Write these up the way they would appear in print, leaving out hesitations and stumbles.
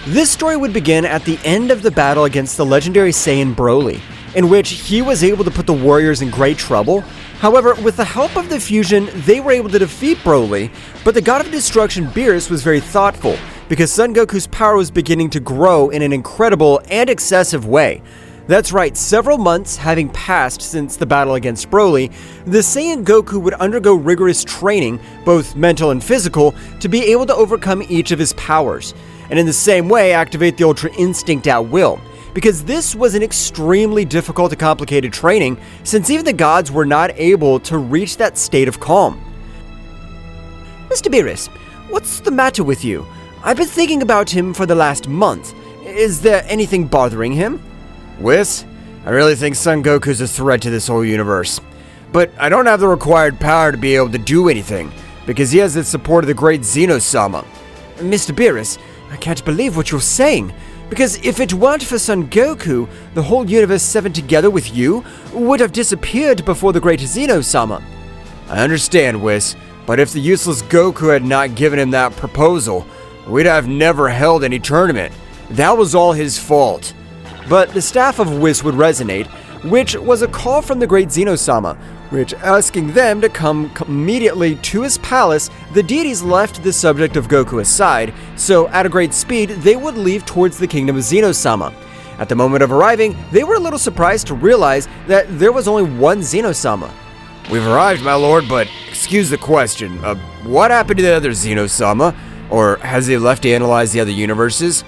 This story would begin at the end of the battle against the legendary Saiyan Broly, in which he was able to put the warriors in great trouble. However, with the help of the fusion, they were able to defeat Broly, but the God of Destruction Beerus was very thoughtful, because Son Goku's power was beginning to grow in an incredible and excessive way. That's right, several months having passed since the battle against Broly, the Saiyan Goku would undergo rigorous training, both mental and physical, to be able to overcome each of his powers, and in the same way activate the Ultra Instinct at will, because this was an extremely difficult and complicated training, since even the gods were not able to reach that state of calm. Mr. Beerus, what's the matter with you? I've been thinking about him for the last month. Is there anything bothering him? Whis, I really think Son Goku's a threat to this whole universe. But I don't have the required power to be able to do anything, because he has the support of the great Zeno-sama. Mr. Beerus, I can't believe what you're saying, because if it weren't for Son Goku, the whole universe 7 together with you would have disappeared before the great Zeno-sama. I understand, Whis, but if the useless Goku had not given him that proposal, we'd have never held any tournament. That was all his fault. But the staff of Whis would resonate, which was a call from the great Zeno-sama, which asking them to come immediately to his palace. The deities left the subject of Goku aside, so at a great speed, they would leave towards the kingdom of Zeno-sama. At the moment of arriving, they were a little surprised to realize that there was only one Zeno-sama. We've arrived, my lord, but excuse the question, what happened to the other Zeno-sama? Or has he left to analyze the other universes?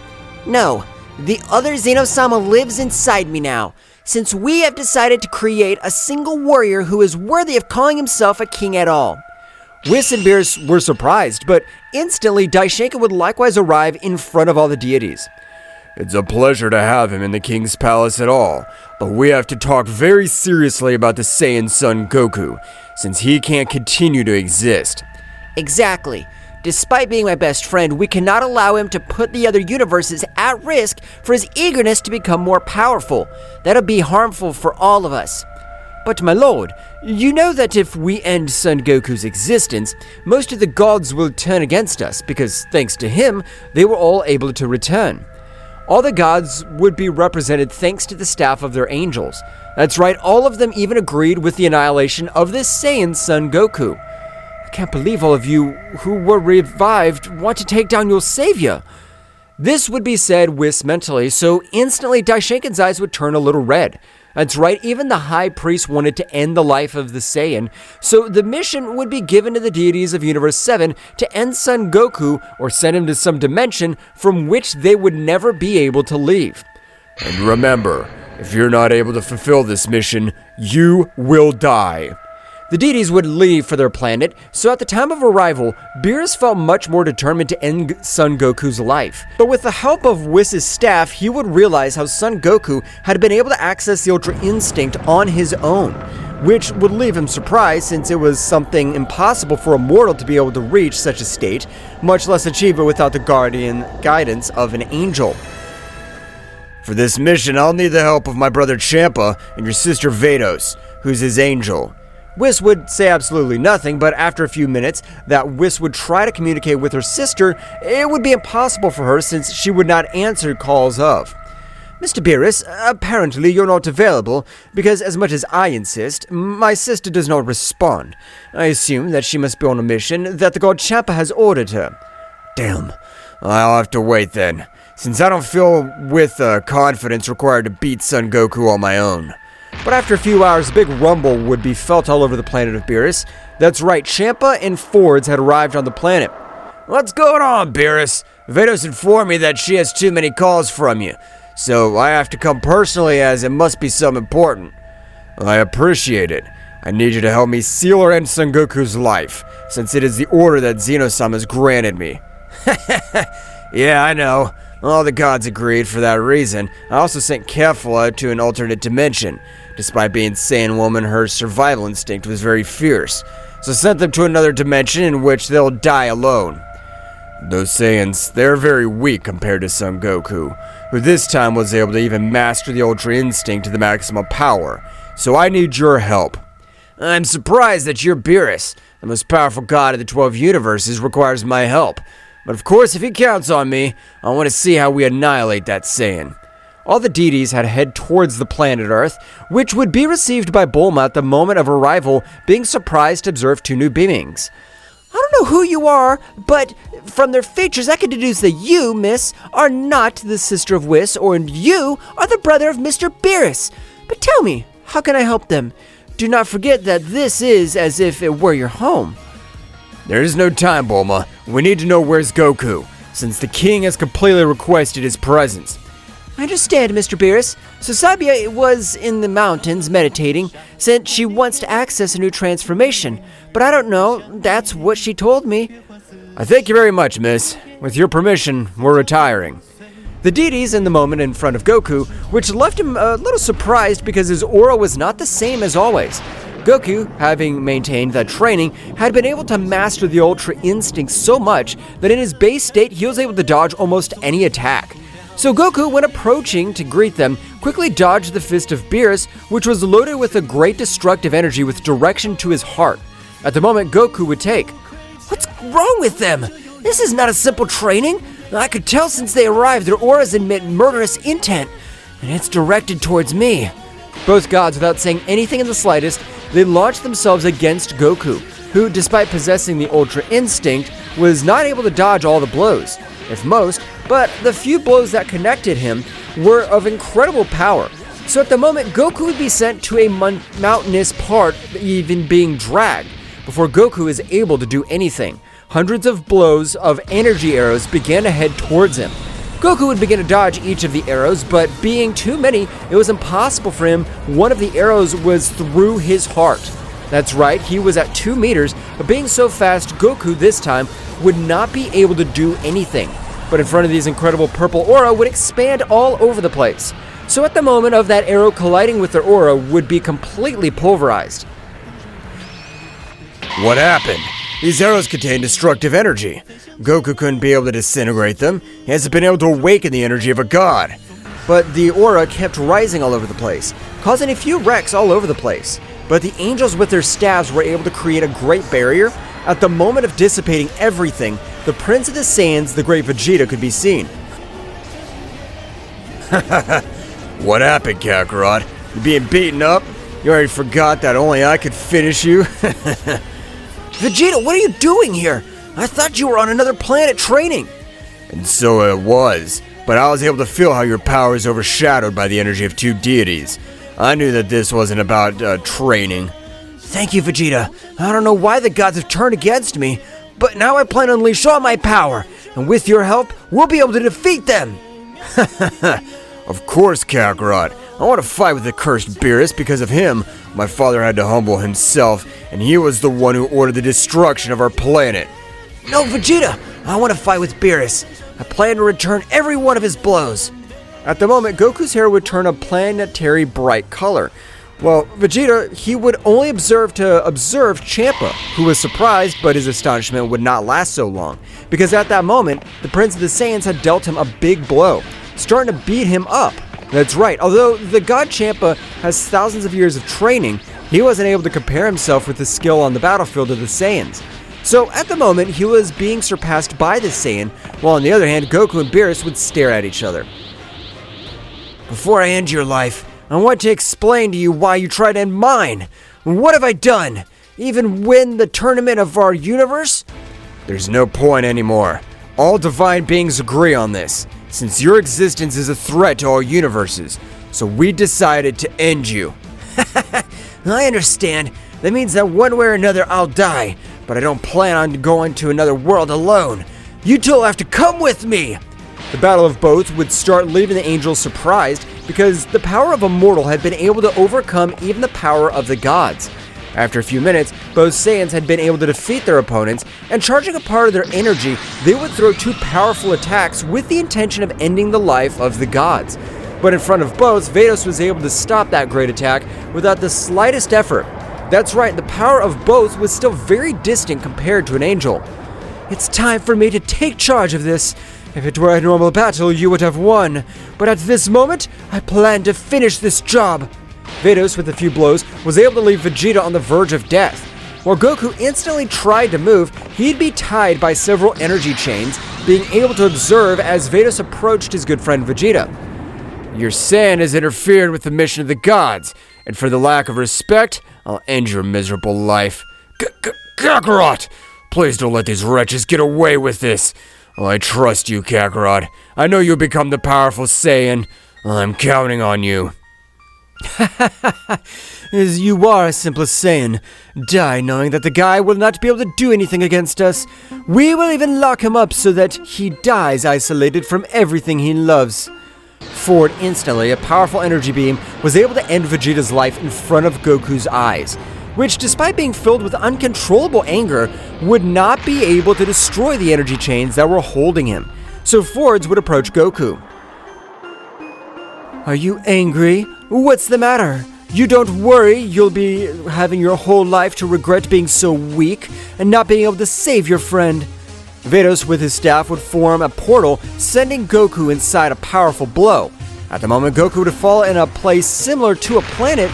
No, the other Zeno-sama lives inside me now, since we have decided to create a single warrior who is worthy of calling himself a king at all. Whis and Beerus were surprised, but instantly Daishinka would likewise arrive in front of all the deities. It's a pleasure to have him in the king's palace at all, but we have to talk very seriously about the Saiyan Son Goku, since he can't continue to exist. Exactly. Despite being my best friend, we cannot allow him to put the other universes at risk for his eagerness to become more powerful. That'll be harmful for all of us. But my lord, you know that if we end Son Goku's existence, most of the gods will turn against us, because thanks to him, they were all able to return. All the gods would be represented thanks to the staff of their angels. That's right, all of them even agreed with the annihilation of this Saiyan Son Goku. I can't believe all of you who were revived want to take down your savior. This would be said Whis mentally, so instantly Daishinkan's eyes would turn a little red. That's right, even the high priest wanted to end the life of the Saiyan, so the mission would be given to the deities of Universe 7 to end Son Goku or send him to some dimension from which they would never be able to leave. And remember, if you're not able to fulfill this mission, you will die. The deities would leave for their planet, so at the time of arrival, Beerus felt much more determined to end Son Goku's life. But with the help of Whis' staff, he would realize how Son Goku had been able to access the Ultra Instinct on his own, which would leave him surprised since it was something impossible for a mortal to be able to reach such a state, much less achieve it without the guidance of an angel. For this mission, I'll need the help of my brother Champa and your sister Vados, who's his angel. Whis would say absolutely nothing, but after a few minutes that Whis would try to communicate with her sister, it would be impossible for her since she would not answer calls of. Mr. Beerus, apparently you're not available, because as much as I insist, my sister does not respond. I assume that she must be on a mission that the god Champa has ordered her. Damn, I'll have to wait then, since I don't feel with confidence required to beat Son Goku on my own. But after a few hours, a big rumble would be felt all over the planet of Beerus. That's right, Champa and Fords had arrived on the planet. What's going on, Beerus? Vados informed me that she has too many calls from you, so I have to come personally as it must be something important. I appreciate it. I need you to help me seal or end Son Goku's life, since it is the order that Zeno-sama has granted me. Yeah, I know. All the gods agreed for that reason. I also sent Kefla to an alternate dimension. Despite being Saiyan woman, her survival instinct was very fierce, so sent them to another dimension in which they'll die alone. Those Saiyans, they're very weak compared to Son Goku, who this time was able to even master the Ultra Instinct to the maximum power, so I need your help. I'm surprised that your Beerus, the most powerful god of the 12 universes, requires my help. But of course, if he counts on me, I want to see how we annihilate that Saiyan. All the deities had to head towards the planet Earth, which would be received by Bulma at the moment of arrival, being surprised to observe two new beings. I don't know who you are, but from their features I can deduce that you, miss, are not the sister of Whis, or you are the brother of Mr. Beerus. But tell me, how can I help them? Do not forget that this is as if it were your home. There is no time, Bulma. We need to know where's Goku, since the king has completely requested his presence. I understand, Mr. Beerus. So Sabia was in the mountains meditating, since she wants to access a new transformation. But I don't know, that's what she told me. I thank you very much, miss. With your permission, we're retiring. The deities in the moment in front of Goku, which left him a little surprised because his aura was not the same as always. Goku, having maintained that training, had been able to master the Ultra Instinct so much that in his base state he was able to dodge almost any attack. So Goku, when approaching to greet them, quickly dodged the fist of Beerus, which was loaded with a great destructive energy with direction to his heart. At the moment, Goku would take. What's wrong with them? This is not a simple training. I could tell since they arrived their auras emit murderous intent, and it's directed towards me. Both gods, without saying anything in the slightest, they launched themselves against Goku, who, despite possessing the Ultra Instinct, was not able to dodge all the blows, if most, but the few blows that connected him were of incredible power. So at the moment, Goku would be sent to a mountainous part, even being dragged, before Goku is able to do anything. Hundreds of blows of energy arrows began to head towards him. Goku would begin to dodge each of the arrows, but being too many, it was impossible for him. One of the arrows was through his heart. That's right, he was at 2 meters, but being so fast, Goku this time would not be able to do anything. But in front of these incredible purple aura would expand all over the place. So at the moment of that arrow colliding with their aura would be completely pulverized. What happened? These arrows contain destructive energy. Goku couldn't be able to disintegrate them. He hasn't been able to awaken the energy of a god. But the aura kept rising all over the place, causing a few wrecks all over the place. But the angels with their staves were able to create a great barrier. At the moment of dissipating everything, the Prince of the Saiyans, the great Vegeta, could be seen. What happened, Kakarot? You being beaten up? You already forgot that only I could finish you? Vegeta, what are you doing here? I thought you were on another planet training. And so it was, but I was able to feel how your power is overshadowed by the energy of two deities. I knew that this wasn't about training. Thank you, Vegeta. I don't know why the gods have turned against me, but now I plan to unleash all my power, and with your help, we'll be able to defeat them. Of course, Kakarot. I want to fight with the cursed Beerus. Because of him, my father had to humble himself, and he was the one who ordered the destruction of our planet. No, Vegeta! I want to fight with Beerus. I plan to return every one of his blows. At the moment, Goku's hair would turn a planetary bright color. Well, Vegeta, he would only observe Champa, who was surprised, but his astonishment would not last so long, because at that moment, the Prince of the Saiyans had dealt him a big blow, starting to beat him up. That's right, although the god Champa has thousands of years of training, he wasn't able to compare himself with the skill on the battlefield of the Saiyans. So at the moment, he was being surpassed by the Saiyan, while on the other hand, Goku and Beerus would stare at each other. Before I end your life, I want to explain to you why you tried to end mine. What have I done? Even win the tournament of our universe? There's no point anymore. All divine beings agree on this, since your existence is a threat to all universes. So we decided to end you. I understand. That means that one way or another I'll die, but I don't plan on going to another world alone. You two will have to come with me. The battle of both would start, leaving the angels surprised because the power of a mortal had been able to overcome even the power of the gods. After a few minutes, both Saiyans had been able to defeat their opponents, and charging a part of their energy, they would throw two powerful attacks with the intention of ending the life of the gods. But in front of both, Vados was able to stop that great attack without the slightest effort. That's right, the power of both was still very distant compared to an angel. It's time for me to take charge of this. If it were a normal battle, you would have won. But at this moment, I plan to finish this job. Vados, with a few blows, was able to leave Vegeta on the verge of death. While Goku instantly tried to move, he'd be tied by several energy chains, being able to observe as Vados approached his good friend Vegeta. Your Saiyan has interfered with the mission of the gods, and for the lack of respect, I'll end your miserable life. Kakarot! Please don't let these wretches get away with this. I trust you, Kakarot. I know you'll become the powerful Saiyan. I'm counting on you. As you are a simple Saiyan, die knowing that the guy will not be able to do anything against us. We will even lock him up so that he dies isolated from everything he loves. Forward instantly, a powerful energy beam was able to end Vegeta's life in front of Goku's eyes, which, despite being filled with uncontrollable anger, would not be able to destroy the energy chains that were holding him. So Forwards would approach Goku. Are you angry? What's the matter? You don't worry, you'll be having your whole life to regret being so weak and not being able to save your friend. Vados with his staff would form a portal, sending Goku inside a powerful blow. At the moment, Goku would fall in a place similar to a planet,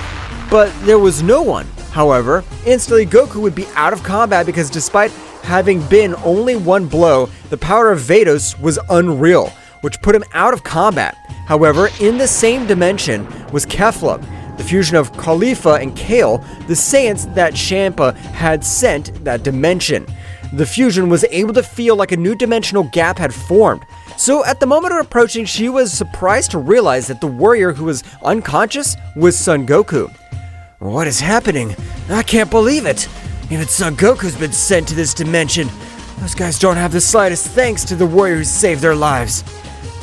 but there was no one. However, instantly Goku would be out of combat because despite having been only one blow, the power of Vados was unreal, which put him out of combat. However, in the same dimension was Kefla, the fusion of Khalifa and Kale, the Saiyans that Champa had sent that dimension. The fusion was able to feel like a new dimensional gap had formed. So at the moment of approaching, she was surprised to realize that the warrior who was unconscious was Son Goku. What is happening? I can't believe it. Even Son Goku's been sent to this dimension. Those guys don't have the slightest thanks to the warrior who saved their lives.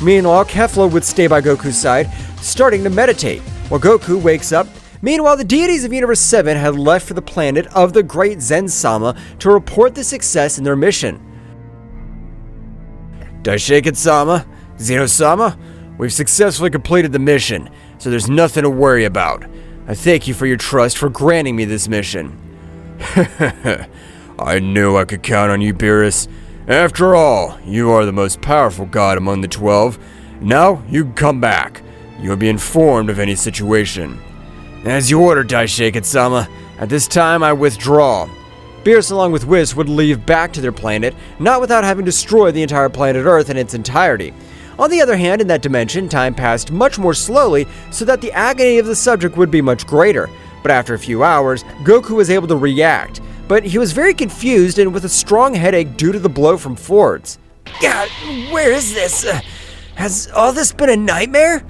Meanwhile, Kefla would stay by Goku's side, starting to meditate, while Goku wakes up. Meanwhile, the deities of Universe 7 had left for the planet of the great Zeno-sama to report the success in their mission. Daishiken-sama, Zeno-sama, we've successfully completed the mission, so there's nothing to worry about. I thank you for your trust for granting me this mission. I knew I could count on you, Beerus. After all, you are the most powerful god among the 12. Now, you can come back. You'll be informed of any situation. As you order, Daishiken-sama. At this time, I withdraw. Beerus along with Whis would leave back to their planet, not without having destroyed the entire planet Earth in its entirety. On the other hand, in that dimension, time passed much more slowly, so that the agony of the subject would be much greater. But after a few hours, Goku was able to react, but he was very confused and with a strong headache due to the blow from Forwards. God, where is this? Has all this been a nightmare?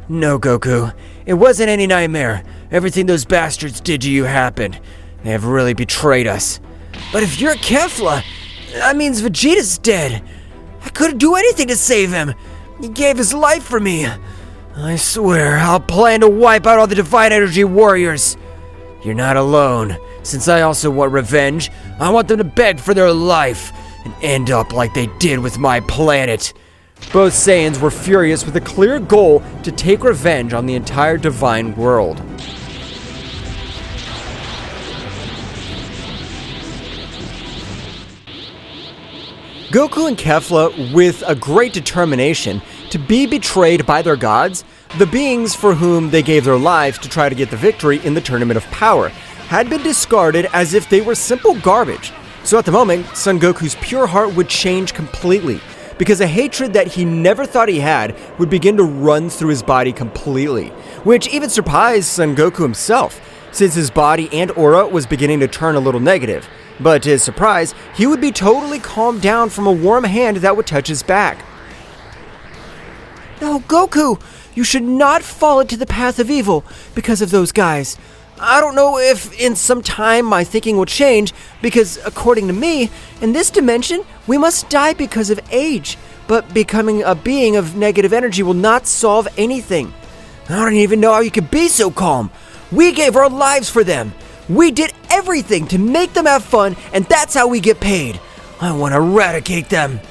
No, Goku. It wasn't any nightmare. Everything those bastards did to you happened. They have really betrayed us. But if you're Kefla, that means Vegeta's dead. I couldn't do anything to save him. He gave his life for me. I swear, I'll plan to wipe out all the Divine Energy warriors. You're not alone. Since I also want revenge, I want them to beg for their life and end up like they did with my planet. Both Saiyans were furious with a clear goal to take revenge on the entire divine world. Goku and Kefla, with a great determination to be betrayed by their gods, the beings for whom they gave their lives to try to get the victory in the Tournament of Power, had been discarded as if they were simple garbage. So at the moment, Son Goku's pure heart would change completely, because a hatred that he never thought he had would begin to run through his body completely, which even surprised Son Goku himself, since his body and aura was beginning to turn a little negative. But to his surprise, he would be totally calmed down from a warm hand that would touch his back. No, Goku! You should not fall into the path of evil because of those guys. I don't know if in some time my thinking will change, because according to me, in this dimension, we must die because of age. But becoming a being of negative energy will not solve anything. I don't even know how you could be so calm. We gave our lives for them. We did everything to make them have fun, and that's how we get paid. I want to eradicate them.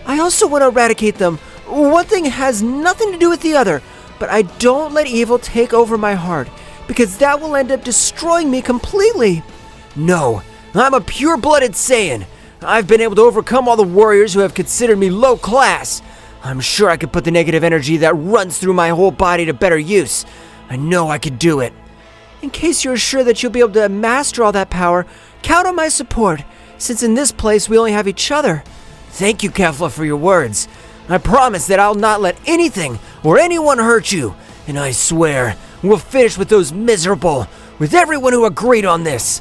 I also want to eradicate them. One thing has nothing to do with the other, but I don't let evil take over my heart, because that will end up destroying me completely. No, I'm a pure-blooded Saiyan. I've been able to overcome all the warriors who have considered me low class. I'm sure I could put the negative energy that runs through my whole body to better use. I know I could do it. In case you're sure that you'll be able to master all that power, count on my support, since in this place we only have each other. Thank you, Kefla, for your words. I promise that I'll not let anything or anyone hurt you. And I swear, we'll finish with those miserable, with everyone who agreed on this.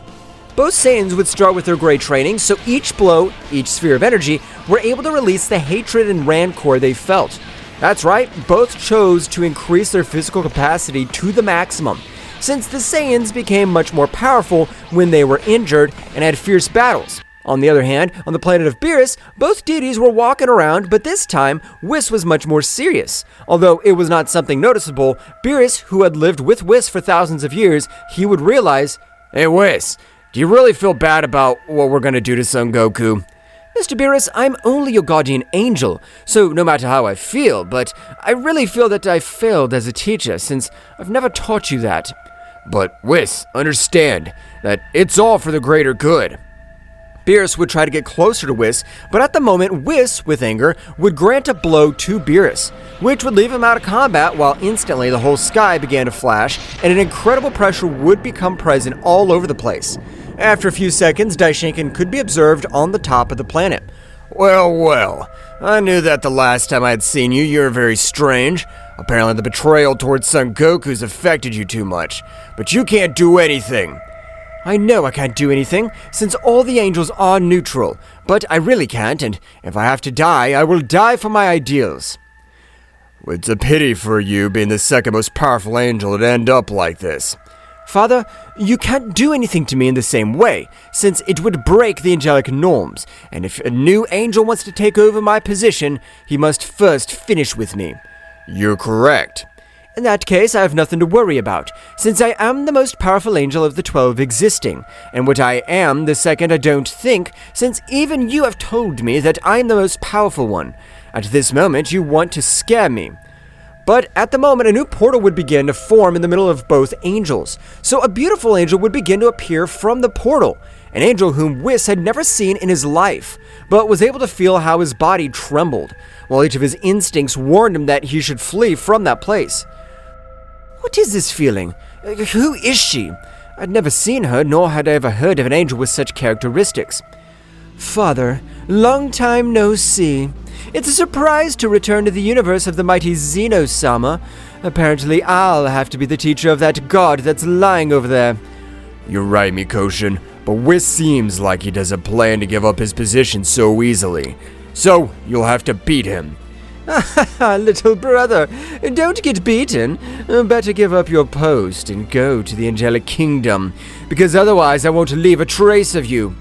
Both Saiyans would start with their great training, so each blow, each sphere of energy, were able to release the hatred and rancor they felt. That's right, both chose to increase their physical capacity to the maximum, since the Saiyans became much more powerful when they were injured and had fierce battles. On the other hand, on the planet of Beerus, both deities were walking around, but this time, Whis was much more serious. Although it was not something noticeable, Beerus, who had lived with Whis for thousands of years, he would realize, Hey Whis, do you really feel bad about what we're gonna do to Son Goku? Mr. Beerus, I'm only your guardian angel, so no matter how I feel, but I really feel that I failed as a teacher since I've never taught you that. But Whis, understand that it's all for the greater good. Beerus would try to get closer to Whis, but at the moment, Whis, with anger, would grant a blow to Beerus, which would leave him out of combat while instantly the whole sky began to flash, and an incredible pressure would become present all over the place. After a few seconds, Daishinkan could be observed on the top of the planet. Well, I knew that the last time I had seen you, you were very strange. Apparently the betrayal towards Son Goku's affected you too much, but you can't do anything. I know I can't do anything, since all the angels are neutral, but I really can't, and if I have to die, I will die for my ideals. It's a pity for you, being the second most powerful angel, to end up like this. Father, you can't do anything to me in the same way, since it would break the angelic norms, and if a new angel wants to take over my position, he must first finish with me. You're correct. In that case, I have nothing to worry about, since I am the most powerful angel of the 12 existing, and what I am the second I don't think, since even you have told me that I am the most powerful one. At this moment, you want to scare me. But at the moment, a new portal would begin to form in the middle of both angels, so a beautiful angel would begin to appear from the portal, an angel whom Whis had never seen in his life, but was able to feel how his body trembled, while each of his instincts warned him that he should flee from that place. What is this feeling? Who is she? I'd never seen her, nor had I ever heard of an angel with such characteristics. Father, long time no see. It's a surprise to return to the universe of the mighty Zeno-sama. Apparently I'll have to be the teacher of that god that's lying over there. You're right, Mikoshin, but Whis seems like he doesn't plan to give up his position so easily. So, you'll have to beat him. Little brother, don't get beaten. Better give up your post and go to the angelic kingdom, because otherwise I won't leave a trace of you.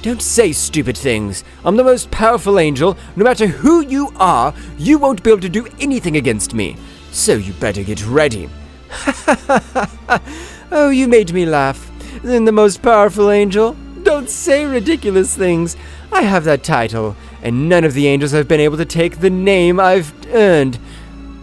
Don't say stupid things. I'm the most powerful angel. No matter who you are, you won't be able to do anything against me. So you better get ready. Oh, you made me laugh. Then the most powerful angel? Don't say ridiculous things. I have that title, and none of the angels have been able to take the name I've earned.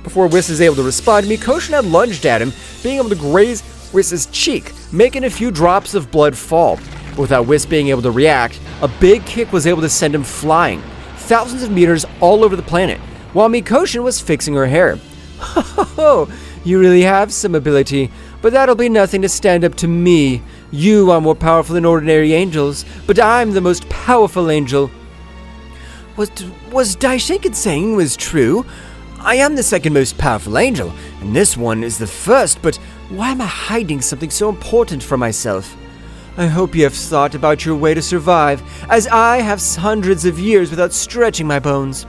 Before Whis is able to respond, Mikoshin had lunged at him, being able to graze Whis' cheek, making a few drops of blood fall. But without Whis being able to react, a big kick was able to send him flying, thousands of meters all over the planet, while Mikoshin was fixing her hair. Ho, you really have some ability, but that'll be nothing to stand up to me. You are more powerful than ordinary angels, but I'm the most powerful angel. Was Daishinkan saying was true? I am the second most powerful angel, and this one is the first, but why am I hiding something so important from myself? I hope you have thought about your way to survive, as I have hundreds of years without stretching my bones.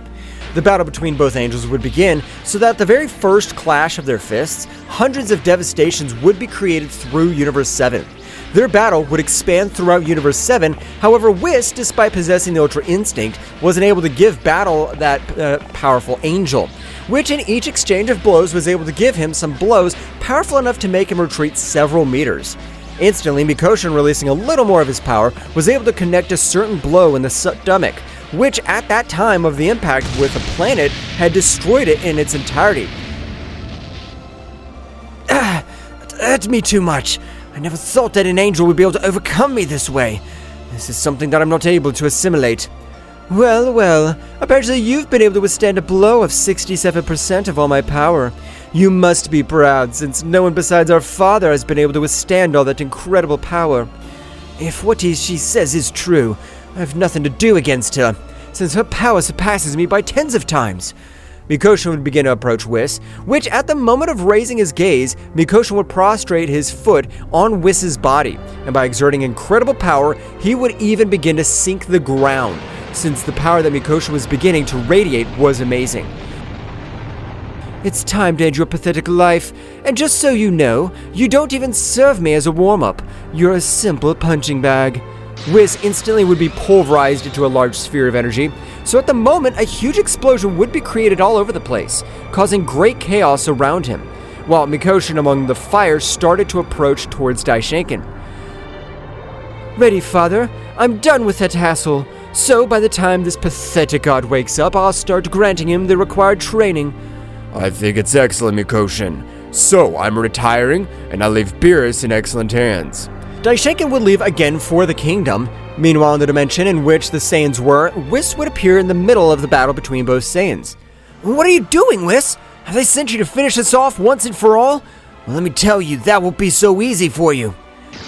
The battle between both angels would begin, so that at the very first clash of their fists, hundreds of devastations would be created through Universe 7. Their battle would expand throughout Universe 7, however Whis, despite possessing the Ultra Instinct, wasn't able to give battle that powerful angel, which in each exchange of blows was able to give him some blows powerful enough to make him retreat several meters. Instantly, Mikoshin, releasing a little more of his power, was able to connect a certain blow in the stomach, which at that time of the impact with the planet had destroyed it in its entirety. It hurt me too much. I never thought that an angel would be able to overcome me this way. This is something that I'm not able to assimilate. Well, apparently you've been able to withstand a blow of 67% of all my power. You must be proud, since no one besides our father has been able to withstand all that incredible power. If what she says is true, I have nothing to do against her, since her power surpasses me by tens of times. Mikoshin would begin to approach Whis, which at the moment of raising his gaze, Mikoshin would prostrate his foot on Whis' body, and by exerting incredible power, he would even begin to sink the ground, since the power that Mikoshin was beginning to radiate was amazing. It's time to end your pathetic life, and just so you know, you don't even serve me as a warm-up. You're a simple punching bag. Whis instantly would be pulverized into a large sphere of energy, so at the moment a huge explosion would be created all over the place, causing great chaos around him, while Mikoshin among the fire started to approach towards Daishinkan. Ready, father? I'm done with that hassle, so by the time this pathetic god wakes up, I'll start granting him the required training. I think it's excellent, Mikoshin. So, I'm retiring, and I leave beerus in excellent hands. Daishinkan would leave again for the kingdom. Meanwhile, in the dimension in which the Saiyans were, Whis would appear in the middle of the battle between both Saiyans. What are you doing, Whis? Have they sent you to finish this off once and for all? Well, let me tell you, that won't be so easy for you.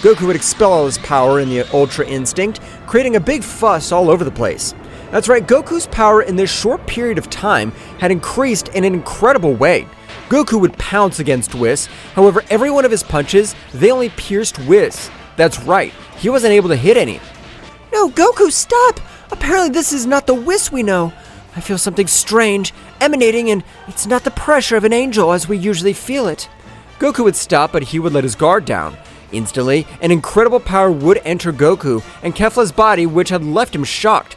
Goku would expel all his power in the Ultra Instinct, creating a big fuss all over the place. That's right, Goku's power in this short period of time had increased in an incredible way. Goku would pounce against Whis, however every one of his punches, they only pierced Whis. That's right, he wasn't able to hit any. No, Goku, stop! Apparently this is not the Whis we know. I feel something strange, emanating, and it's not the pressure of an angel as we usually feel it. Goku would stop, but he would let his guard down. Instantly, an incredible power would enter Goku and Kefla's body, which had left him shocked.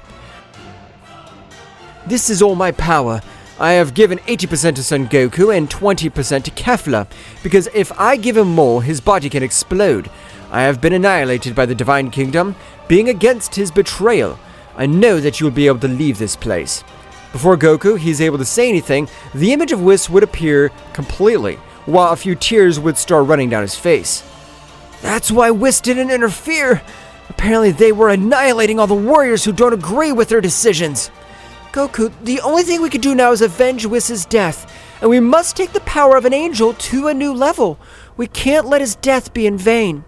This is all my power. I have given 80% to Son Goku and 20% to Kefla, because if I give him more, his body can explode. I have been annihilated by the Divine Kingdom, being against his betrayal. I know that you will be able to leave this place. Before Goku is able to say anything, the image of Whis would appear completely, while a few tears would start running down his face. That's why Whis didn't interfere. Apparently they were annihilating all the warriors who don't agree with their decisions. Goku, the only thing we can do now is avenge Whis' death, and we must take the power of an angel to a new level. We can't let his death be in vain.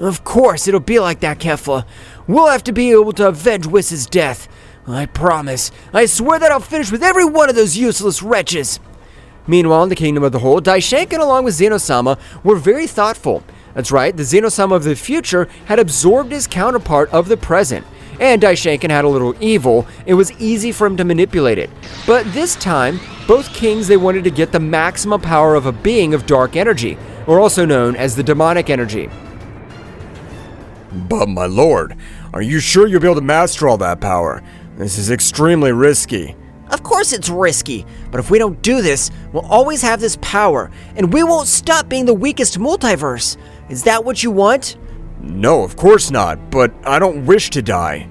Of course, it'll be like that, Kefla. We'll have to be able to avenge Whis' death. I promise. I swear that I'll finish with every one of those useless wretches. Meanwhile, in the Kingdom of the Whole, Daishinkan along with Zeno-sama were very thoughtful. That's right, the Zeno-sama of the future had absorbed his counterpart of the present, and Daishinkan had a little evil. It was easy for him to manipulate it. But this time, both kings, they wanted to get the maximum power of a being of dark energy, or also known as the demonic energy. But my lord, are you sure you'll be able to master all that power? This is extremely risky. Of course it's risky, but if we don't do this, we'll always have this power, and we won't stop being the weakest multiverse. Is that what you want? No, of course not, but I don't wish to die.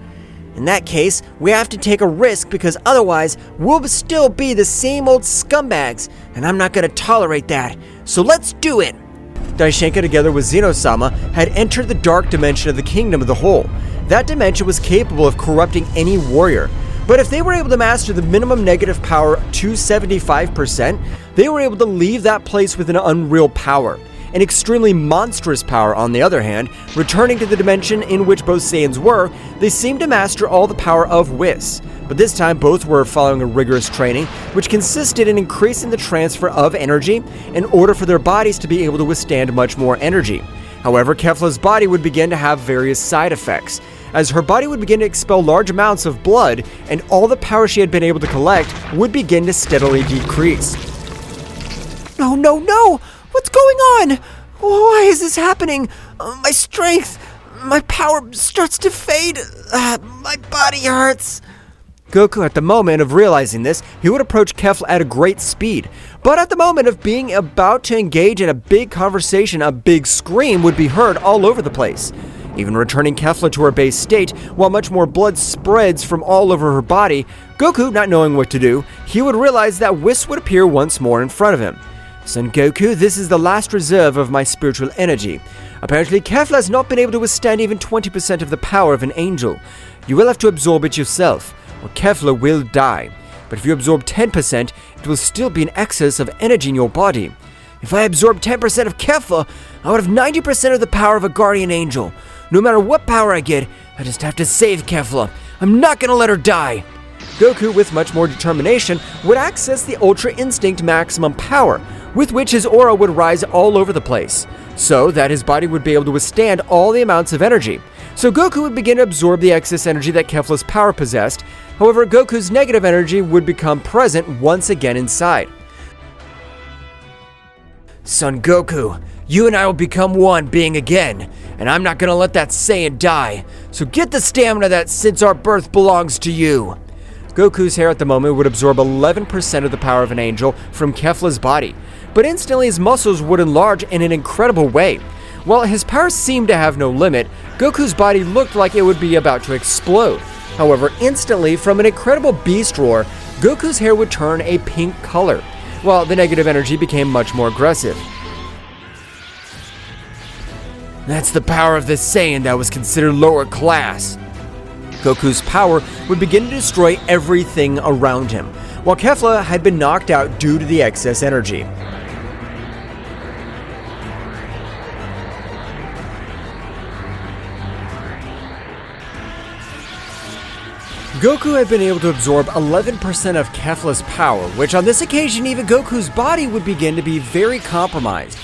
In that case, we have to take a risk because otherwise we'll still be the same old scumbags, and I'm not going to tolerate that. So let's do it! Daishinkan together with Zeno-sama had entered the dark dimension of the Kingdom of the Whole. That dimension was capable of corrupting any warrior. But if they were able to master the minimum negative power to 75%, they were able to leave that place with an unreal power. An extremely monstrous power, on the other hand, returning to the dimension in which both Saiyans were, they seemed to master all the power of Whis. But this time, both were following a rigorous training, which consisted in increasing the transfer of energy in order for their bodies to be able to withstand much more energy. However, Kefla's body would begin to have various side effects, as her body would begin to expel large amounts of blood, and all the power she had been able to collect would begin to steadily decrease. No, no, no! What's going on? Why is this happening? My strength, my power starts to fade. My body hurts. Goku, at the moment of realizing this, he would approach Kefla at a great speed. But at the moment of being about to engage in a big conversation, a big scream would be heard all over the place. Even returning Kefla to her base state, while much more blood spreads from all over her body, Goku, not knowing what to do, he would realize that Whis would appear once more in front of him. Son Goku, this is the last reserve of my spiritual energy. Apparently, Kefla has not been able to withstand even 20% of the power of an angel. You will have to absorb it yourself, or Kefla will die. But if you absorb 10%, it will still be in excess of energy in your body. If I absorb 10% of Kefla, I would have 90% of the power of a guardian angel. No matter what power I get, I just have to save Kefla. I'm not gonna let her die. Goku, with much more determination, would access the Ultra Instinct maximum power, with which his aura would rise all over the place, so that his body would be able to withstand all the amounts of energy. So Goku would begin to absorb the excess energy that Kefla's power possessed. However, Goku's negative energy would become present once again inside. Son Goku, you and I will become one being again, and I'm not gonna let that Saiyan die. So get the stamina that since our birth belongs to you. Goku's hair at the moment would absorb 11% of the power of an angel from Kefla's body, but instantly his muscles would enlarge in an incredible way. While his power seemed to have no limit, Goku's body looked like it would be about to explode. However, instantly, from an incredible beast roar, Goku's hair would turn a pink color, while the negative energy became much more aggressive. That's the power of the Saiyan that was considered lower class. Goku's power would begin to destroy everything around him, while Kefla had been knocked out due to the excess energy. Goku had been able to absorb 11% of Kefla's power, which on this occasion even Goku's body would begin to be very compromised.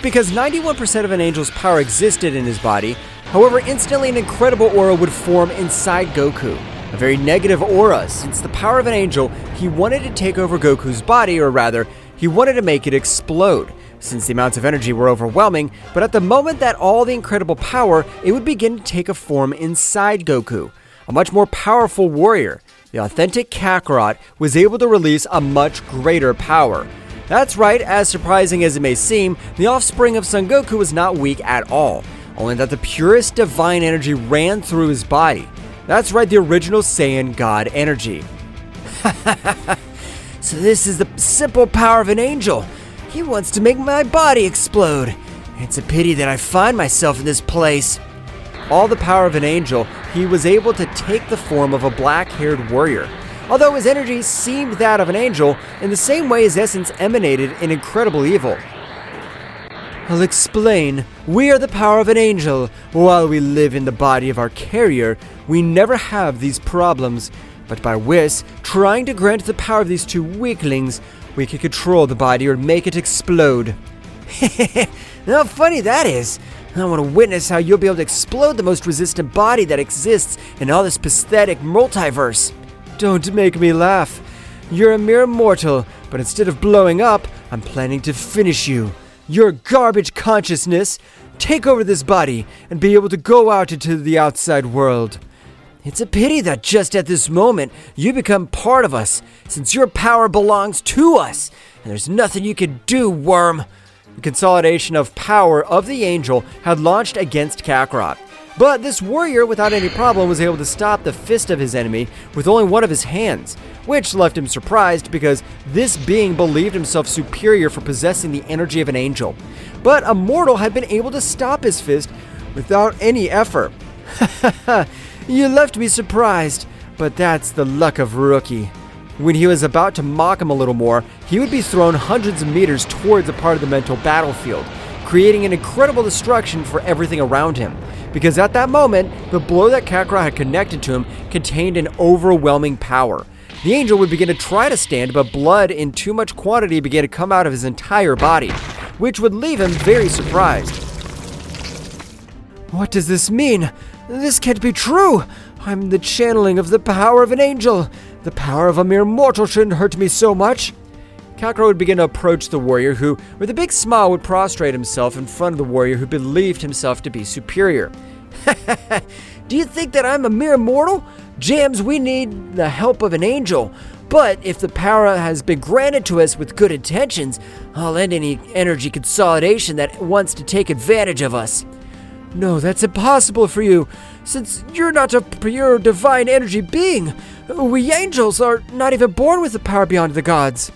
Because 91% of an angel's power existed in his body, however, instantly an incredible aura would form inside Goku. A very negative aura, since the power of an angel, he wanted to take over Goku's body, or rather, he wanted to make it explode, since the amounts of energy were overwhelming, but at the moment that all the incredible power, it would begin to take a form inside Goku. A much more powerful warrior, the authentic Kakarot, was able to release a much greater power. That's right, as surprising as it may seem, the offspring of Son Goku was not weak at all, only that the purest divine energy ran through his body. That's right, the original Saiyan God energy. So this is the simple power of an angel. He wants to make my body explode. It's a pity that I find myself in this place. All the power of an angel, he was able to take the form of a black-haired warrior. Although his energy seemed that of an angel, in the same way his essence emanated an incredible evil. I'll explain. We are the power of an angel. While we live in the body of our carrier, we never have these problems. But by Whis trying to grant the power of these two weaklings, we can control the body or make it explode. How funny that is. I want to witness how you'll be able to explode the most resistant body that exists in all this pathetic multiverse. Don't make me laugh. You're a mere mortal, but instead of blowing up, I'm planning to finish you. Your garbage consciousness. Take over this body and be able to go out into the outside world. It's a pity that just at this moment, you become part of us, since your power belongs to us, and there's nothing you can do, worm. The consolidation of power of the angel had launched against Kakarot. But this warrior, without any problem, was able to stop the fist of his enemy with only one of his hands, which left him surprised because this being believed himself superior for possessing the energy of an angel. But a mortal had been able to stop his fist without any effort. You left me surprised, but that's the luck of Rookie. When he was about to mock him a little more, he would be thrown hundreds of meters towards a part of the mental battlefield, creating an incredible destruction for everything around him. Because at that moment, the blow that Kakarot had connected to him contained an overwhelming power. The angel would begin to try to stand, but blood in too much quantity began to come out of his entire body, which would leave him very surprised. What does this mean? This can't be true! I'm the channeling of the power of an angel! The power of a mere mortal shouldn't hurt me so much! Kakarot would begin to approach the warrior who, with a big smile, would prostrate himself in front of the warrior who believed himself to be superior. Do you think that I'm a mere mortal? Jams, we need the help of an angel. But if the power has been granted to us with good intentions, I'll end any energy consolidation that wants to take advantage of us. No, that's impossible for you, since you're not a pure divine energy being. We angels are not even born with the power beyond the gods.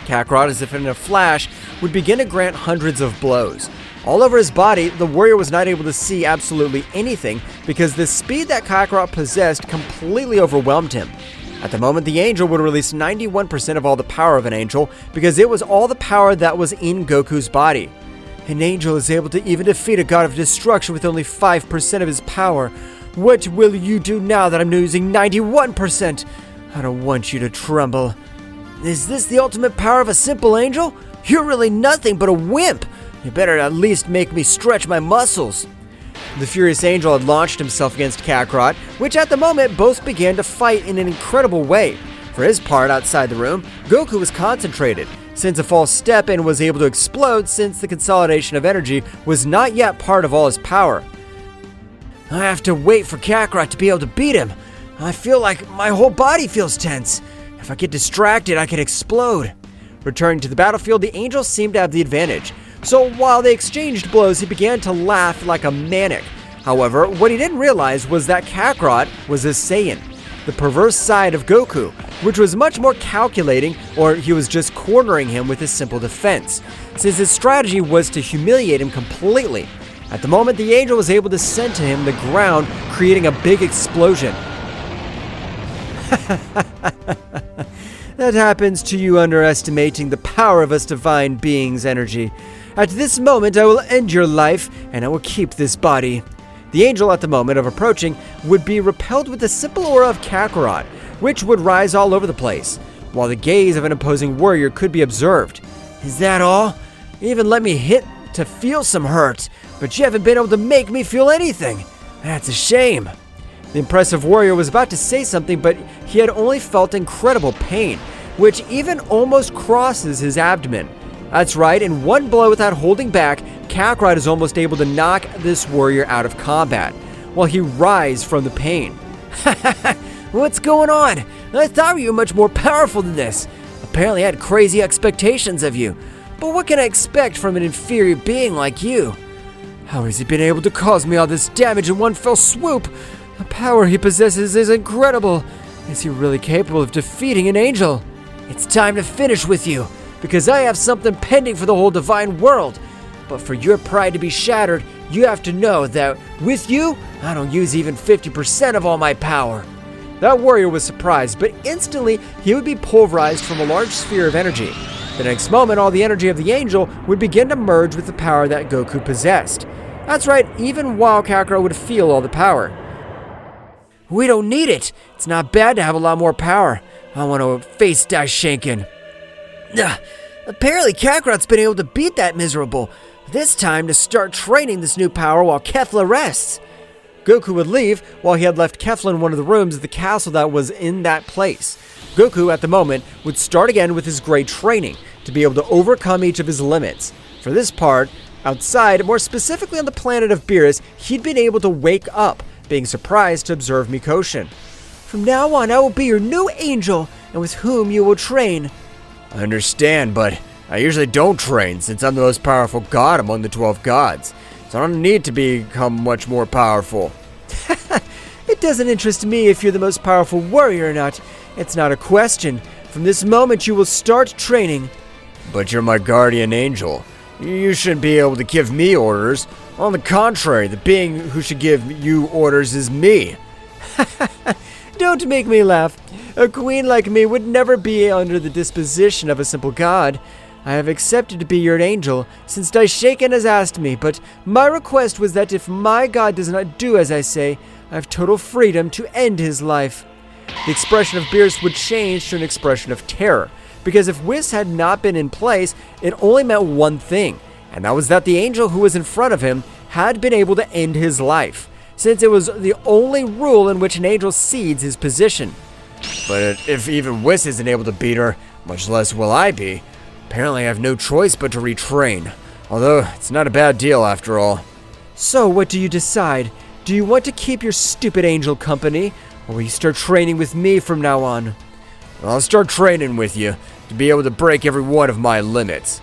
Kakarot, as if in a flash, would begin to grant hundreds of blows. All over his body, the warrior was not able to see absolutely anything because the speed that Kakarot possessed completely overwhelmed him. At the moment, the angel would release 91% of all the power of an angel because it was all the power that was in Goku's body. An angel is able to even defeat a god of destruction with only 5% of his power. What will you do now that I'm using 91%? I don't want you to tremble. Is this the ultimate power of a simple angel? You're really nothing but a wimp. You better at least make me stretch my muscles. The furious angel had launched himself against Kakarot, which at the moment both began to fight in an incredible way. For his part, outside the room, Goku was concentrated, since a false step and was able to explode since the consolidation of energy was not yet part of all his power. I have to wait for Kakarot to be able to beat him. I feel like my whole body feels tense. If I get distracted, I could explode. Returning to the battlefield, the angel seemed to have the advantage. So while they exchanged blows, he began to laugh like a maniac. However, what he didn't realize was that Kakarot was a Saiyan, the perverse side of Goku, which was much more calculating, or he was just cornering him with his simple defense, since his strategy was to humiliate him completely. At the moment, the angel was able to send to him the ground, creating a big explosion. That happens to you underestimating the power of us divine beings' energy. At this moment, I will end your life, and I will keep this body. The angel, at the moment of approaching, would be repelled with the simple aura of Kakarot, which would rise all over the place, while the gaze of an opposing warrior could be observed. Is that all? You even let me hit to feel some hurt, but you haven't been able to make me feel anything. That's a shame. The impressive warrior was about to say something, but he had only felt incredible pain, which even almost crosses his abdomen. That's right, in one blow without holding back, Kakarot is almost able to knock this warrior out of combat, while he writhes from the pain. What's going on? I thought you were much more powerful than this. Apparently I had crazy expectations of you. But what can I expect from an inferior being like you? How has he been able to cause me all this damage in one fell swoop? The power he possesses is incredible. Is he really capable of defeating an angel? It's time to finish with you, because I have something pending for the whole divine world. But for your pride to be shattered, you have to know that with you, I don't use even 50% of all my power. That warrior was surprised, but instantly he would be pulverized from a large sphere of energy. The next moment, all the energy of the angel would begin to merge with the power that Goku possessed. That's right, even while Kakarot would feel all the power. We don't need it. It's not bad to have a lot more power. I want to face Daishinken. Apparently Kakarot's been able to beat that miserable. This time to start training this new power while Kefla rests. Goku would leave while he had left Kefla in one of the rooms of the castle that was in that place. Goku, at the moment, would start again with his great training to be able to overcome each of his limits. For this part, outside, more specifically on the planet of Beerus, he'd been able to wake up, being surprised to observe Mikoshin. From now on, I will be your new angel, and with whom you will train. I understand, but I usually don't train since I'm the most powerful god among the 12 gods. So I don't need to become much more powerful. It doesn't interest me if you're the most powerful warrior or not. It's not a question. From this moment, you will start training. But you're my guardian angel. You shouldn't be able to give me orders. On the contrary, the being who should give you orders is me. Don't make me laugh. A queen like me would never be under the disposition of a simple god. I have accepted to be your angel, since Daishinken has asked me, but my request was that if my god does not do as I say, I have total freedom to end his life. The expression of Beerus would change to an expression of terror, because if Whis had not been in place, it only meant one thing, and that was that the angel who was in front of him had been able to end his life, since it was the only rule in which an angel cedes his position. But if even Whis isn't able to beat her, much less will I be. Apparently I have no choice but to retrain, although it's not a bad deal after all. So what do you decide? Do you want to keep your stupid angel company, or will you start training with me from now on? I'll start training with you, to be able to break every one of my limits.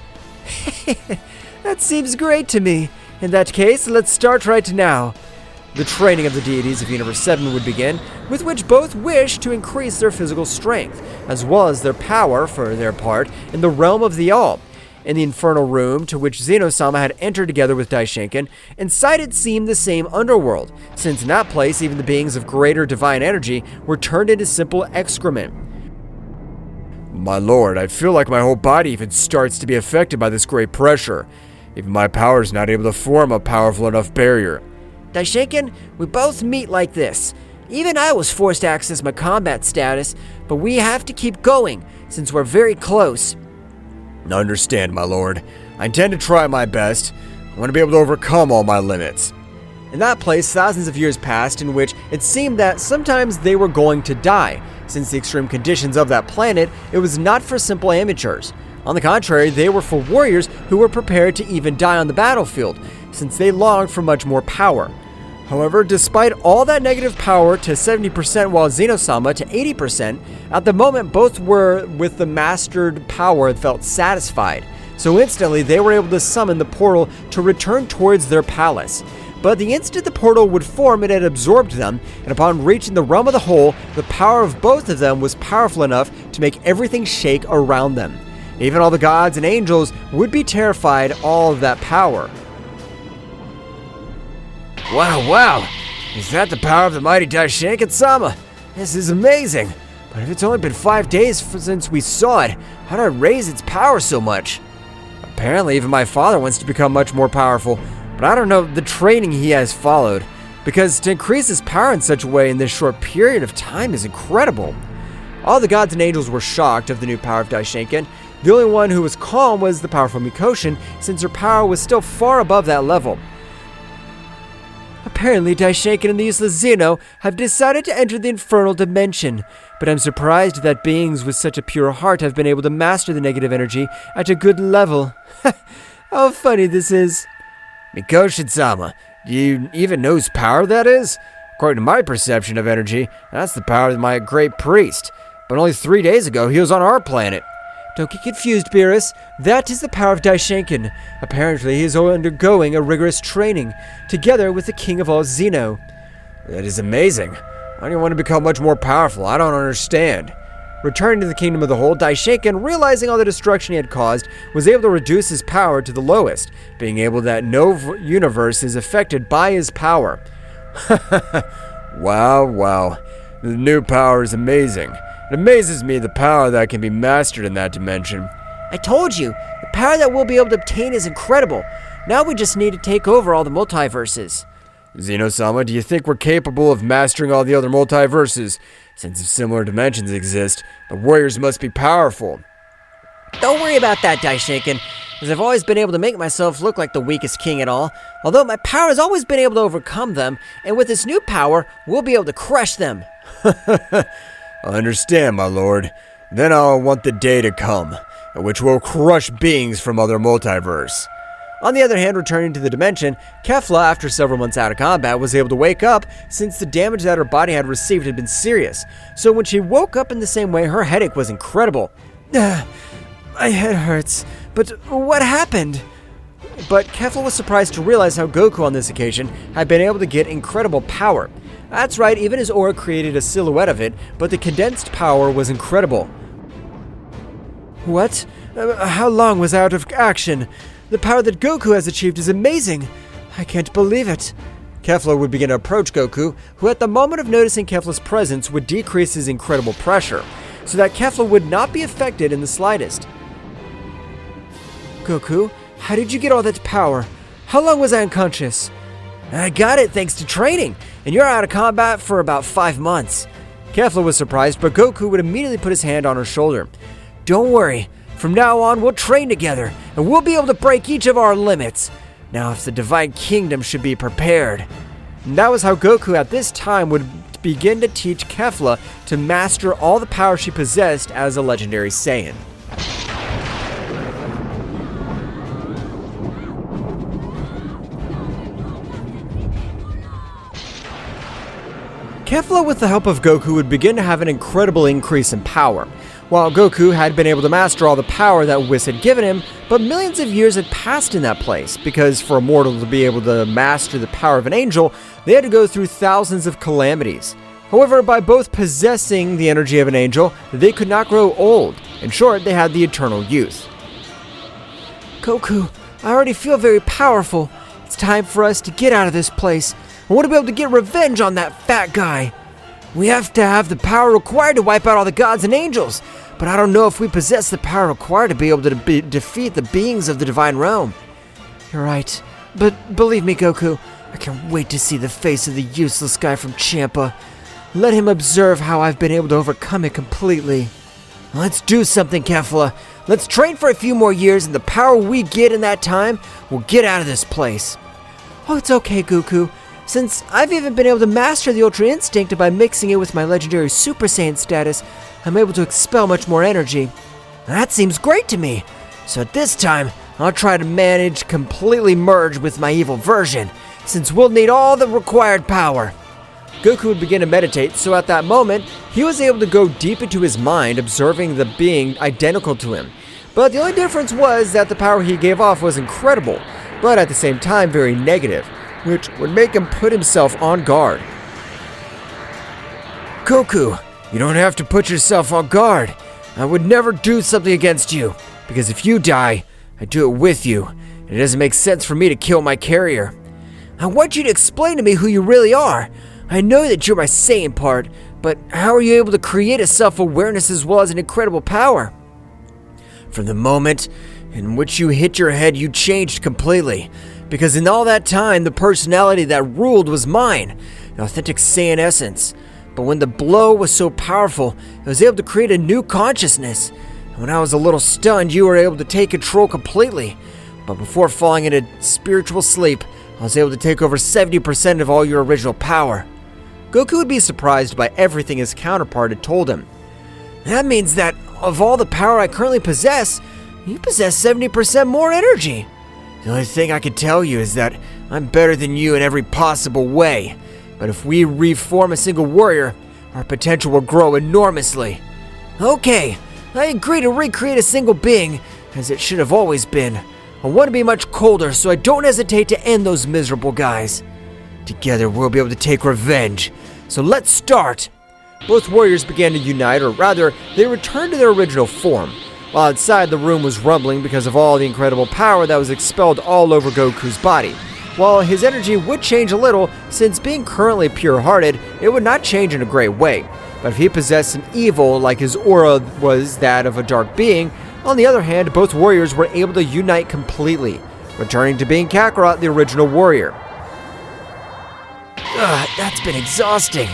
That seems great to me. In that case, let's start right now. The training of the deities of Universe 7 would begin, with which both wished to increase their physical strength, as well as their power, for their part, in the realm of the All. In the infernal room to which Zeno-sama had entered together with Daishinken, inside it seemed the same underworld, since in that place even the beings of greater divine energy were turned into simple excrement. My lord, I feel like my whole body even starts to be affected by this great pressure. Even my power is not able to form a powerful enough barrier. Daishinken, we both meet like this. Even I was forced to access my combat status, but we have to keep going, since we're very close. Understand, my lord. I intend to try my best. I want to be able to overcome all my limits. In that place, thousands of years passed in which it seemed that sometimes they were going to die. Since the extreme conditions of that planet, it was not for simple amateurs. On the contrary, they were for warriors who were prepared to even die on the battlefield, since they longed for much more power. However, despite all that negative power to 70% while Zeno-sama to 80%, at the moment both were with the mastered power felt satisfied. So instantly they were able to summon the portal to return towards their palace. But the instant the portal would form, it had absorbed them, and upon reaching the realm of the whole, the power of both of them was powerful enough to make everything shake around them. Even all the gods and angels would be terrified all of that power. Wow. Is that the power of the mighty Daishinkan-sama? This is amazing. But if it's only been 5 days since we saw it, how did I raise its power so much? Apparently, even my father wants to become much more powerful, but I don't know the training he has followed, because to increase his power in such a way in this short period of time is incredible. All the gods and angels were shocked of the new power of Daishinkan. The only one who was calm was the powerful Mikoshin, since her power was still far above that level. Apparently, Daishinkan and the useless Zeno have decided to enter the infernal dimension, but I'm surprised that beings with such a pure heart have been able to master the negative energy at a good level. How funny this is. Mikoshin-sama, do you even know whose power that is? According to my perception of energy, that's the power of my great priest. But only 3 days ago, he was on our planet. Don't get confused, Beerus. That is the power of Daishinkan. Apparently, he is undergoing a rigorous training, together with the king of all Zeno. That is amazing. Why do you want to become much more powerful? I don't understand. Returning to the kingdom of the whole, Daishinkan, realizing all the destruction he had caused, was able to reduce his power to the lowest, being able that no universe is affected by his power. Wow. The new power is amazing. It amazes me the power that can be mastered in that dimension. I told you, the power that we'll be able to obtain is incredible. Now we just need to take over all the multiverses. Zeno-sama, do you think we're capable of mastering all the other multiverses? Since if similar dimensions exist, the warriors must be powerful. Don't worry about that, Daishinkan, as I've always been able to make myself look like the weakest king at all, although my power has always been able to overcome them, and with this new power, we'll be able to crush them. I understand, my lord. Then I'll want the day to come, at which we'll crush beings from other multiverse. On the other hand, returning to the dimension, Kefla, after several months out of combat, was able to wake up since the damage that her body had received had been serious. So when she woke up in the same way, her headache was incredible. My head hurts, but what happened? But Kefla was surprised to realize how Goku on this occasion had been able to get incredible power. That's right, even his aura created a silhouette of it, but the condensed power was incredible. What? How long was out of action? The power that Goku has achieved is amazing. I can't believe it. Kefla would begin to approach Goku, who at the moment of noticing Kefla's presence would decrease his incredible pressure, so that Kefla would not be affected in the slightest. Goku, how did you get all that power? How long was I unconscious? I got it thanks to training, and you're out of combat for about 5 months. Kefla was surprised, but Goku would immediately put his hand on her shoulder. Don't worry, from now on we'll train together, and we'll be able to break each of our limits. Now if the Divine Kingdom should be prepared. And that was how Goku at this time would begin to teach Kefla to master all the power she possessed as a legendary Saiyan. Kefla, with the help of Goku, would begin to have an incredible increase in power. While Goku had been able to master all the power that Whis had given him, but millions of years had passed in that place, because for a mortal to be able to master the power of an angel, they had to go through thousands of calamities. However, by both possessing the energy of an angel, they could not grow old. In short, they had the eternal youth. Goku, I already feel very powerful. It's time for us to get out of this place. I want to be able to get revenge on that fat guy. We have to have the power required to wipe out all the gods and angels, but I don't know if we possess the power required to be able to defeat the beings of the divine realm. You're right, but believe me, Goku, I can't wait to see the face of the useless guy from Champa. let him observe how I've been able to overcome it completely. Let's do something, Kefla. Let's train for a few more years, and the power we get in that time will get out of this place. Oh, it's okay, Goku. Since I've even been able to master the Ultra Instinct by mixing it with my legendary Super Saiyan status, I'm able to expel much more energy. That seems great to me. So at this time, I'll try to manage completely merge with my evil version, since we'll need all the required power. Goku would begin to meditate, so at that moment, he was able to go deep into his mind, observing the being identical to him. But the only difference was that the power he gave off was incredible, but at the same time very negative, which would make him put himself on guard. Goku, you don't have to put yourself on guard. I would never do something against you, because if you die, I do it with you, and it doesn't make sense for me to kill my carrier. I want you to explain to me who you really are. I know that you're my Saiyan part, but how are you able to create a self-awareness as well as an incredible power? From the moment in which you hit your head, you changed completely, because in all that time, the personality that ruled was mine, the authentic Saiyan essence. But when the blow was so powerful, I was able to create a new consciousness. And when I was a little stunned, you were able to take control completely. But before falling into spiritual sleep, I was able to take over 70% of all your original power. Goku would be surprised by everything his counterpart had told him. That means that of all the power I currently possess, you possess 70% more energy. The only thing I can tell you is that I'm better than you in every possible way. But if we reform a single warrior, our potential will grow enormously. Okay, I agree to recreate a single being, as it should have always been. I want to be much colder, so I don't hesitate to end those miserable guys. Together we'll be able to take revenge. So let's start! Both warriors began to unite, or rather, they returned to their original form. While outside, the room was rumbling because of all the incredible power that was expelled all over Goku's body. While his energy would change a little, since being currently pure-hearted, it would not change in a great way. But if he possessed some evil, like his aura was that of a dark being, on the other hand, both warriors were able to unite completely, returning to being Kakarot, the original warrior. That's been exhausting.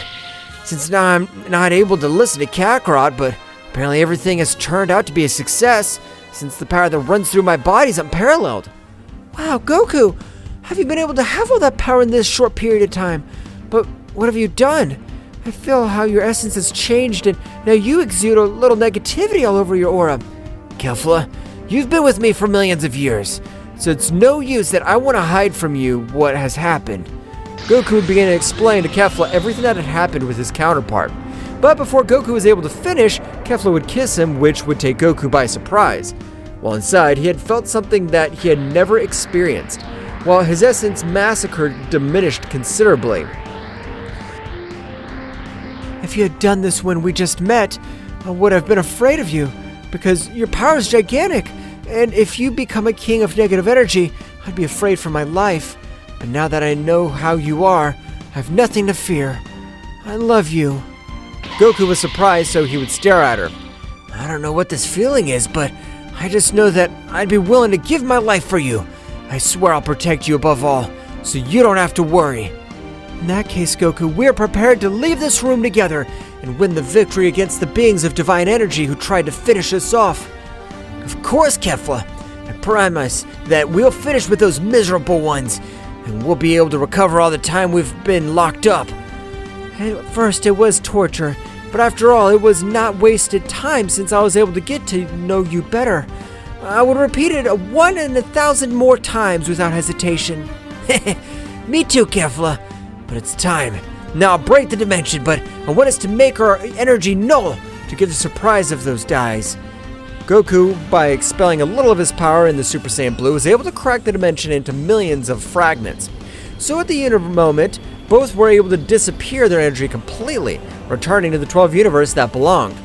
Since now I'm not able to listen to Kakarot, but apparently everything has turned out to be a success, since the power that runs through my body is unparalleled. Wow, Goku! Have you been able to have all that power in this short period of time? But what have you done? I feel how your essence has changed, and now you exude a little negativity all over your aura. Kefla, you've been with me for millions of years, so it's no use that I want to hide from you what has happened. Goku began to explain to Kefla everything that had happened with his counterpart. But before Goku was able to finish, Kefla would kiss him, which would take Goku by surprise. While inside, he had felt something that he had never experienced, while his essence diminished considerably. If you had done this when we just met, I would have been afraid of you, because your power is gigantic, and if you become a king of negative energy, I'd be afraid for my life. But now that I know how you are, I have nothing to fear. I love you. Goku was surprised, so he would stare at her. I don't know what this feeling is, but I just know that I'd be willing to give my life for you. I swear I'll protect you above all, so you don't have to worry. In that case, Goku, we're prepared to leave this room together and win the victory against the beings of divine energy who tried to finish us off. Of course, Kefla. I promise that we'll finish with those miserable ones, and we'll be able to recover all the time we've been locked up. At first, it was torture, but after all, it was not wasted time since I was able to get to know you better. I would repeat it 1 in 1,000 more times without hesitation. Me too, Kefla. But it's time. Now I'll break the dimension, but I want us to make our energy null to get the surprise of those dies. Goku, by expelling a little of his power in the Super Saiyan Blue, was able to crack the dimension into millions of fragments. So at the end of the moment, both were able to disappear their energy completely, returning to the 12 universe that belonged.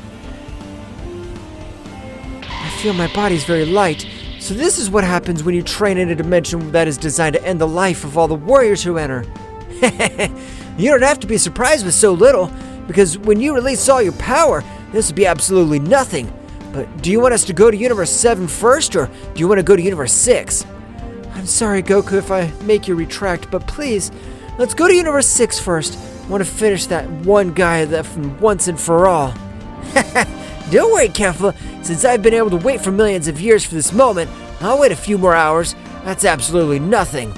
I feel my body's very light, so this is what happens when you train in a dimension that is designed to end the life of all the warriors who enter. You don't have to be surprised with so little, because when you release all your power, this would be absolutely nothing. But do you want us to go to Universe 7 first, or do you want to go to Universe 6? I'm sorry, Goku, if I make you retract, but please, let's go to Universe 6 first. I want to finish that one guy once and for all. Don't worry, Kefla. Since I've been able to wait for millions of years for this moment, I'll wait a few more hours. That's absolutely nothing.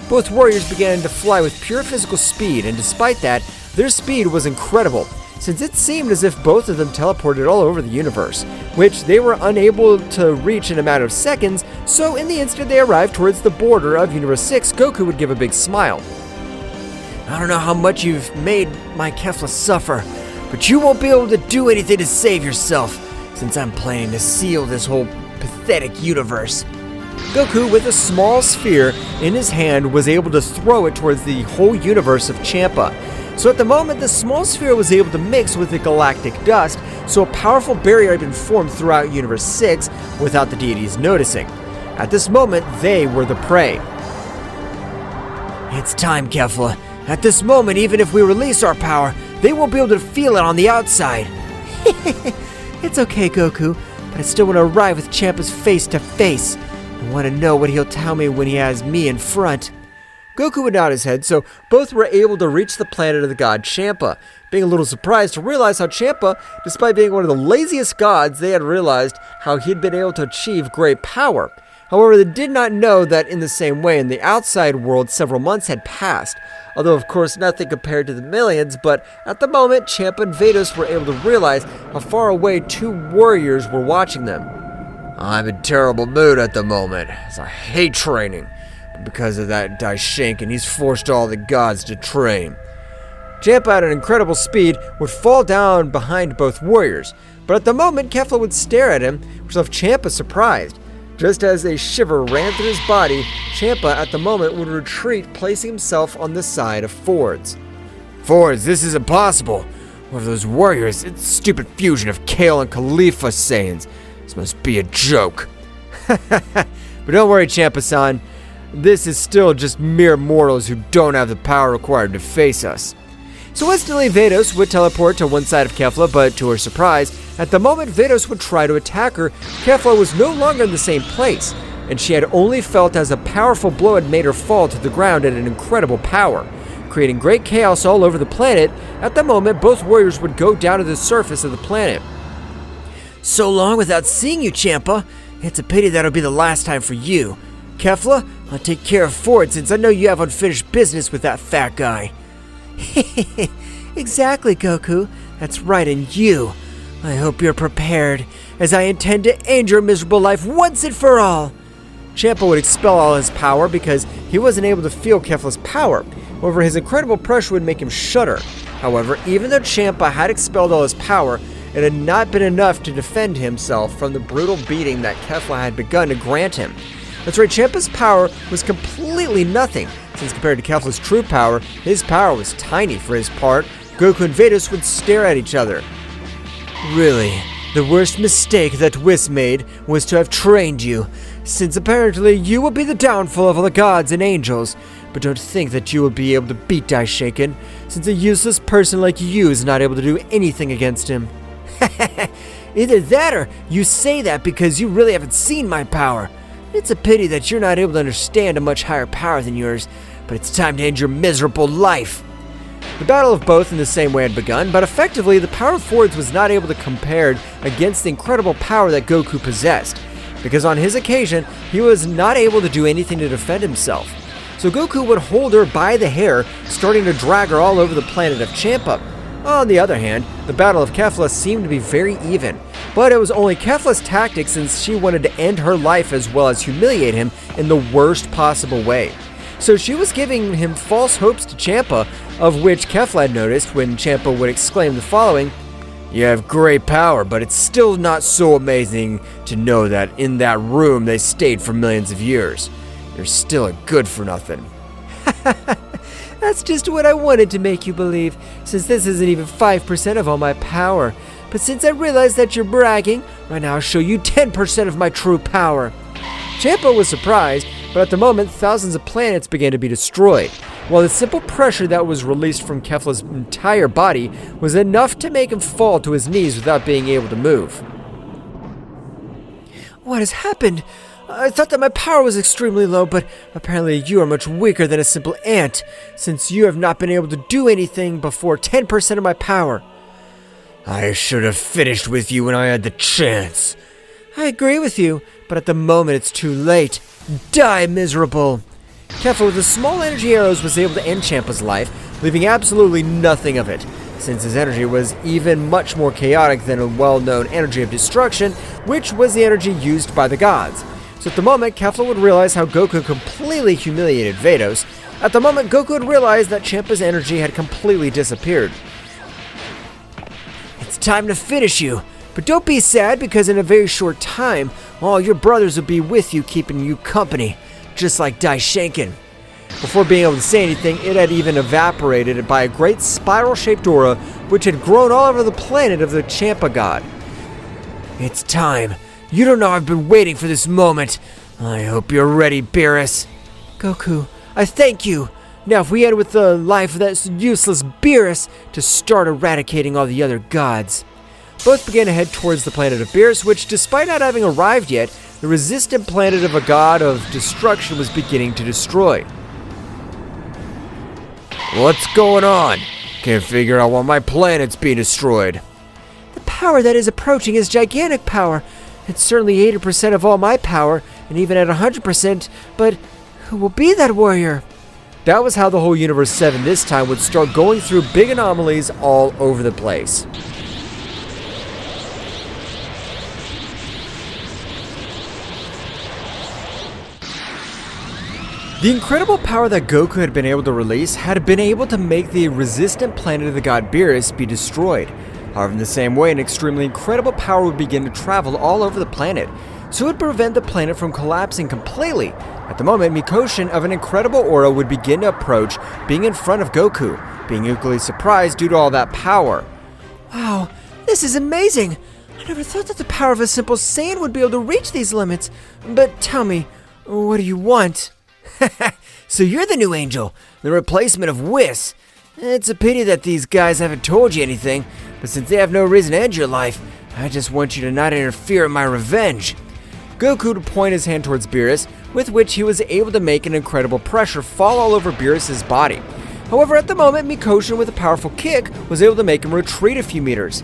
Both warriors began to fly with pure physical speed, and despite that, their speed was incredible, since it seemed as if both of them teleported all over the universe, which they were unable to reach in a matter of seconds, so in the instant they arrived towards the border of Universe 6, Goku would give a big smile. I don't know how much you've made my Kefla suffer, but you won't be able to do anything to save yourself, since I'm planning to seal this whole pathetic universe. Goku, with a small sphere in his hand, was able to throw it towards the whole universe of Champa. So at the moment, the small sphere was able to mix with the galactic dust, so a powerful barrier had been formed throughout Universe 6 without the deities noticing. At this moment, they were the prey. It's time, Kefla. At this moment, even if we release our power, they won't be able to feel it on the outside. It's okay, Goku, but I still want to arrive with Champa's face to face. I want to know what he'll tell me when he has me in front. Goku would nod his head, so both were able to reach the planet of the god Champa, being a little surprised to realize how Champa, despite being one of the laziest gods, they had realized how he'd been able to achieve great power. However, they did not know that in the same way in the outside world several months had passed, although of course nothing compared to the millions, but at the moment Champa and Vados were able to realize how far away two warriors were watching them. I'm in terrible mood at the moment, as I hate training. But because of that Daishinken, he's forced all the gods to train. Champa at an incredible speed would fall down behind both warriors, but at the moment Kefla would stare at him, which left Champa surprised. Just as a shiver ran through his body, Champa at the moment would retreat, placing himself on the side of Fords. Fords, this is impossible. What are those warriors? It's a stupid fusion of Kale and Khalifa Saiyans. This must be a joke. But don't worry, Champa-san. This is still just mere mortals who don't have the power required to face us. So instantly Vados would teleport to one side of Kefla, but to her surprise, at the moment Vados would try to attack her, Kefla was no longer in the same place, and she had only felt as a powerful blow had made her fall to the ground at an incredible power, creating great chaos all over the planet. At the moment, both warriors would go down to the surface of the planet. So long without seeing you, Champa. It's a pity that'll be the last time for you. Kefla, I'll take care of Ford since I know you have unfinished business with that fat guy. Exactly, Goku. That's right, and you. I hope you're prepared, as I intend to end your miserable life once and for all. Champa would expel all his power because he wasn't able to feel Kefla's power. However, his incredible pressure would make him shudder. However, even though Champa had expelled all his power, it had not been enough to defend himself from the brutal beating that Kefla had begun to grant him. That's right, Champa's power was completely nothing, since compared to Kefla's true power, his power was tiny for his part. Goku and Vados would stare at each other. Really, the worst mistake that Whis made was to have trained you, since apparently you will be the downfall of all the gods and angels. But don't think that you will be able to beat Daishinken, since a useless person like you is not able to do anything against him. Either that or you say that because you really haven't seen my power. It's a pity that you're not able to understand a much higher power than yours, but it's time to end your miserable life. The battle of both in the same way had begun, but effectively the power of Fords was not able to compare against the incredible power that Goku possessed, because on his occasion, he was not able to do anything to defend himself. So Goku would hold her by the hair, starting to drag her all over the planet of Champa. On the other hand, the Battle of Kefla seemed to be very even, but it was only Kefla's tactic since she wanted to end her life as well as humiliate him in the worst possible way. So she was giving him false hopes to Champa, of which Kefla had noticed when Champa would exclaim the following: You have great power, but it's still not so amazing to know that in that room they stayed for millions of years. You're still a good for nothing. That's just what I wanted to make you believe, since this isn't even 5% of all my power. But since I realize that you're bragging, right now I'll show you 10% of my true power. Champa was surprised, but at the moment thousands of planets began to be destroyed, while the simple pressure that was released from Kefla's entire body was enough to make him fall to his knees without being able to move. What has happened? I thought that my power was extremely low, but apparently you are much weaker than a simple ant, since you have not been able to do anything before 10% of my power. I should have finished with you when I had the chance. I agree with you, but at the moment it's too late. Die, miserable! Kefla with the small energy arrows was able to end Champa's life, leaving absolutely nothing of it, since his energy was even much more chaotic than a well-known energy of destruction, which was the energy used by the gods. So at the moment, Kefla would realize how Goku completely humiliated Vados. At the moment, Goku would realize that Champa's energy had completely disappeared. It's time to finish you, but don't be sad because in a very short time, all your brothers will be with you keeping you company, just like Daishenkin. Before being able to say anything, it had even evaporated by a great spiral-shaped aura which had grown all over the planet of the Champa god. It's time. You don't know I've been waiting for this moment. I hope you're ready, Beerus. Goku, I thank you. Now if we end with the life of that useless Beerus to start eradicating all the other gods. Both began to head towards the planet of Beerus, which, despite not having arrived yet, the resistant planet of a god of destruction was beginning to destroy. What's going on? Can't figure out why my planet's being destroyed. The power that is approaching is gigantic power. It's certainly 80% of all my power, and even at 100%, but who will be that warrior? That was how the whole Universe 7 this time would start going through big anomalies all over the place. The incredible power that Goku had been able to release had been able to make the resistant planet of the god Beerus be destroyed. However, in the same way, an extremely incredible power would begin to travel all over the planet, so it would prevent the planet from collapsing completely. At the moment, Mikoshin of an incredible aura would begin to approach, being in front of Goku, being equally surprised due to all that power. Wow, this is amazing! I never thought that the power of a simple Saiyan would be able to reach these limits. But tell me, what do you want? So you're the new angel, the replacement of Whis. It's a pity that these guys haven't told you anything, but since they have no reason to end your life, I just want you to not interfere in my revenge. Goku would point his hand towards Beerus, with which he was able to make an incredible pressure fall all over Beerus' body. However, at the moment, Mikoshin with a powerful kick was able to make him retreat a few meters.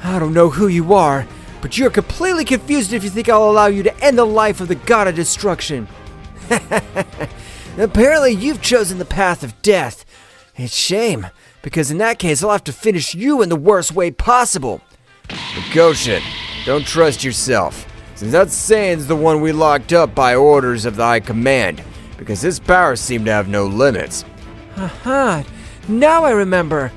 I don't know who you are, but you're completely confused if you think I'll allow you to end the life of the god of destruction. Apparently you've chosen the path of death. It's shame, because in that case I'll have to finish you in the worst way possible. Mikoshin, don't trust yourself, since that Saiyan's the one we locked up by orders of the High Command, because his powers seem to have no limits. Aha, now I remember.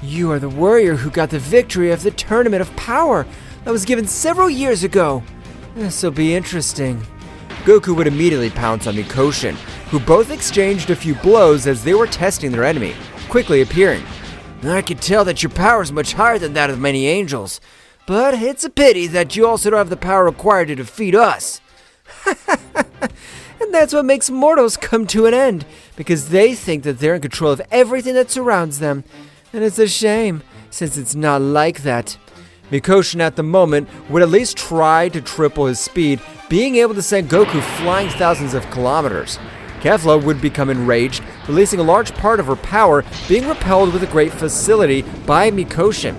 You are the warrior who got the victory of the Tournament of Power that was given several years ago. This'll be interesting. Goku would immediately pounce on Mikoshin, who both exchanged a few blows as they were testing their enemy, quickly appearing. I can tell that your power is much higher than that of many angels, but it's a pity that you also don't have the power required to defeat us. And that's what makes mortals come to an end, because they think that they're in control of everything that surrounds them. And it's a shame, since it's not like that. Mikoshin at the moment would at least try to triple his speed, being able to send Goku flying thousands of kilometers. Kefla would become enraged, releasing a large part of her power, being repelled with a great facility by Mikoshin.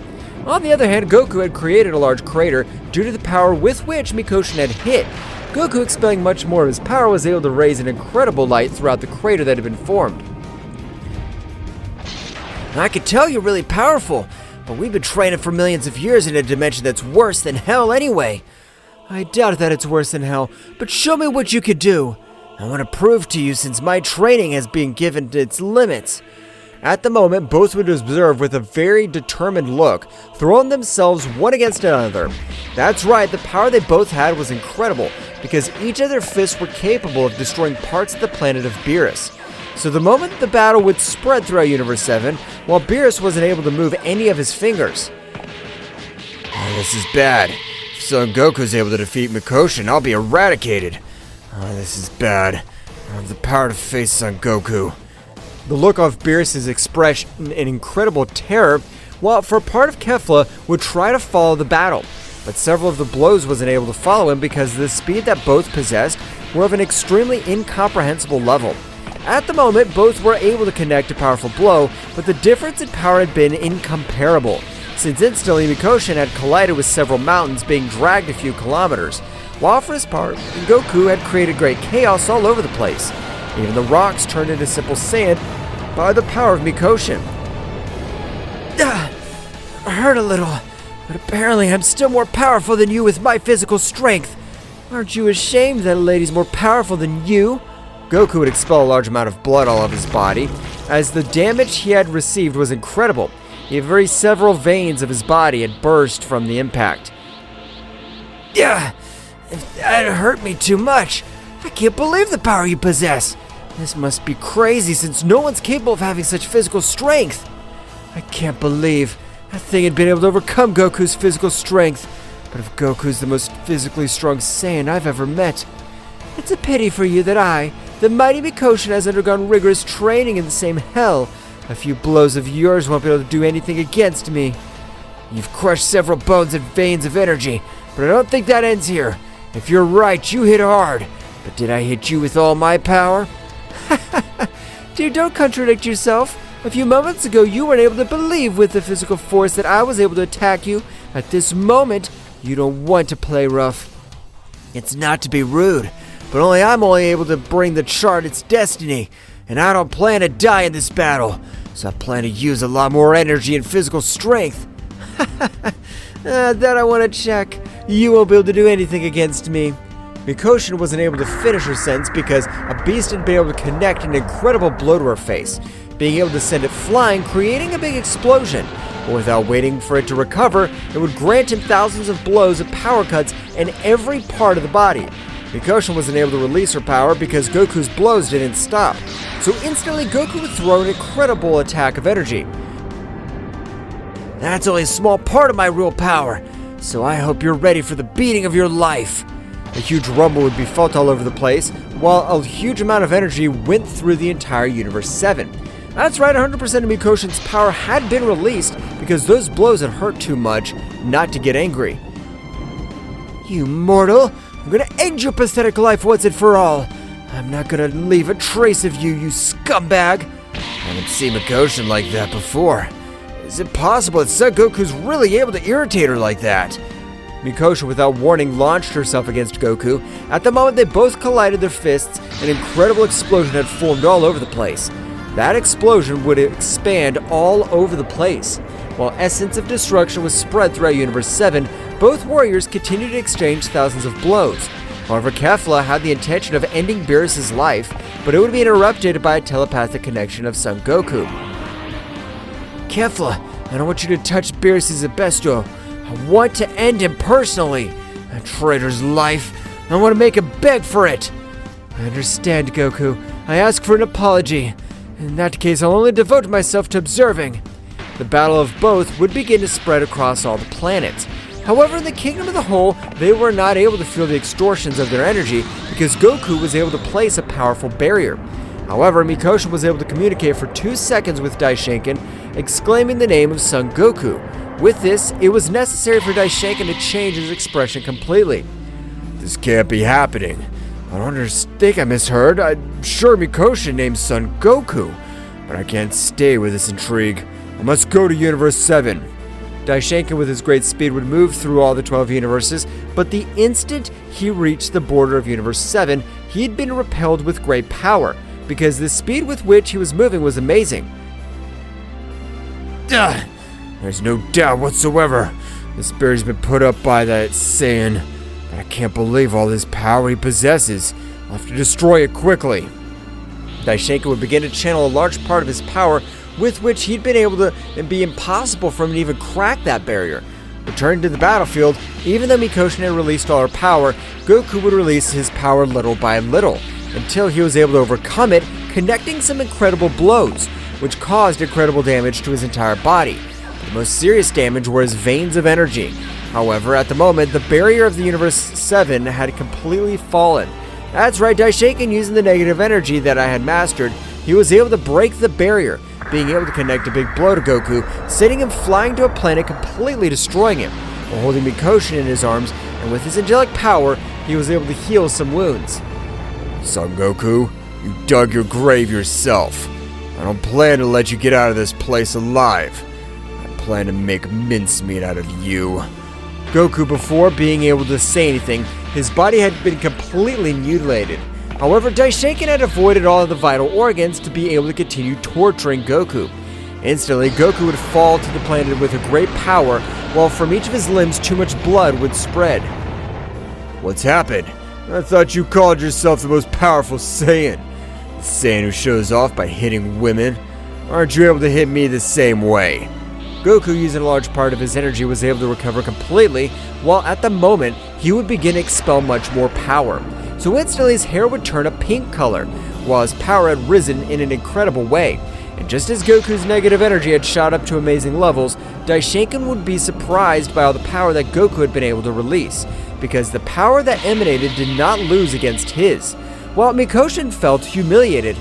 On the other hand, Goku had created a large crater due to the power with which Mikoshin had hit. Goku, expelling much more of his power, was able to raise an incredible light throughout the crater that had been formed. I could tell you're really powerful, but we've been training for millions of years in a dimension that's worse than hell anyway. I doubt that it's worse than hell, but show me what you could do. I want to prove to you since my training has been given its limits. At the moment, both would observe with a very determined look, throwing themselves one against another. That's right, the power they both had was incredible, because each of their fists were capable of destroying parts of the planet of Beerus. So the moment the battle would spread throughout Universe 7, while Beerus wasn't able to move any of his fingers. Oh, this is bad. If Son Goku's able to defeat Mikoshin, I'll be eradicated. Oh, this is bad. I have the power to face Son Goku. The look of Beerus' expression in incredible terror, while for a part of Kefla would try to follow the battle. but several of the blows wasn't able to follow him because the speed that both possessed were of an extremely incomprehensible level. At the moment, both were able to connect a powerful blow, but the difference in power had been incomparable, since instantly Mikoshin had collided with several mountains, being dragged a few kilometers, while for his part, Goku had created great chaos all over the place. Even the rocks turned into simple sand by the power of Mikoshin. I hurt a little, but apparently I'm still more powerful than you with my physical strength. Aren't you ashamed that a lady's more powerful than you? Goku would expel a large amount of blood all over his body, as the damage he had received was incredible. Several veins of his body had burst from the impact. Yeah, that hurt me too much. I can't believe the power you possess. This must be crazy since no one's capable of having such physical strength. I can't believe that thing had been able to overcome Goku's physical strength. But if Goku's the most physically strong Saiyan I've ever met, it's a pity for you that the mighty Mikoshin, has undergone rigorous training in the same hell. A few blows of yours won't be able to do anything against me. You've crushed several bones and veins of energy, but I don't think that ends here. If you're right, you hit hard. But did I hit you with all my power? Dude, don't contradict yourself. A few moments ago, you weren't able to believe with the physical force that I was able to attack you. At this moment, you don't want to play rough. It's not to be rude, but I'm only able to bring the chart its destiny, and I don't plan to die in this battle, so I plan to use a lot more energy and physical strength. That I want to check. You won't be able to do anything against me. Mikoshin wasn't able to finish her sentence because a beast had been able to connect an incredible blow to her face, being able to send it flying, creating a big explosion. But without waiting for it to recover, it would grant him thousands of blows of power cuts in every part of the body. Mikoshin wasn't able to release her power because Goku's blows didn't stop. So instantly Goku would throw an incredible attack of energy. That's only a small part of my real power, so I hope you're ready for the beating of your life. A huge rumble would be felt all over the place, while a huge amount of energy went through the entire Universe 7. That's right, 100% of Mikoshin's power had been released because those blows had hurt too much not to get angry. You mortal! I'm gonna end your pathetic life once and for all! I'm not gonna leave a trace of you, you scumbag! I haven't seen Mikoshin like that before. Is it possible that Son Goku's really able to irritate her like that? Mikoshin, without warning, launched herself against Goku. At the moment they both collided their fists, an incredible explosion had formed all over the place. That explosion would expand all over the place. While essence of destruction was spread throughout Universe 7, both warriors continued to exchange thousands of blows. However, Kefla had the intention of ending Beerus' life, but it would be interrupted by a telepathic connection of Son Goku. Kefla, I don't want you to touch Beerus' Zebesto. I want to end him personally. A traitor's life. I want to make him beg for it. I understand, Goku. I ask for an apology. In that case, I'll only devote myself to observing. The battle of both would begin to spread across all the planets. However, in the Kingdom of the Whole, they were not able to feel the extortions of their energy because Goku was able to place a powerful barrier. However, Mikoshin was able to communicate for 2 seconds with Daishinkan, exclaiming the name of Son Goku. With this, it was necessary for Daishinkan to change his expression completely. This can't be happening. I don't think I misheard. I'm sure Mikoshin named Son Goku, but I can't stay with this intrigue. I must go to Universe 7. Daishinkan, with his great speed, would move through all the 12 universes, but the instant he reached the border of Universe 7, he'd been repelled with great power, because the speed with which he was moving was amazing. There's no doubt whatsoever. This barrier's been put up by that Saiyan, but I can't believe all this power he possesses. I'll have to destroy it quickly. Daishinkan would begin to channel a large part of his power, with which he'd been able to, and be impossible for him to even crack that barrier. Returning to the battlefield, even though Mikoshin had released all her power, Goku would release his power little by little, until he was able to overcome it, connecting some incredible blows, which caused incredible damage to his entire body. The most serious damage were his veins of energy. However, at the moment, the barrier of the Universe 7 had completely fallen. That's right, Daishinkan, using the negative energy that I had mastered, he was able to break the barrier, being able to connect a big blow to Goku, sending him flying to a planet, completely destroying him. while holding Mikoshin in his arms, and with his angelic power, he was able to heal some wounds. Son Goku, you dug your grave yourself. I don't plan to let you get out of this place alive. I plan to make mincemeat out of you. Goku, before being able to say anything, his body had been completely mutilated. However, Daishinkan had avoided all of the vital organs to be able to continue torturing Goku. Instantly, Goku would fall to the planet with a great power, while from each of his limbs too much blood would spread. What's happened? I thought you called yourself the most powerful Saiyan. The Saiyan who shows off by hitting women. Aren't you able to hit me the same way? Goku, using a large part of his energy, was able to recover completely, while at the moment, he would begin to expel much more power. So instantly his hair would turn a pink color, while his power had risen in an incredible way. And just as Goku's negative energy had shot up to amazing levels, Daishinkan would be surprised by all the power that Goku had been able to release, because the power that emanated did not lose against his, while Mikoshin felt humiliated.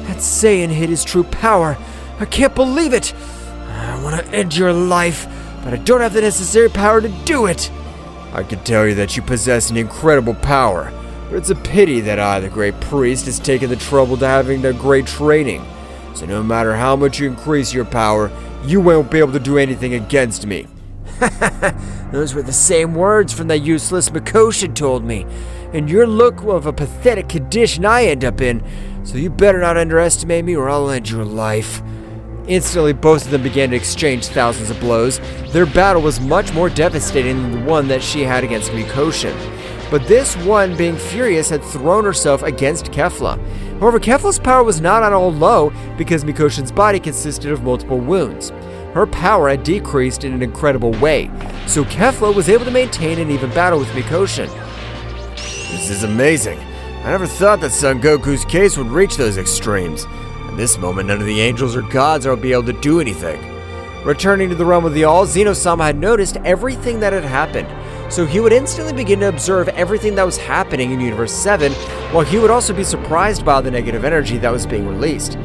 That Saiyan hid his true power. I can't believe it. I want to end your life, but I don't have the necessary power to do it. I can tell you that you possess an incredible power, but it's a pity that I, the great priest, has taken the trouble to having the great training. So no matter how much you increase your power, you won't be able to do anything against me. Those were the same words from that useless Mikoshin told me. And your look of a pathetic condition I end up in, so you better not underestimate me or I'll end your life. Instantly, both of them began to exchange thousands of blows. Their battle was much more devastating than the one that she had against Mikoshin. But this one, being furious, had thrown herself against Kefla. However, Kefla's power was not at all low because Mikoshin's body consisted of multiple wounds. Her power had decreased in an incredible way, so Kefla was able to maintain an even battle with Mikoshin. This is amazing. I never thought that Son Goku's case would reach those extremes. At this moment, none of the angels or gods will be able to do anything. Returning to the realm of the All, Zeno-sama had noticed everything that had happened, so he would instantly begin to observe everything that was happening in Universe 7, while he would also be surprised by the negative energy that was being released.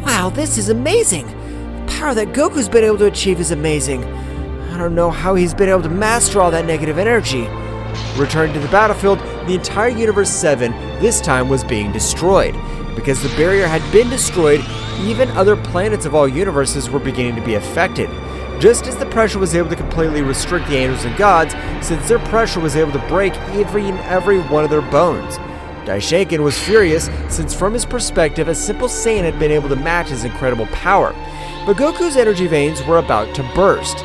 Wow, this is amazing. The power that Goku's been able to achieve is amazing. I don't know how he's been able to master all that negative energy. Returning to the battlefield, the entire Universe 7 this time was being destroyed. Because the barrier had been destroyed, even other planets of all universes were beginning to be affected. Just as the pressure was able to completely restrict the angels and gods, since their pressure was able to break every one of their bones. Daishinkan was furious, since from his perspective, a simple Saiyan had been able to match his incredible power. But Goku's energy veins were about to burst.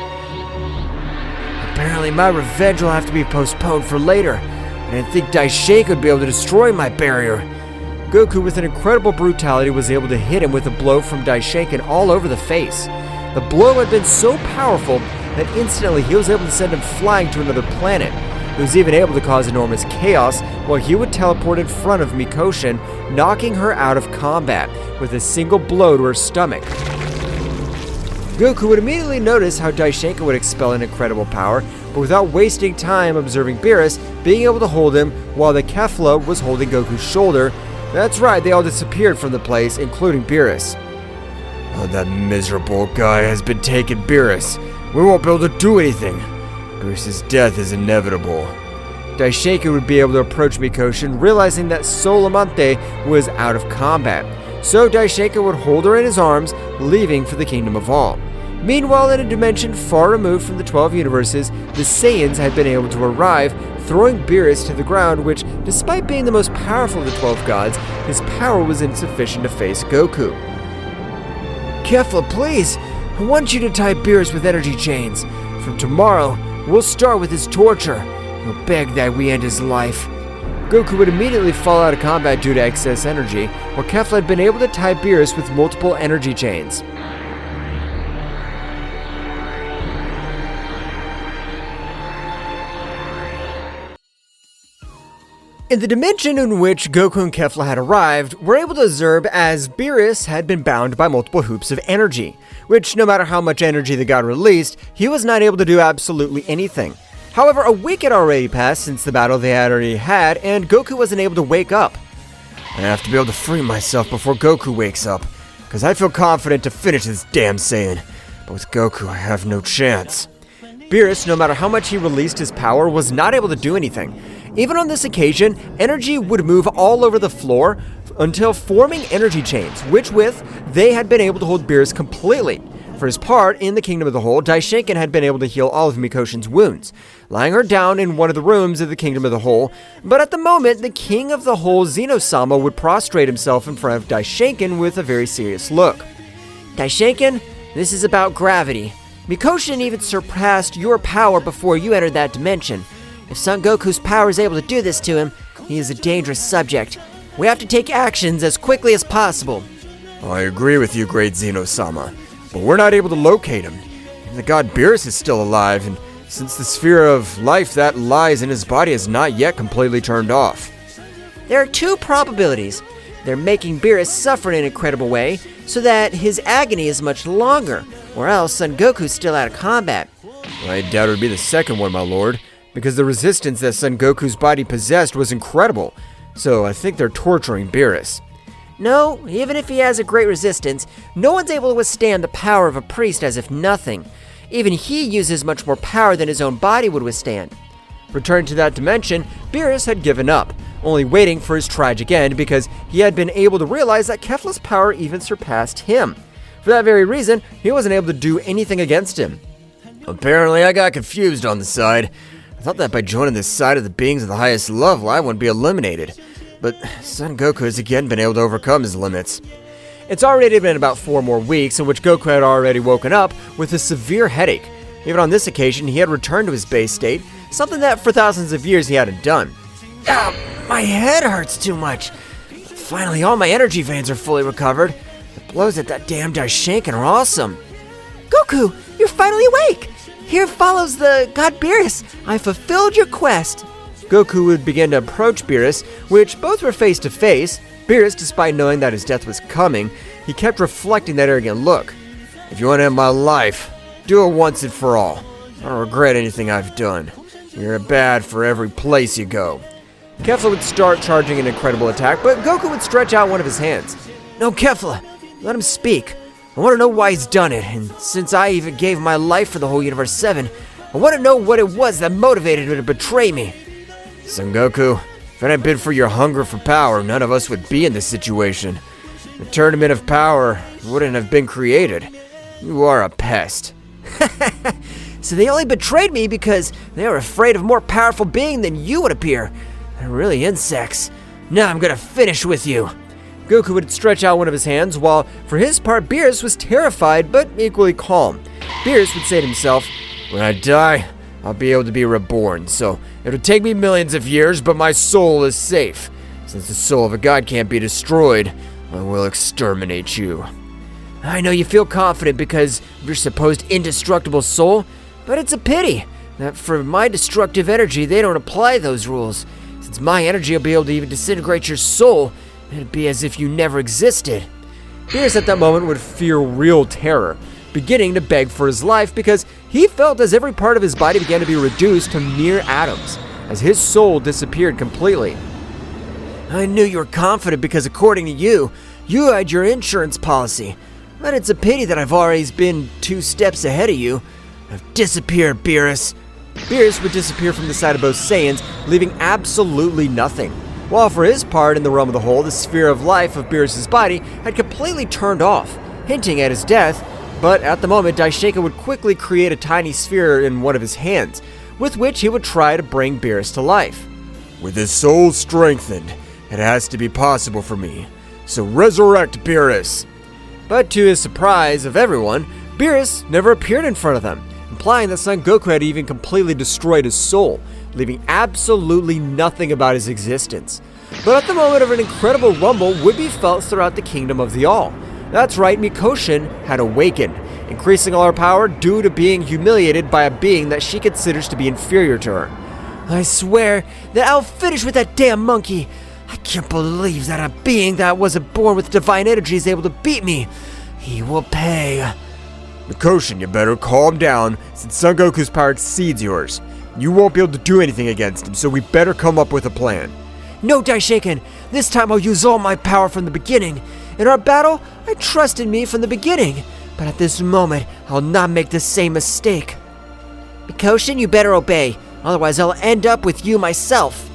Apparently my revenge will have to be postponed for later. I didn't think Daishinkan would be able to destroy my barrier. Goku, with an incredible brutality, was able to hit him with a blow from Daishinkan all over the face. The blow had been so powerful that instantly he was able to send him flying to another planet. He was even able to cause enormous chaos while he would teleport in front of Mikoshin, knocking her out of combat with a single blow to her stomach. Goku would immediately notice how Daishinkan would expel an incredible power, but without wasting time observing Beerus, being able to hold him while the Kefla was holding Goku's shoulder. That's right, they all disappeared from the place, including Beerus. Oh, that miserable guy has been taking Beerus. We won't be able to do anything. Beerus' death is inevitable. Daishinkan would be able to approach Mikoshin, realizing that Solamante was out of combat. So Daishinkan would hold her in his arms, leaving for the Kingdom of All. Meanwhile, in a dimension far removed from the 12 universes, the Saiyans had been able to arrive, throwing Beerus to the ground, which, despite being the most powerful of the 12 gods, his power was insufficient to face Goku. Kefla, please! I want you to tie Beerus with energy chains. From tomorrow, we'll start with his torture. We'll beg that we end his life. Goku would immediately fall out of combat due to excess energy, while Kefla had been able to tie Beerus with multiple energy chains. In the dimension in which Goku and Kefla had arrived, we're able to observe as Beerus had been bound by multiple hoops of energy, which no matter how much energy the god released, he was not able to do absolutely anything. However, a week had already passed since the battle they had already had, and Goku wasn't able to wake up. I have to be able to free myself before Goku wakes up, because I feel confident to finish this damn Saiyan. But with Goku, I have no chance. Beerus, no matter how much he released his power, was not able to do anything. Even on this occasion, energy would move all over the floor until forming energy chains, which with, they had been able to hold Beerus completely. For his part, in the Kingdom of the Whole, Daishinkan had been able to heal all of Mikoshin's wounds, lying her down in one of the rooms of the Kingdom of the Whole, but at the moment, the King of the Whole, Zeno-sama, would prostrate himself in front of Daishinkan with a very serious look. Daishinkan, this is about gravity. Mikoshin even surpassed your power before you entered that dimension. If Son Goku's power is able to do this to him, he is a dangerous subject. We have to take actions as quickly as possible. I agree with you, great Zeno-sama, but we're not able to locate him. The god Beerus is still alive, and since the sphere of life that lies in his body is not yet completely turned off. There are two probabilities. They're making Beerus suffer in an incredible way, so that his agony is much longer, or else Son Goku's still out of combat. I doubt it would be the second one, my lord, because the resistance that Son Goku's body possessed was incredible, so I think they're torturing Beerus. No, even if he has a great resistance, no one's able to withstand the power of a priest as if nothing. Even he uses much more power than his own body would withstand. Returned to that dimension, Beerus had given up, only waiting for his tragic end because he had been able to realize that Kefla's power even surpassed him. For that very reason, he wasn't able to do anything against him. Apparently, I got confused on the side. I thought that by joining this side of the beings of the highest level, I wouldn't be eliminated. But Son Goku has again been able to overcome his limits. It's already been about 4 more weeks in which Goku had already woken up with a severe headache. Even on this occasion, he had returned to his base state, something that for thousands of years he hadn't done. My head hurts too much. Finally, all my energy veins are fully recovered. The blows at that damn Daishinkan are awesome. Goku, you're finally awake! Here follows the god Beerus. I fulfilled your quest. Goku would begin to approach Beerus, which both were face to face. Beerus, despite knowing that his death was coming, he kept reflecting that arrogant look. If you want to end my life, do it once and for all. I don't regret anything I've done. You're bad for every place you go. Kefla would start charging an incredible attack, but Goku would stretch out one of his hands. No, Kefla, let him speak. I want to know why he's done it, and since I even gave my life for the whole Universe 7, I want to know what it was that motivated him to betray me. Son Goku, if it hadn't been for your hunger for power, none of us would be in this situation. The Tournament of Power wouldn't have been created. You are a pest. So they only betrayed me because they were afraid of a more powerful being than you would appear. They're really insects. Now I'm gonna finish with you. Goku would stretch out one of his hands, while for his part Beerus was terrified but equally calm. Beerus would say to himself, when I die, I'll be able to be reborn, so it'll take me millions of years, but my soul is safe. Since the soul of a god can't be destroyed, I will exterminate you. I know you feel confident because of your supposed indestructible soul, but it's a pity that for my destructive energy they don't apply those rules. Since my energy will be able to even disintegrate your soul, it'd be as if you never existed. Beerus at that moment would feel real terror, beginning to beg for his life because he felt as every part of his body began to be reduced to mere atoms, as his soul disappeared completely. I knew you were confident because according to you, you had your insurance policy. But it's a pity that I've always been 2 steps ahead of you. I've disappeared, Beerus. Beerus would disappear from the side of both Saiyans, leaving absolutely nothing. While for his part in the realm of the whole, the sphere of life of Beerus' body had completely turned off, hinting at his death, but at the moment Daishinkan would quickly create a tiny sphere in one of his hands, with which he would try to bring Beerus to life. With his soul strengthened, it has to be possible for me, so resurrect Beerus! But to his surprise of everyone, Beerus never appeared in front of them, implying that Son Goku had even completely destroyed his soul, leaving absolutely nothing about his existence. But at the moment of an incredible rumble would be felt throughout the Kingdom of the All. That's right, Mikoshin had awakened, increasing all her power due to being humiliated by a being that she considers to be inferior to her. I swear that I'll finish with that damn monkey. I can't believe that a being that wasn't born with divine energy is able to beat me. He will pay. Mikoshin, you better calm down, since Son Goku's power exceeds yours. You won't be able to do anything against him, so we better come up with a plan. No, Daishinkan, this time I'll use all my power from the beginning. In our battle, I trusted me from the beginning, but at this moment, I'll not make the same mistake. Mikoshin, you better obey, otherwise I'll end up with you myself.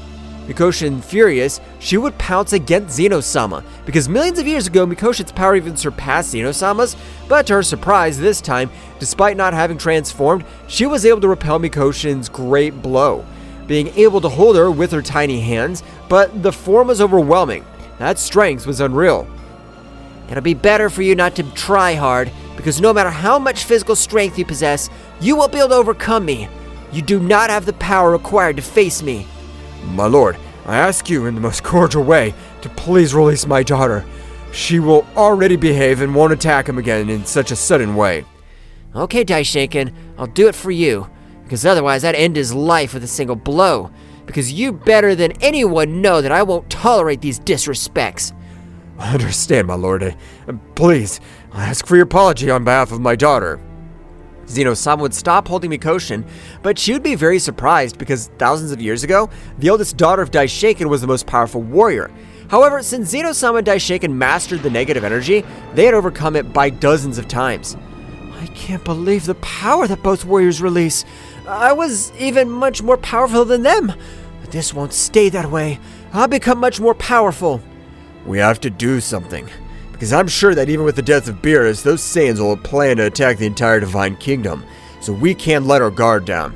Mikoshin, furious, she would pounce against Zeno-sama, because millions of years ago, Mikoshin's power even surpassed Zeno-sama's, but to her surprise this time, despite not having transformed, she was able to repel Mikoshin's great blow, being able to hold her with her tiny hands, but the form was overwhelming. That strength was unreal. It'll be better for you not to try hard, because no matter how much physical strength you possess, you won't be able to overcome me. You do not have the power required to face me. My lord, I ask you in the most cordial way to please release my daughter. She will already behave and won't attack him again in such a sudden way. Okay, Daishinken, I'll do it for you, because otherwise I'd end his life with a single blow, because you better than anyone know that I won't tolerate these disrespects. I understand, my lord. Please, I ask for your apology on behalf of my daughter. Zeno-sama would stop holding Mikoshin, but she would be very surprised because thousands of years ago, the eldest daughter of Daishinken was the most powerful warrior. However, since Zeno-sama and Daishinken mastered the negative energy, they had overcome it by dozens of times. I can't believe the power that both warriors release. I was even much more powerful than them. But this won't stay that way. I'll become much more powerful. We have to do something. Because I'm sure that even with the death of beerus, those Saiyans will plan to attack the entire Divine Kingdom. So we can't let our guard down.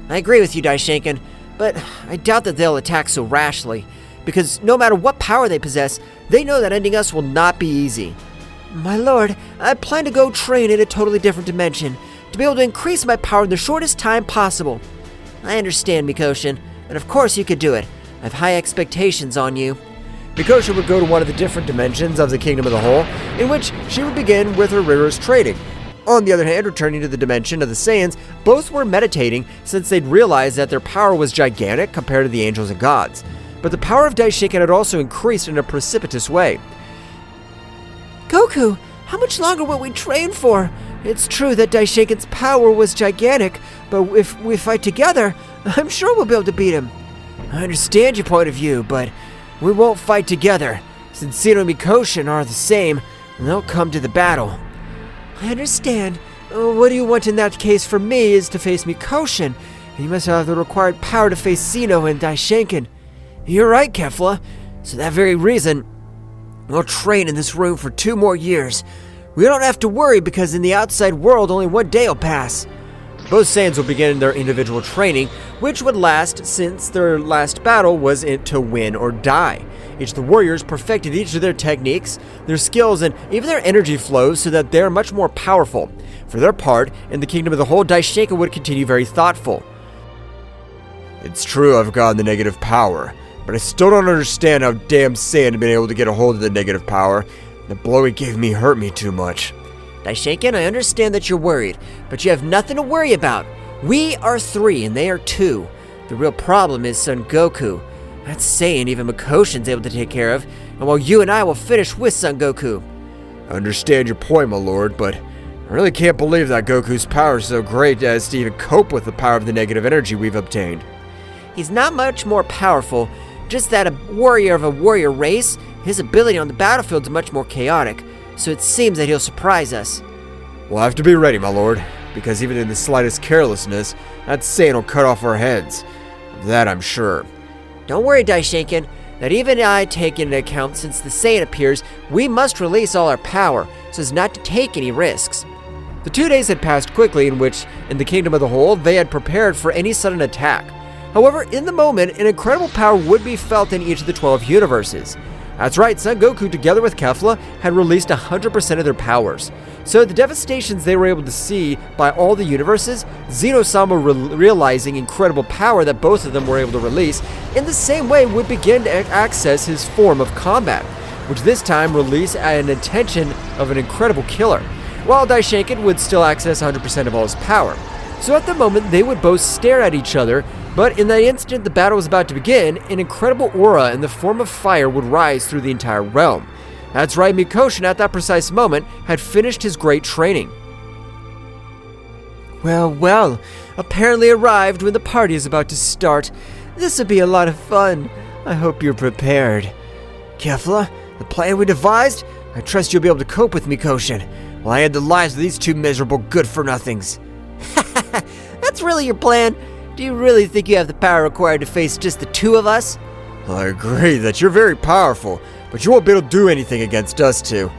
I agree with you, Daishinken, but I doubt that they'll attack so rashly, because no matter what power they possess, they know that ending us will not be easy. My lord, I plan to go train in a totally different dimension, to be able to increase my power in the shortest time possible. I understand, Mikoshin, and of course you could do it. I have high expectations on you. Mikoshin would go to one of the different dimensions of the Kingdom of the Whole, in which she would begin with her rigorous training. On the other hand, returning to the dimension of the Saiyans, both were meditating since they'd realized that their power was gigantic compared to the angels and gods. But the power of Daishinken had also increased in a precipitous way. Goku, how much longer will we train for? It's true that Daishinken's power was gigantic, but if we fight together, I'm sure we'll be able to beat him. I understand your point of view, but we won't fight together, since Zeno and Mikoshin are the same, and they'll come to the battle. I understand. What do you want in that case for me is to face Mikoshin, and you must have the required power to face Zeno and Daishinken. You're right, Kefla. So that very reason, we'll train in this room for 2 more years. We don't have to worry because in the outside world only 1 day will pass. Both Saiyans will begin their individual training, which would last since their last battle was to win or die. Each of the warriors perfected each of their techniques, their skills, and even their energy flows so that they're much more powerful. For their part, in the Kingdom of the Whole, Daishinken would continue very thoughtful. It's true I've gotten the negative power, but I still don't understand how damn Saiyan had been able to get a hold of the negative power. The blow he gave me hurt me too much. Daishinken, I understand that you're worried, but you have nothing to worry about. We are 3 and they are 2. The real problem is Son Goku. That's Saiyan even Mikoshin's able to take care of, and while you and I will finish with Son Goku. I understand your point, my lord, but I really can't believe that Goku's power is so great as to even cope with the power of the negative energy we've obtained. He's not much more powerful, just that a warrior of a warrior race, his ability on the battlefield is much more chaotic, so it seems that he'll surprise us. We'll have to be ready, my lord, because even in the slightest carelessness, that Saiyan will cut off our heads. Of that I'm sure. Don't worry, Daishinken, that even I take into account since the Saiyan appears, we must release all our power, so as not to take any risks. The 2 days had passed quickly in which, in the Kingdom of the Whole, they had prepared for any sudden attack. However, in the moment, an incredible power would be felt in each of the 12 universes. That's right, Son Goku together with Kefla had released 100% of their powers. So the devastations they were able to see by all the universes, Zeno-sama realizing incredible power that both of them were able to release, in the same way would begin to access his form of combat, which this time released an intention of an incredible killer, while Daishinken would still access 100% of all his power. So at the moment, they would both stare at each other, but in that instant the battle was about to begin, an incredible aura in the form of fire would rise through the entire realm. That's right, Mikoshin at that precise moment had finished his great training. Well, apparently arrived when the party is about to start. This will be a lot of fun. I hope you're prepared. Kefla, the plan we devised? I trust you'll be able to cope with Mikoshin, while I end the lives of these 2 miserable good-for-nothings. That's really your plan? Do you really think you have the power required to face just the two of us? I agree that you're very powerful, but you won't be able to do anything against us two.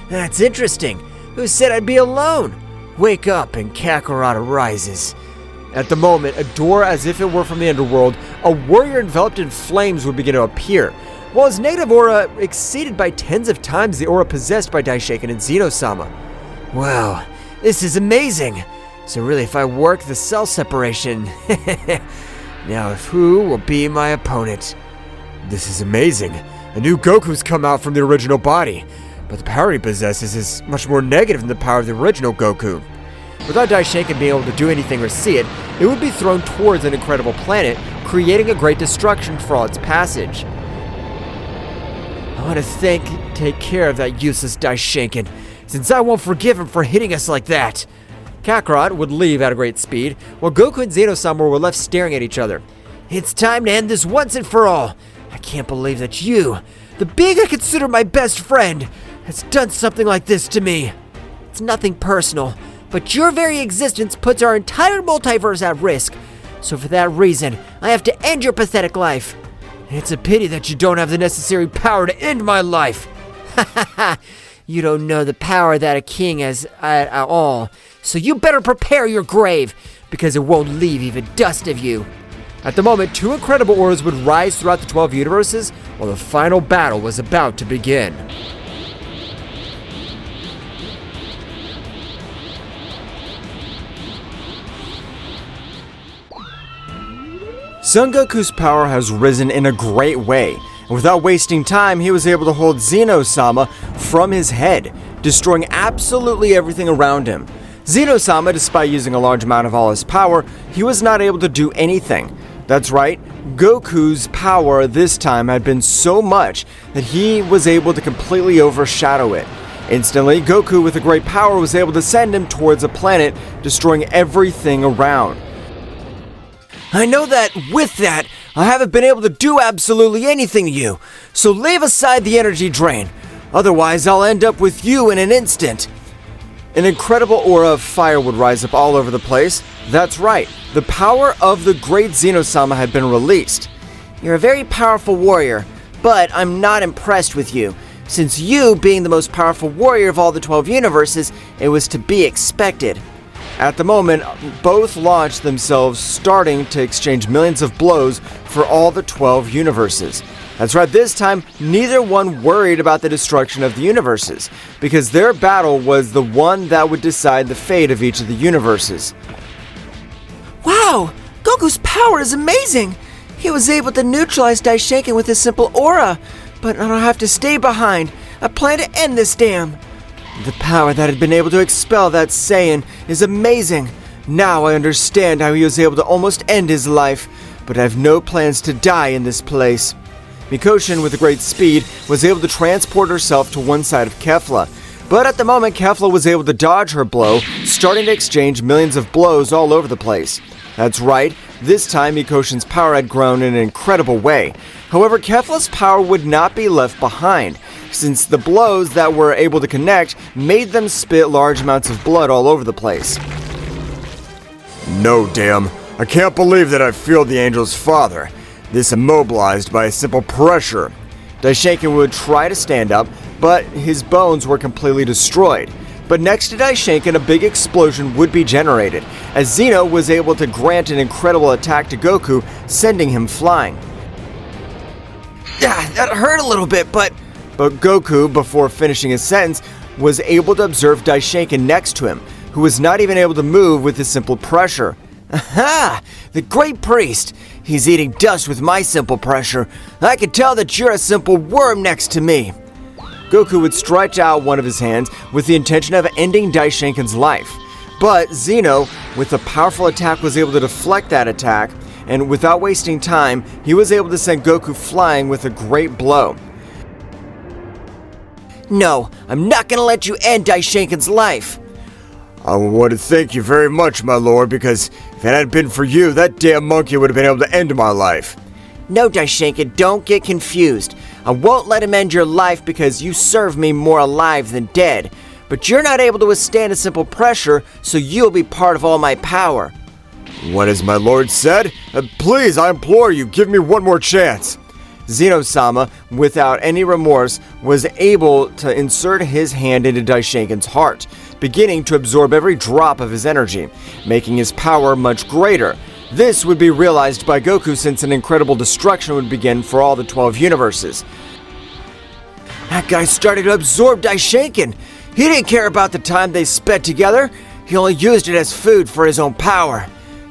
That's interesting. Who said I'd be alone? Wake up and Kakarot arises. At the moment, a door as if it were from the underworld, a warrior enveloped in flames would begin to appear, while his native aura exceeded by tens of times the aura possessed by Daishoken and Zeno-sama. Wow, this is amazing. So really, if I work the cell separation, now who will be my opponent? This is amazing. A new Goku's come out from the original body, but the power he possesses is much more negative than the power of the original Goku. Without Daishoken being able to do anything or see it, it would be thrown towards an incredible planet, creating a great destruction for all its passage. I want to take care of that useless Daishoken, since I won't forgive him for hitting us like that. Kakarot would leave at a great speed, while Goku and Zeno-sama were left staring at each other. It's time to end this once and for all. I can't believe that you, the being I consider my best friend, has done something like this to me. It's nothing personal, but your very existence puts our entire multiverse at risk. So for that reason, I have to end your pathetic life. It's a pity that you don't have the necessary power to end my life. Ha ha ha! You don't know the power that a king has at all. So you better prepare your grave, because it won't leave even dust of you. At the moment, two incredible auras would rise throughout the 12 universes, while the final battle was about to begin. Son Goku's power has risen in a great way, and without wasting time, he was able to hold Zeno-sama from his head, destroying absolutely everything around him. Zeno-sama, despite using a large amount of all his power, he was not able to do anything. That's right, Goku's power this time had been so much that he was able to completely overshadow it. Instantly, Goku with a great power was able to send him towards a planet, destroying everything around. I know that with that, I haven't been able to do absolutely anything to you, so leave aside the energy drain. Otherwise, I'll end up with you in an instant. An incredible aura of fire would rise up all over the place. That's right, the power of the great Zeno-sama had been released. You're a very powerful warrior, but I'm not impressed with you. Since you, being the most powerful warrior of all the 12 universes, it was to be expected. At the moment, both launched themselves, starting to exchange millions of blows for all the 12 universes. That's right, this time, neither one worried about the destruction of the universes, because their battle was the one that would decide the fate of each of the universes. Wow! Goku's power is amazing! He was able to neutralize Daishoken with his simple aura, but I don't have to stay behind. I plan to end this dam. The power that had been able to expel that Saiyan is amazing. Now I understand how he was able to almost end his life, but I have no plans to die in this place. Mikoshin, with great speed, was able to transport herself to one side of Kefla, but at the moment Kefla was able to dodge her blow, starting to exchange millions of blows all over the place. That's right, this time Mikoshin's power had grown in an incredible way. However, Kefla's power would not be left behind, since the blows that were able to connect made them spit large amounts of blood all over the place. No, damn. I can't believe that I failed the angel's father. This immobilized by a simple pressure. Daishoken would try to stand up, but his bones were completely destroyed. But next to Daishoken, a big explosion would be generated, as Zeno was able to grant an incredible attack to Goku, sending him flying. That hurt a little bit, but Goku, before finishing his sentence, was able to observe Daishoken next to him, who was not even able to move with his simple pressure. Aha! The great priest! He's eating dust with my simple pressure. I can tell that you're a simple worm next to me. Goku would stretch out one of his hands with the intention of ending Daishoken's life. But Zeno, with a powerful attack, was able to deflect that attack, and without wasting time, he was able to send Goku flying with a great blow. No, I'm not gonna let you end Daishoken's life. I want to thank you very much, my lord, because if it hadn't been for you, that damn monkey would have been able to end my life. No, Daishoken, don't get confused. I won't let him end your life because you serve me more alive than dead. but you're not able to withstand a simple pressure, so you'll be part of all my power. What has my lord said? Please, I implore you, give me one more chance. Zeno-sama, without any remorse, was able to insert his hand into Daishinkan's heart, beginning to absorb every drop of his energy, making his power much greater. This would be realized by Goku since an incredible destruction would begin for all the 12 universes. That guy started to absorb Daishinkan. He didn't care about the time they spent together. He only used it as food for his own power.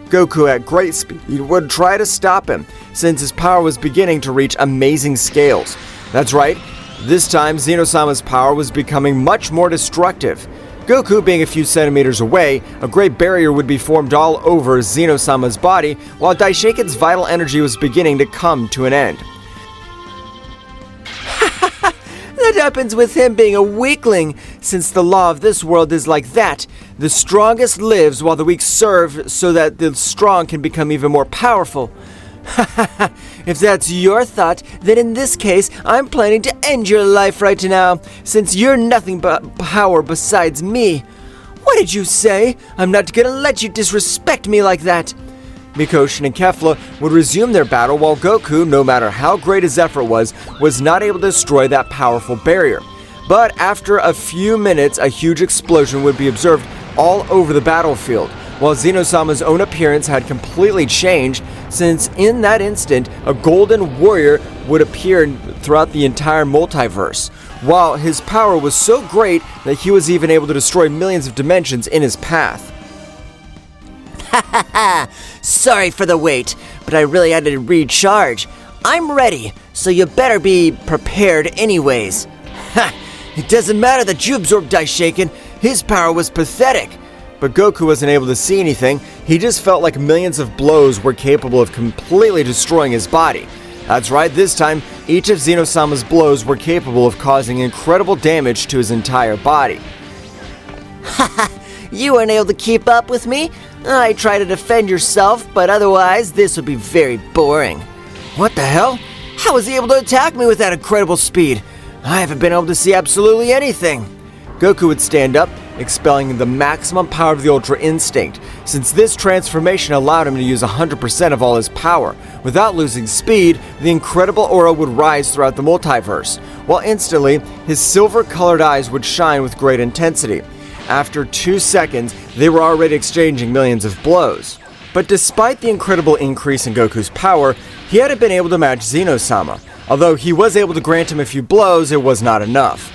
Goku at great speed would try to stop him, since his power was beginning to reach amazing scales. That's right, this time Zeno-sama's power was becoming much more destructive. Goku being a few centimeters away, a great barrier would be formed all over Zeno-sama's body, while Daishinkan's vital energy was beginning to come to an end. That happens with him being a weakling, since the law of this world is like that. The strongest lives while the weak serve so that the strong can become even more powerful. If that's your thought, then in this case, I'm planning to end your life right now, since you're nothing but power besides me. What did you say? I'm not gonna let you disrespect me like that. Mikoshin and Kefla would resume their battle while Goku, no matter how great his effort was not able to destroy that powerful barrier. But after a few minutes, a huge explosion would be observed all over the battlefield, while Zeno-sama's own appearance had completely changed, since in that instant, a golden warrior would appear throughout the entire multiverse, while his power was so great that he was even able to destroy millions of dimensions in his path. Sorry for the wait, but I really had to recharge. I'm ready, so you better be prepared anyways. Ha! It doesn't matter that you absorbed Daishinkan. His power was pathetic. But Goku wasn't able to see anything. He just felt like millions of blows were capable of completely destroying his body. That's right, this time, each of Zeno-sama's blows were capable of causing incredible damage to his entire body. Haha, you weren't able to keep up with me? I try to defend yourself, but otherwise, this would be very boring. What the hell? How was he able to attack me with that incredible speed? I haven't been able to see absolutely anything. Goku would stand up, expelling the maximum power of the Ultra Instinct, since this transformation allowed him to use 100% of all his power. Without losing speed, the incredible aura would rise throughout the multiverse, while instantly, his silver-colored eyes would shine with great intensity. After 2 seconds, they were already exchanging millions of blows. But despite the incredible increase in Goku's power, he hadn't been able to match Zeno-sama. Although he was able to grant him a few blows, it was not enough.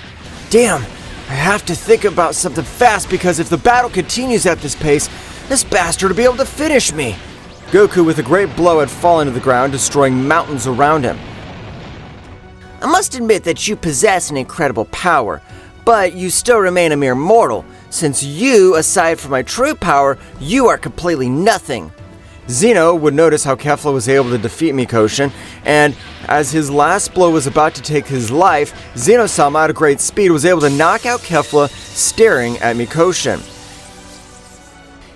Damn, I have to think about something fast because if the battle continues at this pace, this bastard will be able to finish me. Goku with a great blow had fallen to the ground, destroying mountains around him. I must admit that you possess an incredible power, but you still remain a mere mortal, since you, aside from my true power, you are completely nothing. Zeno would notice how Kefla was able to defeat Mikoshin, and as his last blow was about to take his life, Zeno-sama at a great speed was able to knock out Kefla, staring at Mikoshin.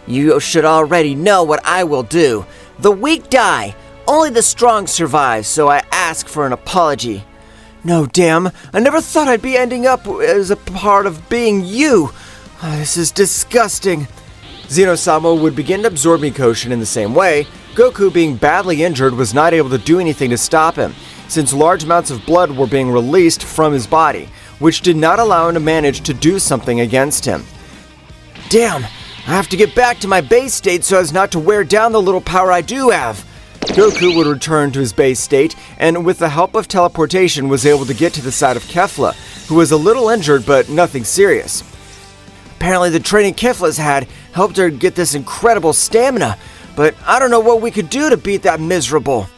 You should already know what I will do. The weak die. Only the strong survive, so I ask for an apology. No, damn, I never thought I'd be ending up as a part of being you. This is disgusting. Zeno-sama would begin to absorb Mikoshin in the same way. Goku, being badly injured, was not able to do anything to stop him, since large amounts of blood were being released from his body, which did not allow him to manage to do something against him. Damn, I have to get back to my base state so as not to wear down the little power I do have. Goku would return to his base state, and with the help of teleportation was able to get to the side of Kefla, who was a little injured but nothing serious. Apparently the training Kefla's had helped her get this incredible stamina, but I don't know what we could do to beat that miserable.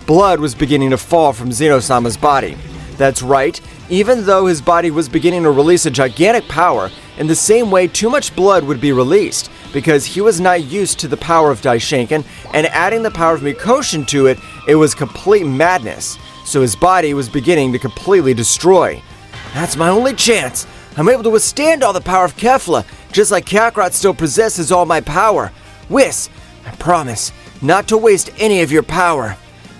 Blood was beginning to fall from Zeno-sama's body. That's right, even though his body was beginning to release a gigantic power, in the same way too much blood would be released, because he was not used to the power of Daishinkan, and adding the power of Mikoshin to it, it was complete madness, so his body was beginning to completely destroy. That's my only chance. I'm able to withstand all the power of Kefla, just like Kakarot still possesses all my power. Whis, I promise not to waste any of your power.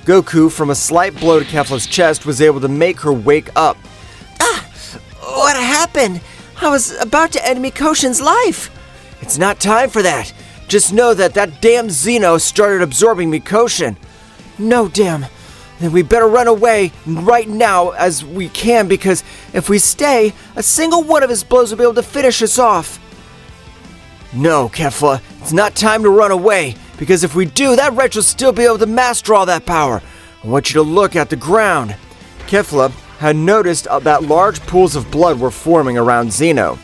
Goku, from a slight blow to Kefla's chest, was able to make her wake up. Ah! What happened? I was about to end Mikoshin's life. It's not time for that. Just know that damn Zeno started absorbing Mikoshin. No, damn. Then we better run away right now as we can, because if we stay, a single one of his blows will be able to finish us off. No, Kefla, it's not time to run away, because if we do, that wretch will still be able to master all that power. I want you to look at the ground. Kefla had noticed that large pools of blood were forming around Zeno.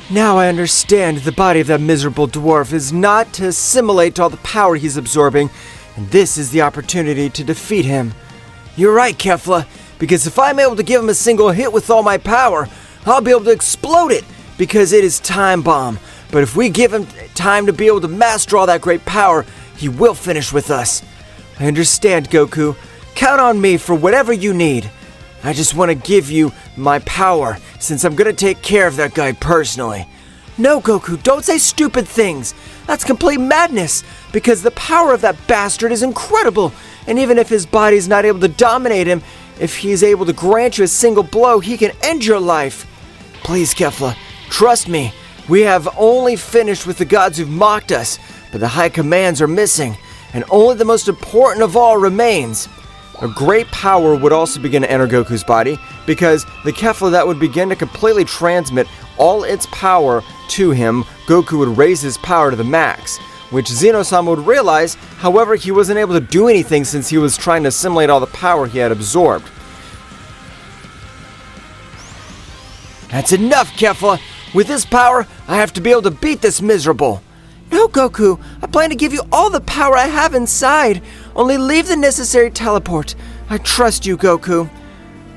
Now I understand the body of that miserable dwarf is not to assimilate to all the power he's absorbing, and this is the opportunity to defeat him. You're right, Kefla, because if I'm able to give him a single hit with all my power, I'll be able to explode it, because it is time bomb. But if we give him time to be able to master all that great power, he will finish with us. I understand, Goku. Count on me for whatever you need. I just want to give you my power, since I'm going to take care of that guy personally. No, Goku, don't say stupid things. That's complete madness, because the power of that bastard is incredible. And even if his body's not able to dominate him, if he's able to grant you a single blow, he can end your life. Please, Kefla, trust me. We have only finished with the gods who've mocked us, but the high commands are missing, and only the most important of all remains. A great power would also begin to enter Goku's body, because the Kefla that would begin to completely transmit all its power to him, Goku would raise his power to the max, which Zeno-sama would realize. However, he wasn't able to do anything since he was trying to assimilate all the power he had absorbed. That's enough, Kefla! With this power, I have to be able to beat this miserable! No, Goku, I plan to give you all the power I have inside. Only leave the necessary teleport. I trust you, Goku.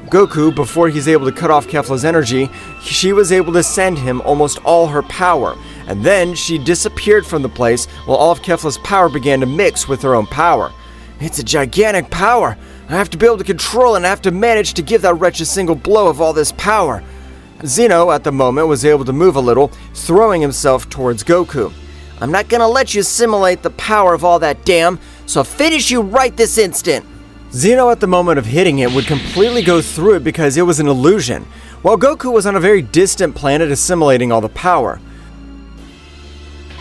Goku, before he's able to cut off Kefla's energy, she was able to send him almost all her power, and then she disappeared from the place while all of Kefla's power began to mix with her own power. It's a gigantic power. I have to be able to control and I have to manage to give that wretch a single blow of all this power. Zeno, at the moment, was able to move a little, throwing himself towards Goku. I'm not gonna let you assimilate the power of all that damn, so I'll finish you right this instant. Zeno, at the moment of hitting it, would completely go through it because it was an illusion, while Goku was on a very distant planet assimilating all the power.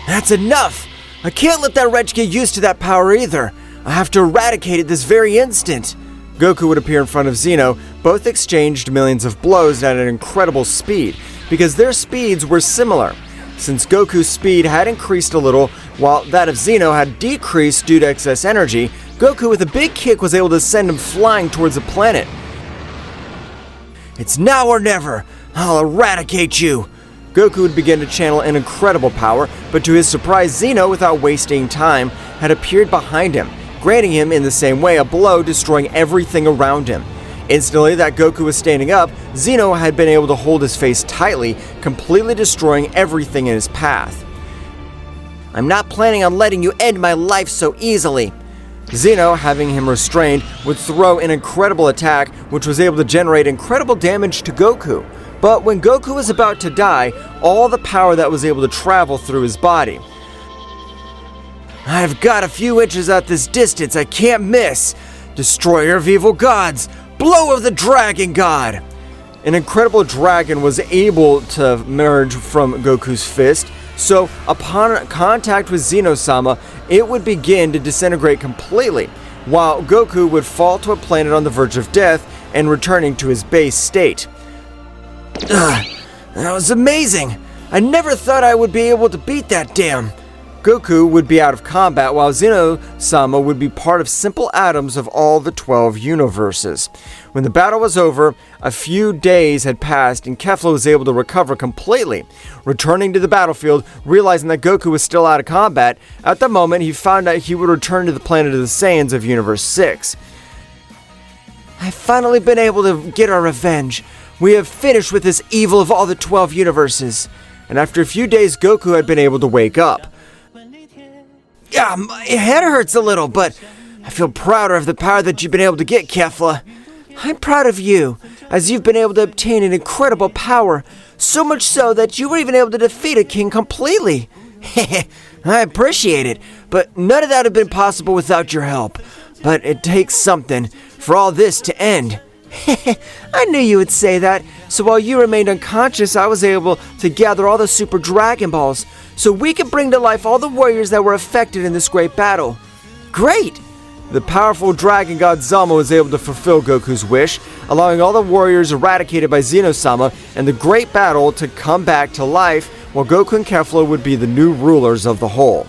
That's enough! I can't let that wretch get used to that power either. I have to eradicate it this very instant. Goku would appear in front of Zeno. Both exchanged millions of blows at an incredible speed, because their speeds were similar. Since Goku's speed had increased a little, while that of Zeno had decreased due to excess energy, Goku with a big kick was able to send him flying towards the planet. It's now or never! I'll eradicate you! Goku would begin to channel an incredible power, but to his surprise, Zeno, without wasting time, had appeared behind him, granting him in the same way a blow, destroying everything around him. Instantly that Goku was standing up, Zeno had been able to hold his face tightly, completely destroying everything in his path. I'm not planning on letting you end my life so easily. Zeno, having him restrained, would throw an incredible attack, which was able to generate incredible damage to Goku. But when Goku was about to die, all the power that was able to travel through his body. I've got a few inches at this distance I can't miss. Destroyer of evil gods! Blow of the Dragon God! An incredible dragon was able to emerge from Goku's fist, so upon contact with Zeno-sama, it would begin to disintegrate completely, while Goku would fall to a planet on the verge of death and returning to his base state. Ugh, that was amazing! I never thought I would be able to beat that damn! Goku would be out of combat, while Zeno-sama would be part of simple atoms of all the 12 universes. When the battle was over, a few days had passed and Kefla was able to recover completely. Returning to the battlefield, realizing that Goku was still out of combat, at the moment he found out he would return to the planet of the Saiyans of Universe 6. I've finally been able to get our revenge. We have finished with this evil of all the 12 universes. And after a few days, Goku had been able to wake up. Yeah, my head hurts a little, but I feel prouder of the power that you've been able to get, Kefla. I'm proud of you, as you've been able to obtain an incredible power, so much so that you were even able to defeat a king completely. I appreciate it, but none of that would have been possible without your help. But it takes something for all this to end. I knew you would say that. So while you remained unconscious, I was able to gather all the Super Dragon Balls so we could bring to life all the warriors that were affected in this great battle. Great! The powerful dragon god Zama was able to fulfill Goku's wish, allowing all the warriors eradicated by Zeno-sama and the great battle to come back to life, while Goku and Kefla would be the new rulers of the whole.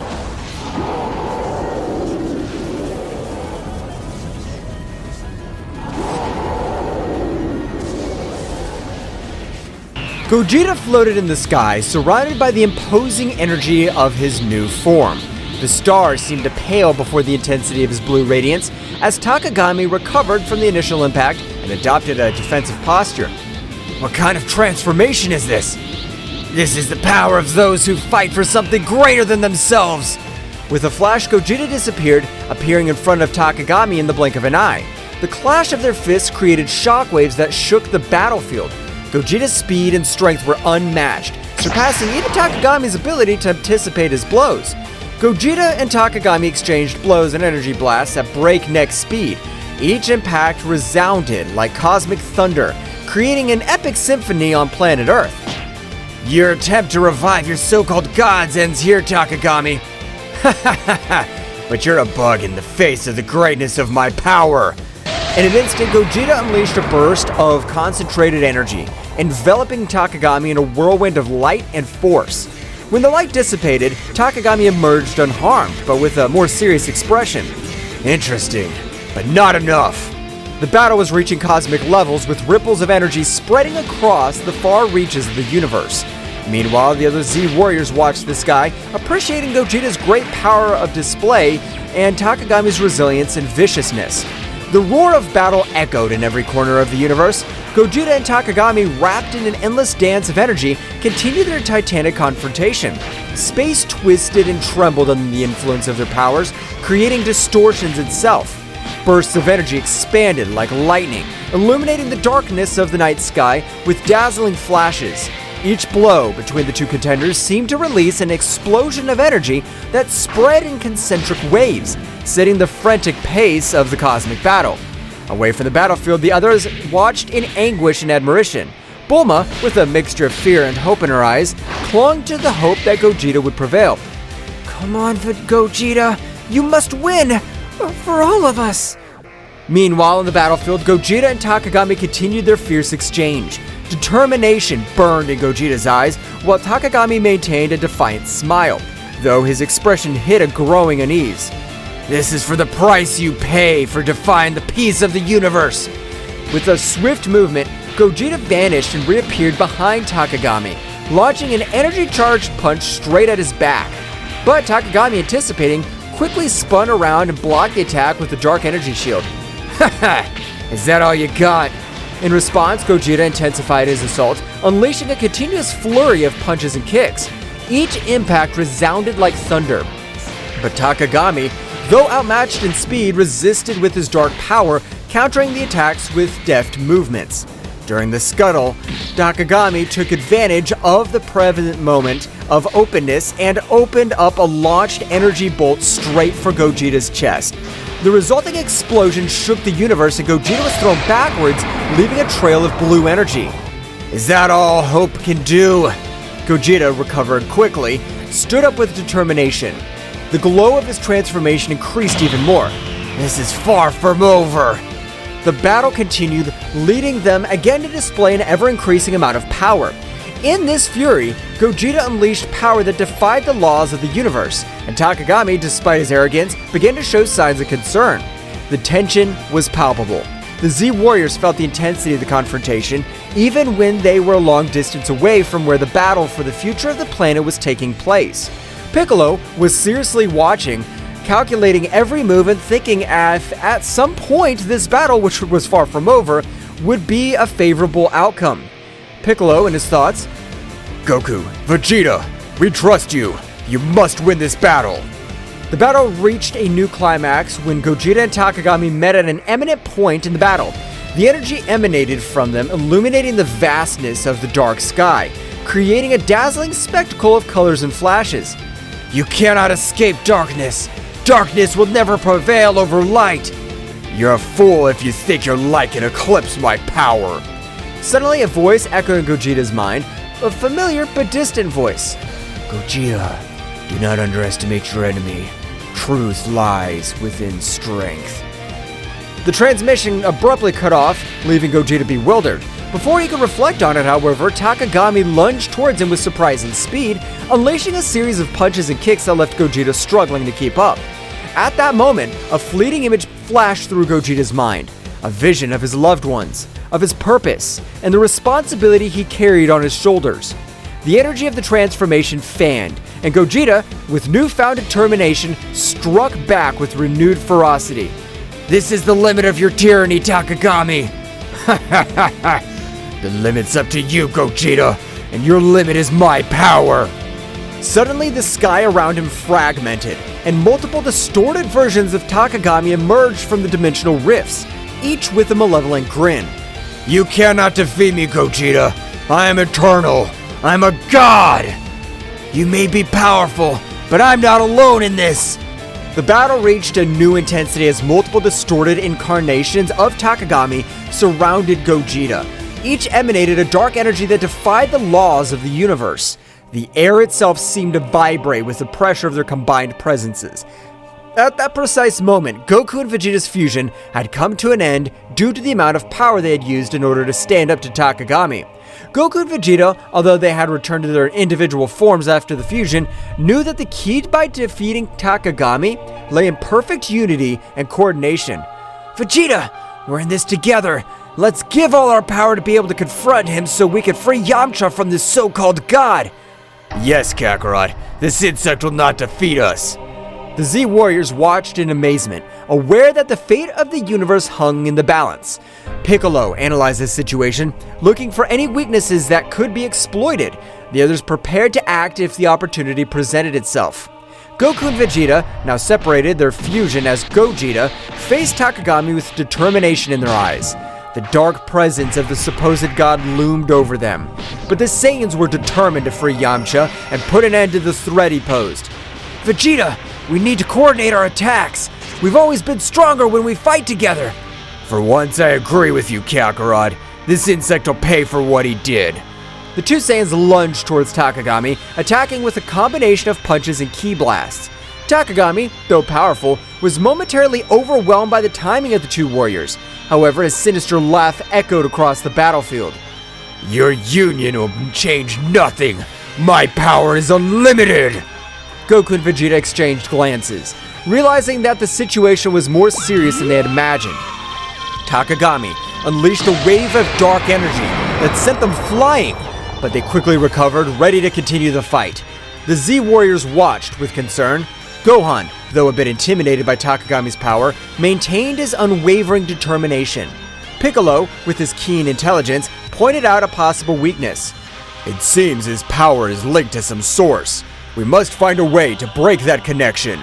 Gogeta floated in the sky, surrounded by the imposing energy of his new form. The stars seemed to pale before the intensity of his blue radiance as Takagami recovered from the initial impact and adopted a defensive posture. What kind of transformation is this? This is the power of those who fight for something greater than themselves. With a flash, Gogeta disappeared, appearing in front of Takagami in the blink of an eye. The clash of their fists created shockwaves that shook the battlefield. Gogeta's speed and strength were unmatched, surpassing even Takagami's ability to anticipate his blows. Gogeta and Takagami exchanged blows and energy blasts at breakneck speed. Each impact resounded like cosmic thunder, creating an epic symphony on planet Earth. Your attempt to revive your so-called gods ends here, Takagami. Ha ha ha ha! But you're a bug in the face of the greatness of my power. In an instant, Gogeta unleashed a burst of concentrated energy, enveloping Takagami in a whirlwind of light and force. When the light dissipated, Takagami emerged unharmed, but with a more serious expression. Interesting, but not enough. The battle was reaching cosmic levels, with ripples of energy spreading across the far reaches of the universe. Meanwhile, the other Z warriors watched the sky, appreciating Gogeta's great power of display and Takagami's resilience and viciousness. The roar of battle echoed in every corner of the universe. Gogeta and Takagami, wrapped in an endless dance of energy, continued their titanic confrontation. Space twisted and trembled under the influence of their powers, creating distortions itself. Bursts of energy expanded like lightning, illuminating the darkness of the night sky with dazzling flashes. Each blow between the two contenders seemed to release an explosion of energy that spread in concentric waves, setting the frantic pace of the cosmic battle. Away from the battlefield, the others watched in anguish and admiration. Bulma, with a mixture of fear and hope in her eyes, clung to the hope that Gogeta would prevail. Come on, Gogeta, you must win! For all of us! Meanwhile, on the battlefield, Gogeta and Takagami continued their fierce exchange. Determination burned in Gogeta's eyes, while Takagami maintained a defiant smile, though his expression hid a growing unease. This is for the price you pay for defying the peace of the universe. With a swift movement, Gogeta vanished and reappeared behind Takagami, launching an energy-charged punch straight at his back. But Takagami, anticipating, quickly spun around and blocked the attack with the dark energy shield. Haha! Is that all you got? In response, Gogeta intensified his assault, unleashing a continuous flurry of punches and kicks. Each impact resounded like thunder. But Takagami, though outmatched in speed, resisted with his dark power, countering the attacks with deft movements. During the scuttle, Takagami took advantage of the prevalent moment of openness and opened up a launched energy bolt straight for Gogeta's chest. The resulting explosion shook the universe and Gogeta was thrown backwards, leaving a trail of blue energy. Is that all hope can do? Gogeta recovered quickly, stood up with determination. The glow of his transformation increased even more. This is far from over. The battle continued, leading them again to display an ever-increasing amount of power. In this fury, Gogeta unleashed power that defied the laws of the universe, and Takagami, despite his arrogance, began to show signs of concern. The tension was palpable. The Z warriors felt the intensity of the confrontation, even when they were a long distance away from where the battle for the future of the planet was taking place. Piccolo was seriously watching, calculating every move and thinking at some point this battle, which was far from over, would be a favorable outcome. Piccolo, in his thoughts, Goku, Vegeta, we trust you. You must win this battle. The battle reached a new climax when Gogeta and Takagami met at an eminent point in the battle. The energy emanated from them, illuminating the vastness of the dark sky, creating a dazzling spectacle of colors and flashes. You cannot escape darkness. Darkness will never prevail over light. You're a fool if you think your light can eclipse my power. Suddenly, a voice echoed in Gogeta's mind, a familiar but distant voice. Gogeta, do not underestimate your enemy. Truth lies within strength. The transmission abruptly cut off, leaving Gogeta bewildered. Before he could reflect on it, however, Takagami lunged towards him with surprising speed, unleashing a series of punches and kicks that left Gogeta struggling to keep up. At that moment, a fleeting image flashed through Gogeta's mind, a vision of his loved ones, of his purpose, and the responsibility he carried on his shoulders. The energy of the transformation fanned, and Gogeta, with newfound determination, struck back with renewed ferocity. This is the limit of your tyranny, Takagami! The limit's up to you, Gogeta, and your limit is my power! Suddenly, the sky around him fragmented, and multiple distorted versions of Takagami emerged from the dimensional rifts, each with a malevolent grin. You cannot defeat me, Gogeta. I am eternal. I'm a god! You may be powerful, but I'm not alone in this! The battle reached a new intensity as multiple distorted incarnations of Takagami surrounded Gogeta. Each emanated a dark energy that defied the laws of the universe. The air itself seemed to vibrate with the pressure of their combined presences. At that precise moment, Goku and Vegeta's fusion had come to an end due to the amount of power they had used in order to stand up to Takagami. Goku and Vegeta, although they had returned to their individual forms after the fusion, knew that the key by defeating Takagami lay in perfect unity and coordination. Vegeta, we're in this together. Let's give all our power to be able to confront him so we can free Yamcha from this so-called god. Yes, Kakarot, this insect will not defeat us. The Z Warriors watched in amazement, aware that the fate of the universe hung in the balance. Piccolo analyzed this situation, looking for any weaknesses that could be exploited. The others prepared to act if the opportunity presented itself. Goku and Vegeta, now separated, their fusion as Gogeta, faced Takagami with determination in their eyes. The dark presence of the supposed god loomed over them. But the Saiyans were determined to free Yamcha and put an end to the threat he posed. Vegeta, we need to coordinate our attacks. We've always been stronger when we fight together. For once, I agree with you, Kakarot. This insect will pay for what he did. The two Saiyans lunged towards Takagami, attacking with a combination of punches and ki blasts. Takagami, though powerful, was momentarily overwhelmed by the timing of the two warriors. However, his sinister laugh echoed across the battlefield. Your union will change nothing. My power is unlimited. Goku and Vegeta exchanged glances, realizing that the situation was more serious than they had imagined. Takagami unleashed a wave of dark energy that sent them flying, but they quickly recovered, ready to continue the fight. The Z Warriors watched with concern. Gohan, though a bit intimidated by Takagami's power, maintained his unwavering determination. Piccolo, with his keen intelligence, pointed out a possible weakness. It seems his power is linked to some source. We must find a way to break that connection.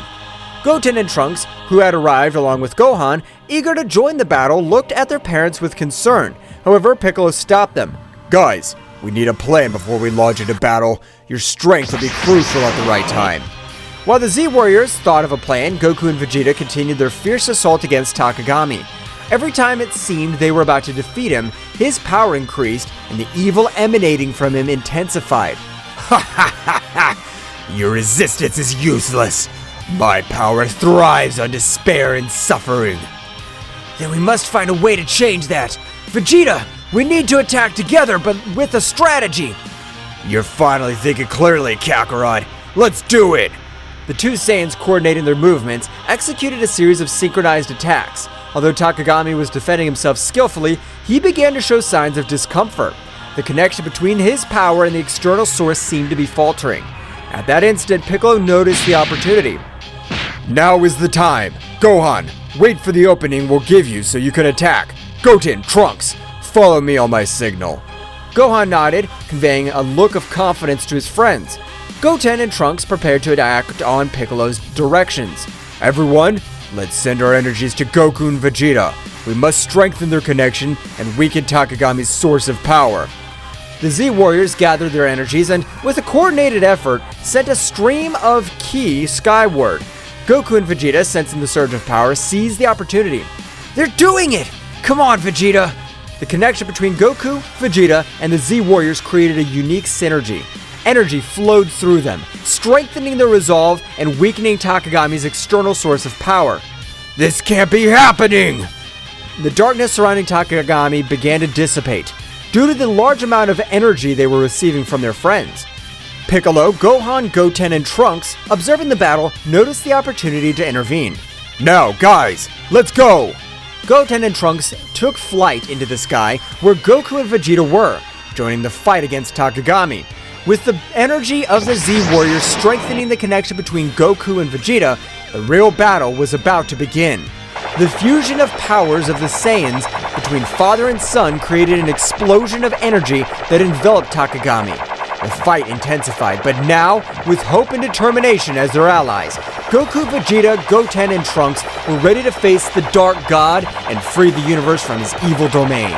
Goten and Trunks, who had arrived along with Gohan, eager to join the battle, looked at their parents with concern. However, Piccolo stopped them. Guys, we need a plan before we launch into battle. Your strength will be crucial at the right time. While the Z Warriors thought of a plan, Goku and Vegeta continued their fierce assault against Takagami. Every time it seemed they were about to defeat him, his power increased and the evil emanating from him intensified. Ha ha ha ha! Your resistance is useless. My power thrives on despair and suffering. Then we must find a way to change that. Vegeta, we need to attack together, but with a strategy. You're finally thinking clearly, Kakarot. Let's do it! The two Saiyans, coordinating their movements, executed a series of synchronized attacks. Although Takagami was defending himself skillfully, he began to show signs of discomfort. The connection between his power and the external source seemed to be faltering. At that instant, Piccolo noticed the opportunity. Now is the time. Gohan, wait for the opening we'll give you so you can attack. Goten, Trunks, follow me on my signal. Gohan nodded, conveying a look of confidence to his friends. Goten and Trunks prepared to act on Piccolo's directions. Everyone, let's send our energies to Goku and Vegeta. We must strengthen their connection and weaken Takagami's source of power. The Z Warriors gathered their energies and, with a coordinated effort, sent a stream of ki skyward. Goku and Vegeta, sensing the surge of power, seized the opportunity. They're doing it! Come on, Vegeta! The connection between Goku, Vegeta, and the Z Warriors created a unique synergy. Energy flowed through them, strengthening their resolve and weakening Takagami's external source of power. This can't be happening! The darkness surrounding Takagami began to dissipate, due to the large amount of energy they were receiving from their friends. Piccolo, Gohan, Goten, and Trunks, observing the battle, noticed the opportunity to intervene. Now, guys, let's go! Goten and Trunks took flight into the sky where Goku and Vegeta were, joining the fight against Takagami. With the energy of the Z Warriors strengthening the connection between Goku and Vegeta, the real battle was about to begin. The fusion of powers of the Saiyans between father and son created an explosion of energy that enveloped Takagami. The fight intensified, but now, with hope and determination as their allies, Goku, Vegeta, Goten, and Trunks were ready to face the Dark God and free the universe from his evil domain.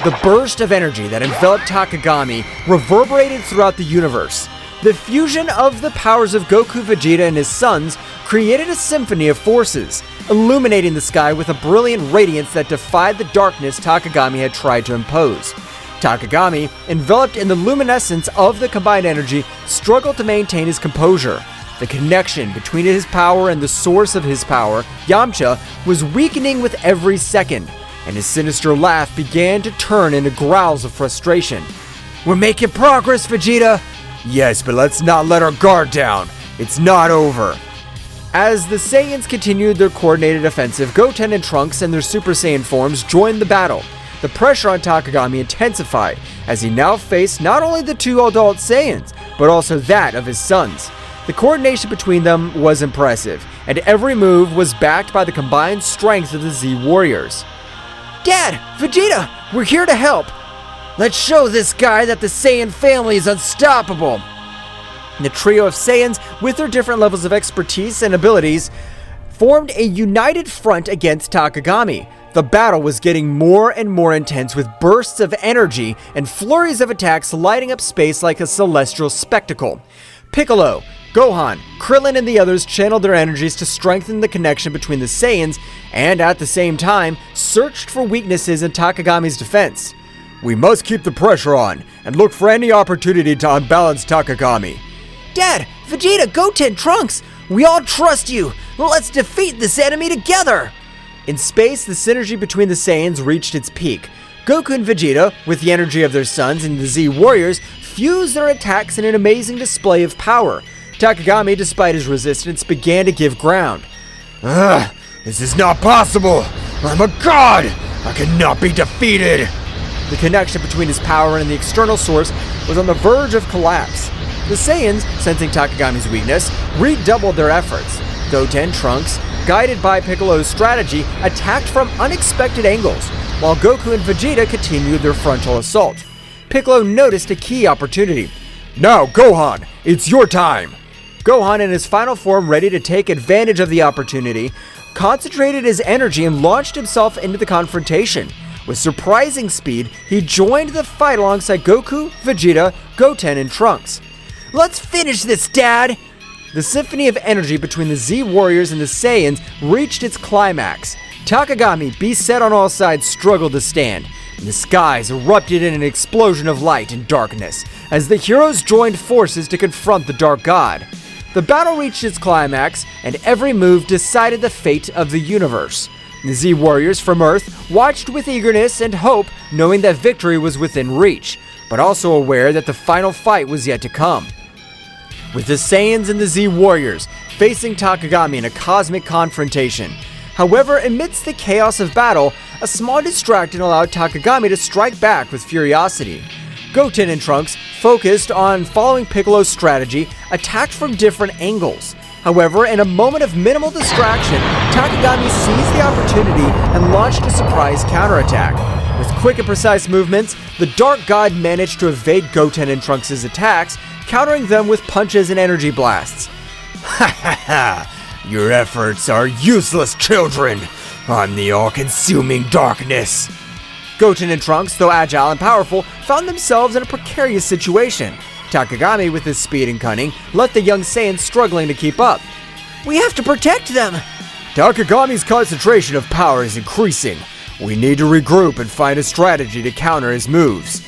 The burst of energy that enveloped Takagami reverberated throughout the universe. The fusion of the powers of Goku, Vegeta, and his sons created a symphony of forces, illuminating the sky with a brilliant radiance that defied the darkness Takagami had tried to impose. Takagami, enveloped in the luminescence of the combined energy, struggled to maintain his composure. The connection between his power and the source of his power, Yamcha, was weakening with every second, and his sinister laugh began to turn into growls of frustration. We're making progress, Vegeta! Yes, but let's not let our guard down. It's not over. As the Saiyans continued their coordinated offensive, Goten and Trunks and their Super Saiyan forms joined the battle. The pressure on Takagami intensified, as he now faced not only the two adult Saiyans, but also that of his sons. The coordination between them was impressive, and every move was backed by the combined strength of the Z Warriors. Dad! Vegeta! We're here to help! Let's show this guy that the Saiyan family is unstoppable! The trio of Saiyans, with their different levels of expertise and abilities, formed a united front against Takagami. The battle was getting more and more intense, with bursts of energy and flurries of attacks lighting up space like a celestial spectacle. Piccolo, Gohan, Krillin, and the others channeled their energies to strengthen the connection between the Saiyans and, at the same time, searched for weaknesses in Takagami's defense. We must keep the pressure on and look for any opportunity to unbalance Takagami. Dad! Vegeta! Goten! Trunks! We all trust you! Let's defeat this enemy together! In space, the synergy between the Saiyans reached its peak. Goku and Vegeta, with the energy of their sons and the Z Warriors, fused their attacks in an amazing display of power. Takagami, despite his resistance, began to give ground. This is not possible! I'm a god! I cannot be defeated! The connection between his power and the external source was on the verge of collapse. The Saiyans, sensing Takagami's weakness, redoubled their efforts. Goten, Trunks, guided by Piccolo's strategy, attacked from unexpected angles, while Goku and Vegeta continued their frontal assault. Piccolo noticed a key opportunity. Now, Gohan, it's your time! Gohan, in his final form ready to take advantage of the opportunity, concentrated his energy and launched himself into the confrontation. With surprising speed, he joined the fight alongside Goku, Vegeta, Goten, and Trunks. Let's finish this, Dad! The symphony of energy between the Z Warriors and the Saiyans reached its climax. Takagami, beset on all sides, struggled to stand, and the skies erupted in an explosion of light and darkness as the heroes joined forces to confront the Dark God. The battle reached its climax, and every move decided the fate of the universe. The Z Warriors from Earth watched with eagerness and hope, knowing that victory was within reach, but also aware that the final fight was yet to come. With the Saiyans and the Z Warriors facing Takagami in a cosmic confrontation. However, amidst the chaos of battle, a small distraction allowed Takagami to strike back with furiosity. Goten and Trunks, focused on following Piccolo's strategy, attacked from different angles. However, in a moment of minimal distraction, Takagami seized the opportunity and launched a surprise counterattack. With quick and precise movements, the Dark God managed to evade Goten and Trunks' attacks, countering them with punches and energy blasts. Ha ha ha! Your efforts are useless, children! I'm the all-consuming darkness! Goten and Trunks, though agile and powerful, found themselves in a precarious situation. Takagami, with his speed and cunning, left the young Saiyans struggling to keep up. We have to protect them! Takagami's concentration of power is increasing. We need to regroup and find a strategy to counter his moves.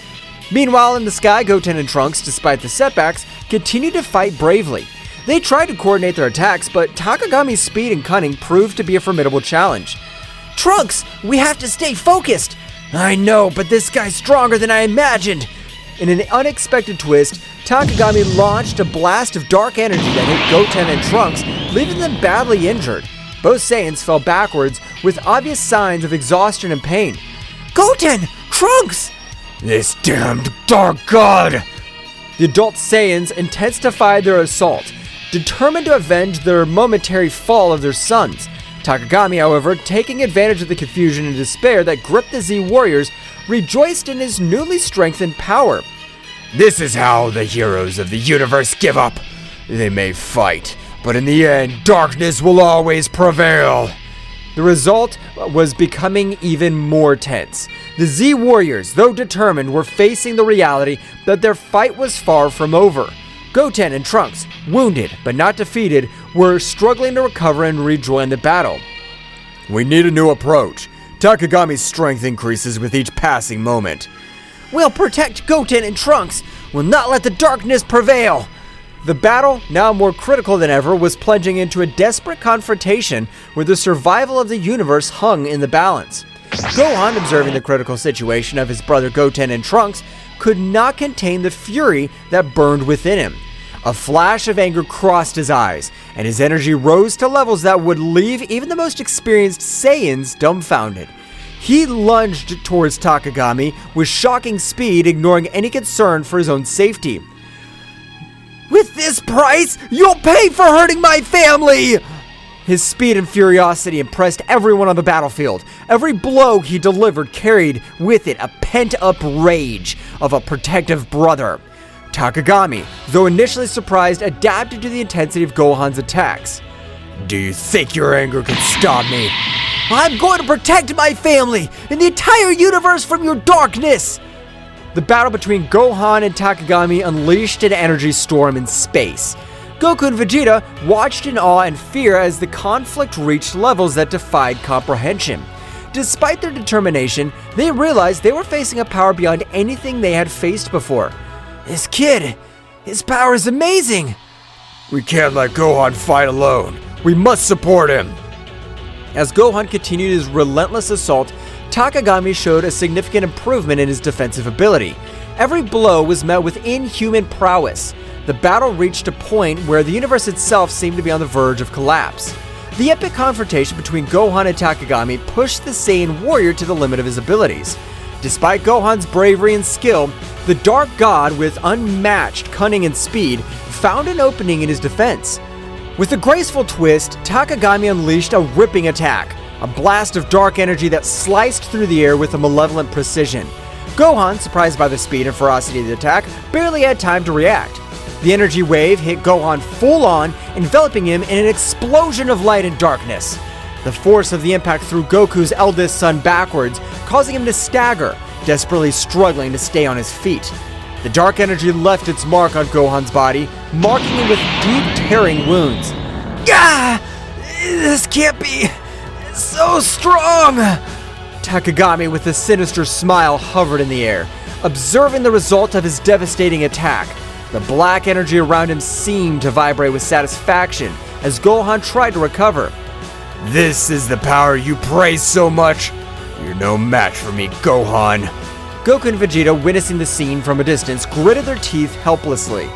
Meanwhile, in the sky, Goten and Trunks, despite the setbacks, continue to fight bravely. They tried to coordinate their attacks, but Takagami's speed and cunning proved to be a formidable challenge. Trunks, we have to stay focused. I know, but this guy's stronger than I imagined. In an unexpected twist, Takagami launched a blast of dark energy that hit Goten and Trunks, leaving them badly injured. Both Saiyans fell backwards with obvious signs of exhaustion and pain. Goten! Trunks! This damned dark god! The adult Saiyans intensified their assault, determined to avenge their momentary fall of their sons. Takagami, however, taking advantage of the confusion and despair that gripped the Z warriors, rejoiced in his newly strengthened power. This is how the heroes of the universe give up. They may fight, but in the end, darkness will always prevail. The result was becoming even more tense. The Z warriors, though determined, were facing the reality that their fight was far from over. Goten and Trunks, wounded but not defeated, were struggling to recover and rejoin the battle. We need a new approach. Takagami's strength increases with each passing moment. We'll protect Goten and Trunks. We'll not let the darkness prevail. The battle, now more critical than ever, was plunging into a desperate confrontation where the survival of the universe hung in the balance. Gohan, observing the critical situation of his brother Goten and Trunks, could not contain the fury that burned within him. A flash of anger crossed his eyes, and his energy rose to levels that would leave even the most experienced Saiyans dumbfounded. He lunged towards Takagami with shocking speed, ignoring any concern for his own safety. With this price, you'll pay for hurting my family! His speed and furiosity impressed everyone on the battlefield. Every blow he delivered carried with it a pent-up rage of a protective brother. Takagami, though initially surprised, adapted to the intensity of Gohan's attacks. Do you think your anger can stop me? I'm going to protect my family and the entire universe from your darkness! The battle between Gohan and Takagami unleashed an energy storm in space. Goku and Vegeta watched in awe and fear as the conflict reached levels that defied comprehension. Despite their determination, they realized they were facing a power beyond anything they had faced before. This kid, his power is amazing! We can't let Gohan fight alone. We must support him. As Gohan continued his relentless assault, Takagami showed a significant improvement in his defensive ability. Every blow was met with inhuman prowess. The battle reached a point where the universe itself seemed to be on the verge of collapse. The epic confrontation between Gohan and Takagami pushed the Saiyan warrior to the limit of his abilities. Despite Gohan's bravery and skill, the Dark God, with unmatched cunning and speed, found an opening in his defense. With a graceful twist, Takagami unleashed a ripping attack, a blast of dark energy that sliced through the air with a malevolent precision. Gohan, surprised by the speed and ferocity of the attack, barely had time to react. The energy wave hit Gohan full on, enveloping him in an explosion of light and darkness. The force of the impact threw Goku's eldest son backwards, causing him to stagger, desperately struggling to stay on his feet. The dark energy left its mark on Gohan's body, marking him with deep tearing wounds. Gah! This can't be so strong! Takagami, with a sinister smile, hovered in the air, observing the result of his devastating attack. The black energy around him seemed to vibrate with satisfaction as Gohan tried to recover. This is the power you praise so much. You're no match for me, Gohan. Goku and Vegeta, witnessing the scene from a distance, gritted their teeth helplessly.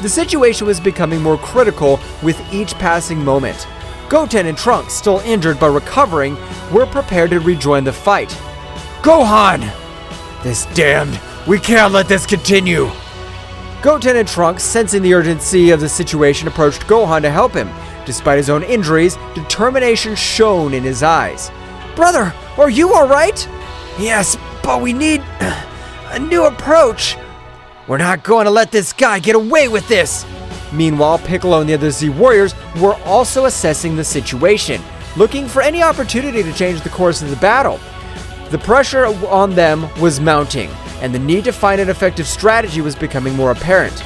The situation was becoming more critical with each passing moment. Goten and Trunks, still injured but recovering, were prepared to rejoin the fight. Gohan! This damned! We can't let this continue! Goten and Trunks, sensing the urgency of the situation, approached Gohan to help him. Despite his own injuries, determination shone in his eyes. Brother, are you alright? Yes, but we need a new approach. We're not going to let this guy get away with this! Meanwhile, Piccolo and the other Z warriors were also assessing the situation, looking for any opportunity to change the course of the battle. The pressure on them was mounting, and the need to find an effective strategy was becoming more apparent.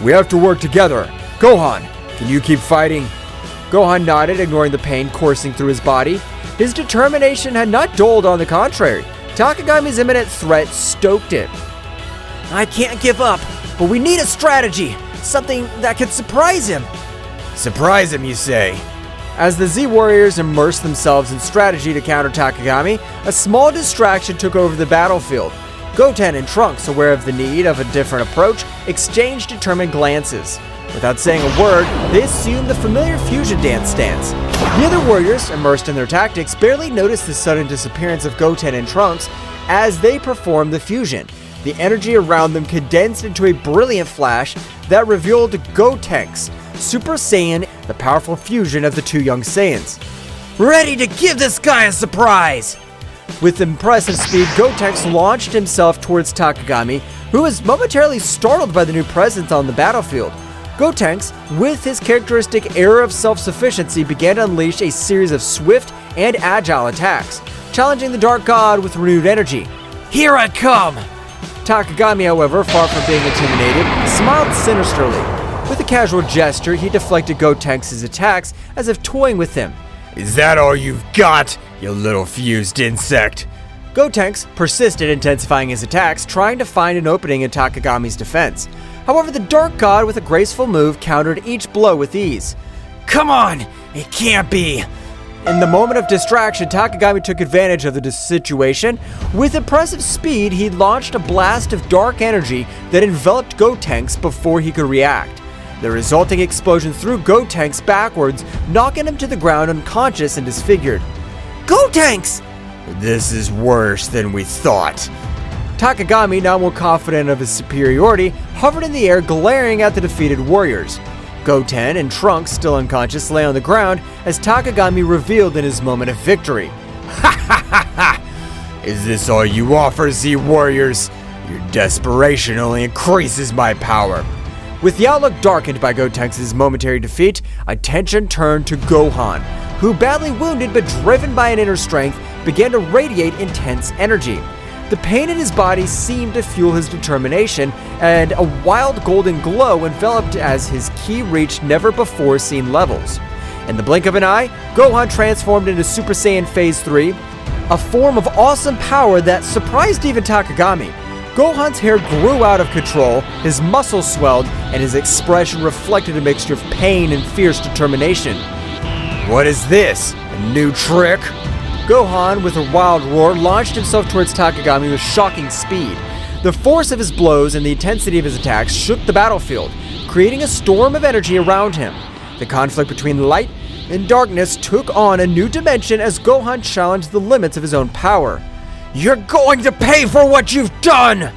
We have to work together. Gohan, can you keep fighting? Gohan nodded, ignoring the pain coursing through his body. His determination had not dulled, on the contrary. Takagami's imminent threat stoked it. I can't give up, but we need a strategy. Something that could surprise him. Surprise him, you say? As the Z Warriors immersed themselves in strategy to counter Takagami, a small distraction took over the battlefield. Goten and Trunks, aware of the need of a different approach, exchanged determined glances. Without saying a word, they assumed the familiar fusion dance stance. The other warriors, immersed in their tactics, barely noticed the sudden disappearance of Goten and Trunks as they performed the fusion. The energy around them condensed into a brilliant flash that revealed Gotenks, Super Saiyan, the powerful fusion of the two young Saiyans. Ready to give this guy a surprise! With impressive speed, Gotenks launched himself towards Takagami, who was momentarily startled by the new presence on the battlefield. Gotenks, with his characteristic air of self-sufficiency, began to unleash a series of swift and agile attacks, challenging the Dark God with renewed energy. Here I come! Takagami, however, far from being intimidated, smiled sinisterly. With a casual gesture, he deflected Gotenks' attacks as if toying with him. Is that all you've got, you little fused insect? Gotenks persisted, intensifying his attacks, trying to find an opening in Takagami's defense. However, the Dark God, with a graceful move, countered each blow with ease. Come on! It can't be! In the moment of distraction, Takagami took advantage of the situation. With impressive speed, he launched a blast of dark energy that enveloped Gotenks before he could react. The resulting explosion threw Gotenks backwards, knocking him to the ground unconscious and disfigured. Gotenks! This is worse than we thought. Takagami, now more confident of his superiority, hovered in the air, glaring at the defeated warriors. Goten and Trunks, still unconscious, lay on the ground as Takagami revealed in his moment of victory. Ha ha ha ha! Is this all you offer, Z Warriors? Your desperation only increases my power. With the outlook darkened by Gotenks' momentary defeat, attention turned to Gohan, who, badly wounded but driven by an inner strength, began to radiate intense energy. The pain in his body seemed to fuel his determination, and a wild golden glow enveloped as his ki reached never-before-seen levels. In the blink of an eye, Gohan transformed into Super Saiyan Phase 3, a form of awesome power that surprised even Takagami. Gohan's hair grew out of control, his muscles swelled, and his expression reflected a mixture of pain and fierce determination. What is this? A new trick? Gohan, with a wild roar, launched himself towards Takagami with shocking speed. The force of his blows and the intensity of his attacks shook the battlefield, creating a storm of energy around him. The conflict between light and darkness took on a new dimension as Gohan challenged the limits of his own power. You're going to pay for what you've done!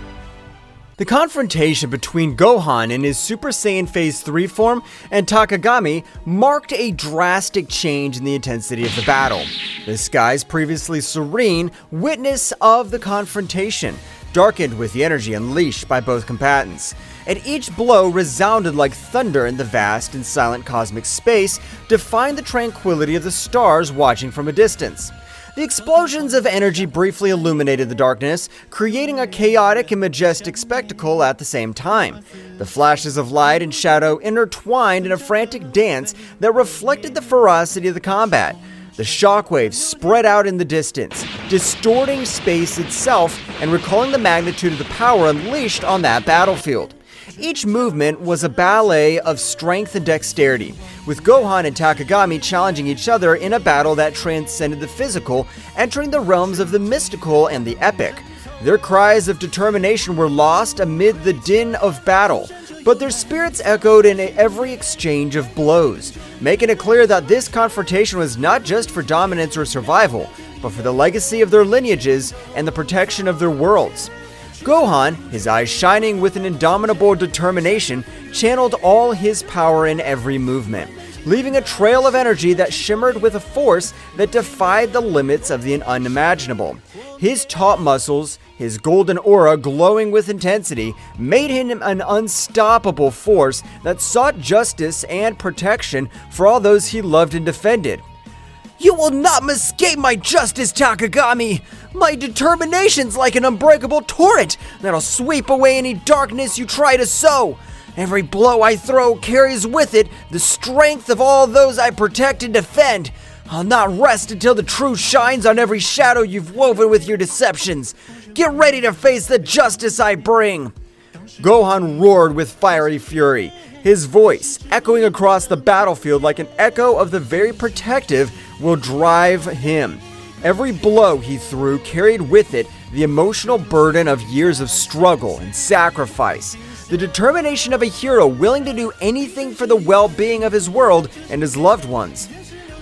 The confrontation between Gohan in his Super Saiyan Phase 3 form and Takagami marked a drastic change in the intensity of the battle. The skies, previously serene, witness of the confrontation, darkened with the energy unleashed by both combatants. And each blow resounded like thunder in the vast and silent cosmic space, defying the tranquility of the stars watching from a distance. The explosions of energy briefly illuminated the darkness, creating a chaotic and majestic spectacle at the same time. The flashes of light and shadow intertwined in a frantic dance that reflected the ferocity of the combat. The shockwaves spread out in the distance, distorting space itself and recalling the magnitude of the power unleashed on that battlefield. Each movement was a ballet of strength and dexterity, with Gohan and Takagami challenging each other in a battle that transcended the physical, entering the realms of the mystical and the epic. Their cries of determination were lost amid the din of battle, but their spirits echoed in every exchange of blows, making it clear that this confrontation was not just for dominance or survival, but for the legacy of their lineages and the protection of their worlds. Gohan, his eyes shining with an indomitable determination, channeled all his power in every movement, leaving a trail of energy that shimmered with a force that defied the limits of the unimaginable. His taut muscles, his golden aura glowing with intensity, made him an unstoppable force that sought justice and protection for all those he loved and defended. You will not escape my justice, Takagami! My determination's like an unbreakable torrent that'll sweep away any darkness you try to sow! Every blow I throw carries with it the strength of all those I protect and defend. I'll not rest until the truth shines on every shadow you've woven with your deceptions. Get ready to face the justice I bring." Gohan roared with fiery fury, his voice echoing across the battlefield like an echo of the very protective will drive him. Every blow he threw carried with it the emotional burden of years of struggle and sacrifice, the determination of a hero willing to do anything for the well-being of his world and his loved ones.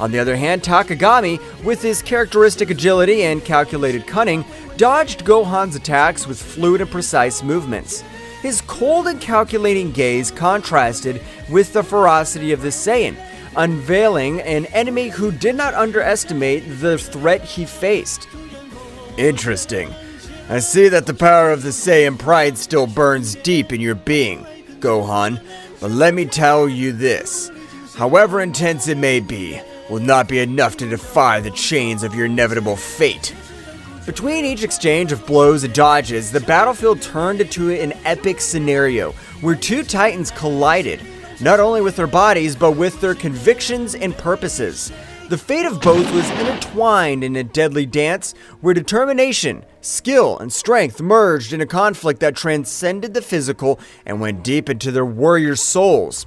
On the other hand, Takagami, with his characteristic agility and calculated cunning, dodged Gohan's attacks with fluid and precise movements. His cold and calculating gaze contrasted with the ferocity of the Saiyan, unveiling an enemy who did not underestimate the threat he faced. Interesting. I see that the power of the Saiyan pride still burns deep in your being, Gohan, but let me tell you this. However intense it may be, will not be enough to defy the chains of your inevitable fate. Between each exchange of blows and dodges, the battlefield turned into an epic scenario where two titans collided, not only with their bodies but with their convictions and purposes. The fate of both was intertwined in a deadly dance where determination, skill, and strength merged in a conflict that transcended the physical and went deep into their warriors' souls.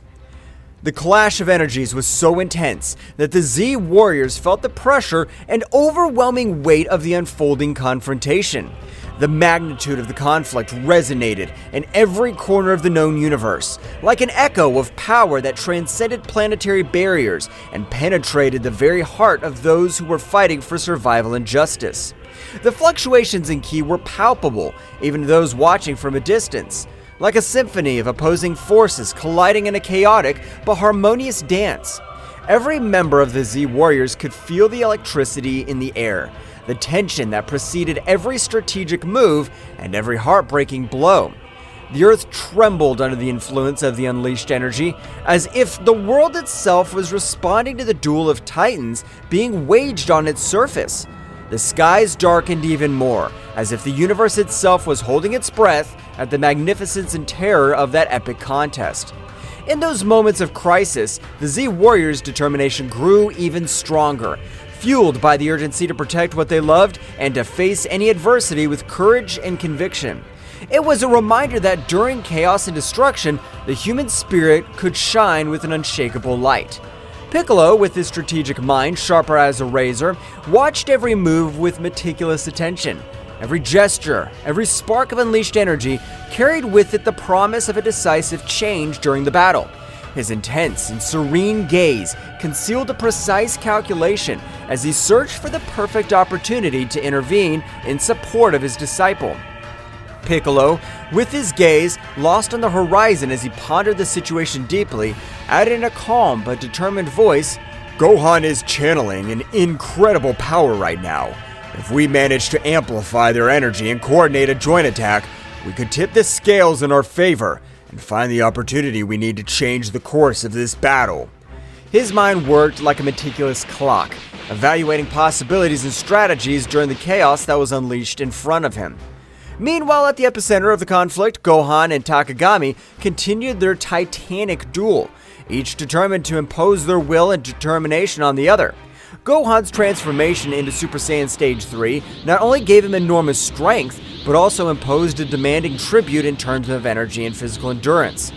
The clash of energies was so intense that the Z warriors felt the pressure and overwhelming weight of the unfolding confrontation. The magnitude of the conflict resonated in every corner of the known universe, like an echo of power that transcended planetary barriers and penetrated the very heart of those who were fighting for survival and justice. The fluctuations in ki were palpable, even to those watching from a distance, like a symphony of opposing forces colliding in a chaotic but harmonious dance. Every member of the Z Warriors could feel the electricity in the air, the tension that preceded every strategic move and every heartbreaking blow. The earth trembled under the influence of the unleashed energy, as if the world itself was responding to the duel of titans being waged on its surface. The skies darkened even more, as if the universe itself was holding its breath at the magnificence and terror of that epic contest. In those moments of crisis, the Z Warriors' determination grew even stronger, fueled by the urgency to protect what they loved and to face any adversity with courage and conviction. It was a reminder that during chaos and destruction, the human spirit could shine with an unshakable light. Piccolo, with his strategic mind sharper as a razor, watched every move with meticulous attention. Every gesture, every spark of unleashed energy carried with it the promise of a decisive change during the battle. His intense and serene gaze concealed a precise calculation as he searched for the perfect opportunity to intervene in support of his disciple. Piccolo, with his gaze lost on the horizon as he pondered the situation deeply, added in a calm but determined voice, Gohan is channeling an incredible power right now. If we manage to amplify their energy and coordinate a joint attack, we could tip the scales in our favor and find the opportunity we need to change the course of this battle. His mind worked like a meticulous clock, evaluating possibilities and strategies during the chaos that was unleashed in front of him. Meanwhile, at the epicenter of the conflict, Gohan and Takagami continued their titanic duel, each determined to impose their will and determination on the other. Gohan's transformation into Super Saiyan Stage 3 not only gave him enormous strength, but also imposed a demanding tribute in terms of energy and physical endurance.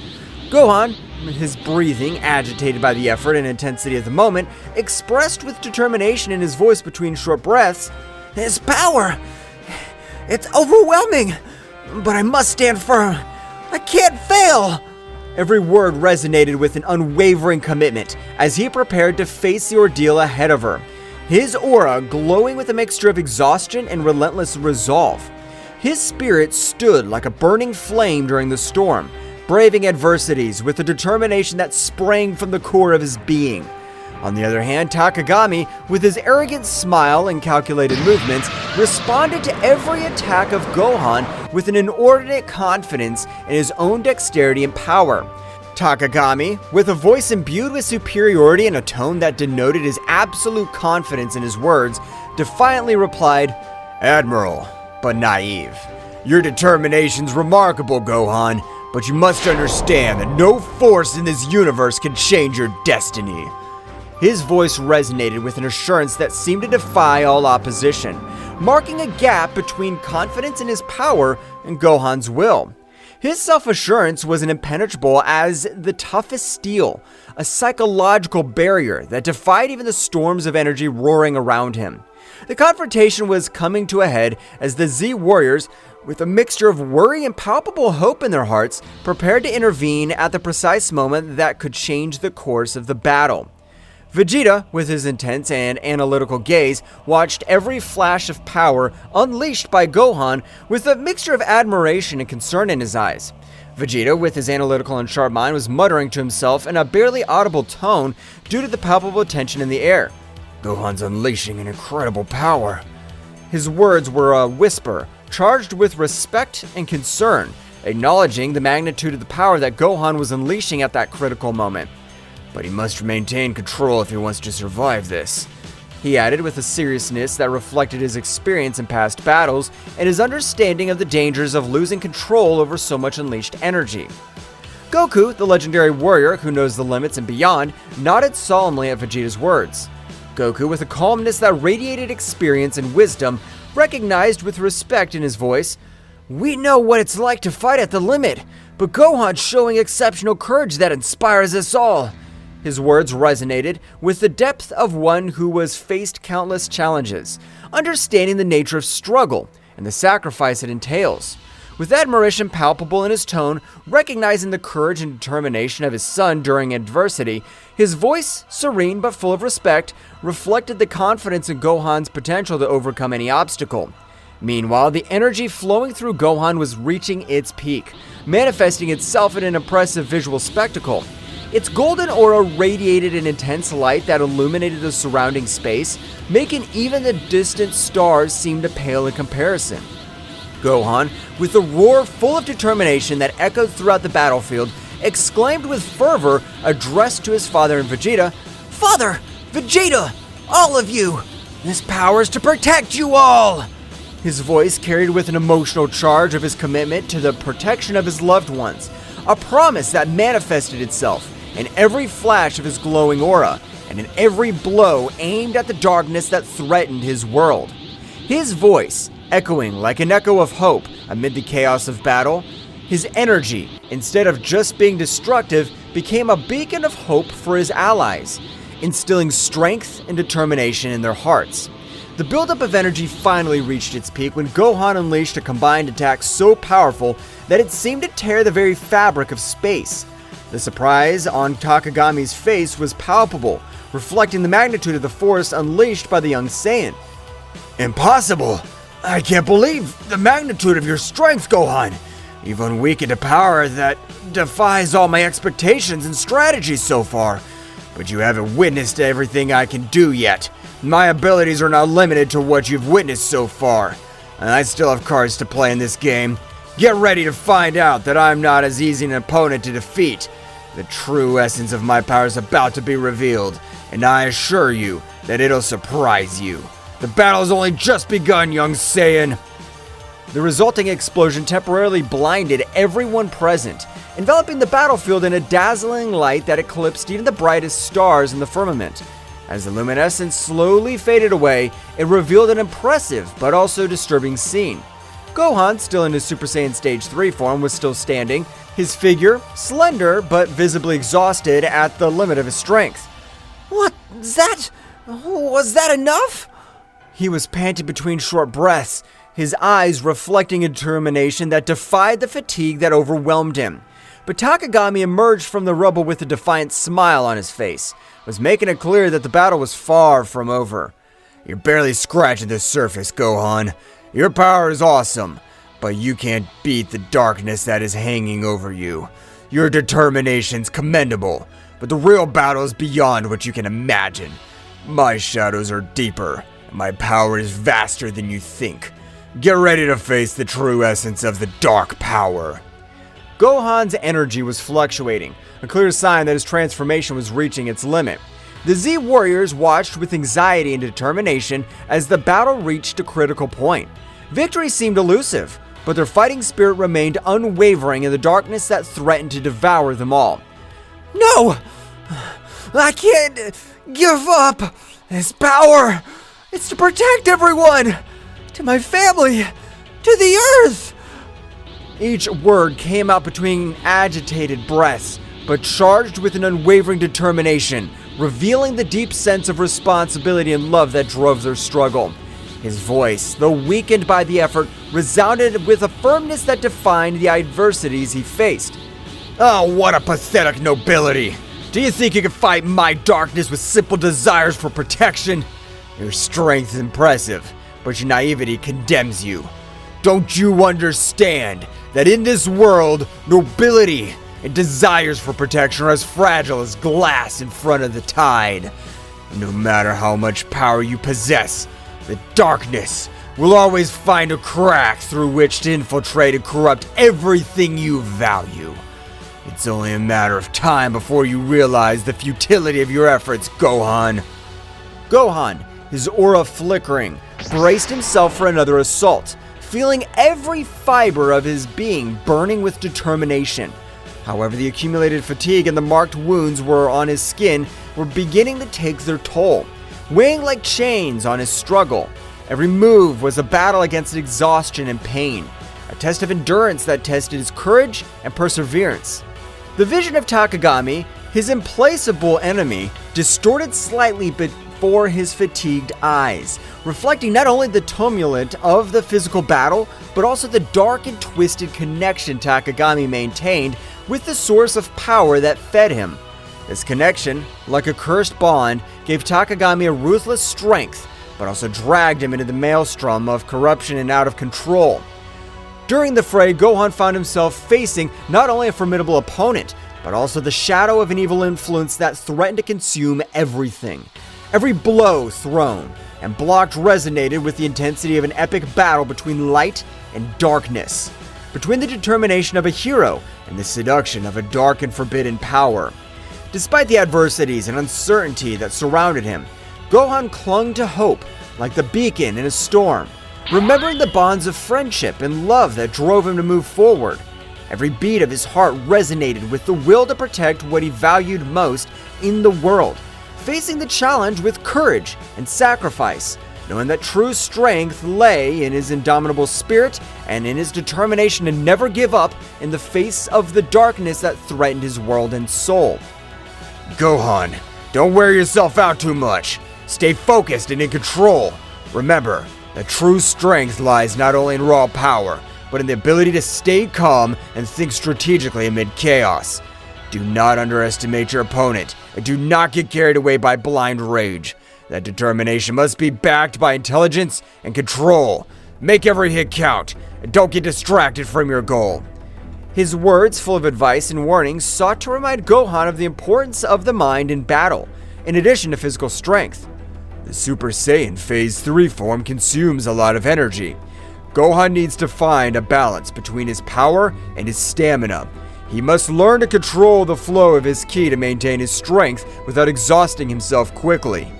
Gohan, his breathing agitated by the effort and intensity of the moment, expressed with determination in his voice between short breaths, "His power! It's overwhelming! But I must stand firm! I can't fail!" Every word resonated with an unwavering commitment as he prepared to face the ordeal ahead of her, his aura glowing with a mixture of exhaustion and relentless resolve. His spirit stood like a burning flame during the storm, braving adversities with a determination that sprang from the core of his being. On the other hand, Takagami, with his arrogant smile and calculated movements, responded to every attack of Gohan with an inordinate confidence in his own dexterity and power. Takagami, with a voice imbued with superiority and a tone that denoted his absolute confidence in his words, defiantly replied, Admiral, but naive. Your determination's remarkable, Gohan, but you must understand that no force in this universe can change your destiny. His voice resonated with an assurance that seemed to defy all opposition, marking a gap between confidence in his power and Gohan's will. His self-assurance was impenetrable as the toughest steel, a psychological barrier that defied even the storms of energy roaring around him. The confrontation was coming to a head as the Z Warriors, with a mixture of worry and palpable hope in their hearts, prepared to intervene at the precise moment that could change the course of the battle. Vegeta, with his intense and analytical gaze, watched every flash of power unleashed by Gohan with a mixture of admiration and concern in his eyes. Vegeta, with his analytical and sharp mind, was muttering to himself in a barely audible tone due to the palpable tension in the air. Gohan's unleashing an incredible power. His words were a whisper, charged with respect and concern, acknowledging the magnitude of the power that Gohan was unleashing at that critical moment. But he must maintain control if he wants to survive this, he added with a seriousness that reflected his experience in past battles and his understanding of the dangers of losing control over so much unleashed energy. Goku, the legendary warrior who knows the limits and beyond, nodded solemnly at Vegeta's words. Goku, with a calmness that radiated experience and wisdom, recognized with respect in his voice, "We know what it's like to fight at the limit, but Gohan's showing exceptional courage that inspires us all." His words resonated with the depth of one who has faced countless challenges, understanding the nature of struggle and the sacrifice it entails. With admiration palpable in his tone, recognizing the courage and determination of his son during adversity, his voice, serene but full of respect, reflected the confidence in Gohan's potential to overcome any obstacle. Meanwhile, the energy flowing through Gohan was reaching its peak, manifesting itself in an impressive visual spectacle. Its golden aura radiated an intense light that illuminated the surrounding space, making even the distant stars seem to pale in comparison. Gohan, with a roar full of determination that echoed throughout the battlefield, exclaimed with fervor, addressed to his father and Vegeta, "Father! Vegeta! All of you! This power is to protect you all!" His voice carried with an emotional charge of his commitment to the protection of his loved ones, a promise that manifested itself in every flash of his glowing aura, and in every blow aimed at the darkness that threatened his world. His voice, echoing like an echo of hope amid the chaos of battle, his energy, instead of just being destructive, became a beacon of hope for his allies, instilling strength and determination in their hearts. The buildup of energy finally reached its peak when Gohan unleashed a combined attack so powerful that it seemed to tear the very fabric of space. The surprise on Takagami's face was palpable, reflecting the magnitude of the force unleashed by the young Saiyan. "Impossible! I can't believe the magnitude of your strength, Gohan! You've unweakened a power that defies all my expectations and strategies so far. But you haven't witnessed everything I can do yet. My abilities are not limited to what you've witnessed so far. And I still have cards to play in this game. Get ready to find out that I'm not as easy an opponent to defeat. The true essence of my power is about to be revealed, and I assure you that it'll surprise you. The battle's only just begun, young Saiyan." The resulting explosion temporarily blinded everyone present, enveloping the battlefield in a dazzling light that eclipsed even the brightest stars in the firmament. As the luminescence slowly faded away, it revealed an impressive but also disturbing scene. Gohan, still in his Super Saiyan Stage 3 form, was still standing, his figure slender but visibly exhausted at the limit of his strength. Was that enough? He was panting between short breaths, his eyes reflecting a determination that defied the fatigue that overwhelmed him. But Takagami emerged from the rubble with a defiant smile on his face, was making it clear that the battle was far from over. "You're barely scratching the surface, Gohan. Your power is awesome, but you can't beat the darkness that is hanging over you. Your determination's commendable, but the real battle is beyond what you can imagine. My shadows are deeper, and my power is vaster than you think. Get ready to face the true essence of the dark power." Gohan's energy was fluctuating, a clear sign that his transformation was reaching its limit. The Z Warriors watched with anxiety and determination as the battle reached a critical point. Victory seemed elusive. but their fighting spirit remained unwavering in the darkness that threatened to devour them all. No! I can't give up this power. It's to protect everyone, to my family, to the earth. Each word came out between agitated breaths, but charged with an unwavering determination, revealing the deep sense of responsibility and love that drove their struggle. His voice, though weakened by the effort, resounded with a firmness that defined the adversities he faced. Oh, what a pathetic nobility! Do you think you can fight my darkness with simple desires for protection? Your strength is impressive, but your naivety condemns you. Don't you understand that in this world, nobility and desires for protection are as fragile as glass in front of the tide? No matter how much power you possess, the darkness will always find a crack through which to infiltrate and corrupt everything you value. It's only a matter of time before you realize the futility of your efforts, Gohan. Gohan, his aura flickering, braced himself for another assault, feeling every fiber of his being burning with determination. However, the accumulated fatigue and the marked wounds on his skin were beginning to take their toll, weighing like chains on his struggle. Every move was a battle against exhaustion and pain, a test of endurance that tested his courage and perseverance. The vision of Takagami, his implacable enemy, distorted slightly before his fatigued eyes, reflecting not only the tumult of the physical battle, but also the dark and twisted connection Takagami maintained with the source of power that fed him. This connection, like a cursed bond, gave Takagami a ruthless strength, but also dragged him into the maelstrom of corruption and out of control. During the fray, Gohan found himself facing not only a formidable opponent, but also the shadow of an evil influence that threatened to consume everything. Every blow thrown and blocked resonated with the intensity of an epic battle between light and darkness, between the determination of a hero and the seduction of a dark and forbidden power. Despite the adversities and uncertainty that surrounded him, Gohan clung to hope like the beacon in a storm, remembering the bonds of friendship and love that drove him to move forward. Every beat of his heart resonated with the will to protect what he valued most in the world, facing the challenge with courage and sacrifice, knowing that true strength lay in his indomitable spirit and in his determination to never give up in the face of the darkness that threatened his world and soul. Gohan, don't wear yourself out too much. Stay focused and in control. Remember, that true strength lies not only in raw power, but in the ability to stay calm and think strategically amid chaos. Do not underestimate your opponent, and do not get carried away by blind rage. That determination must be backed by intelligence and control. Make every hit count, and don't get distracted from your goal. His words, full of advice and warnings, sought to remind Gohan of the importance of the mind in battle, in addition to physical strength. The Super Saiyan Phase 3 form consumes a lot of energy. Gohan needs to find a balance between his power and his stamina. He must learn to control the flow of his ki to maintain his strength without exhausting himself quickly.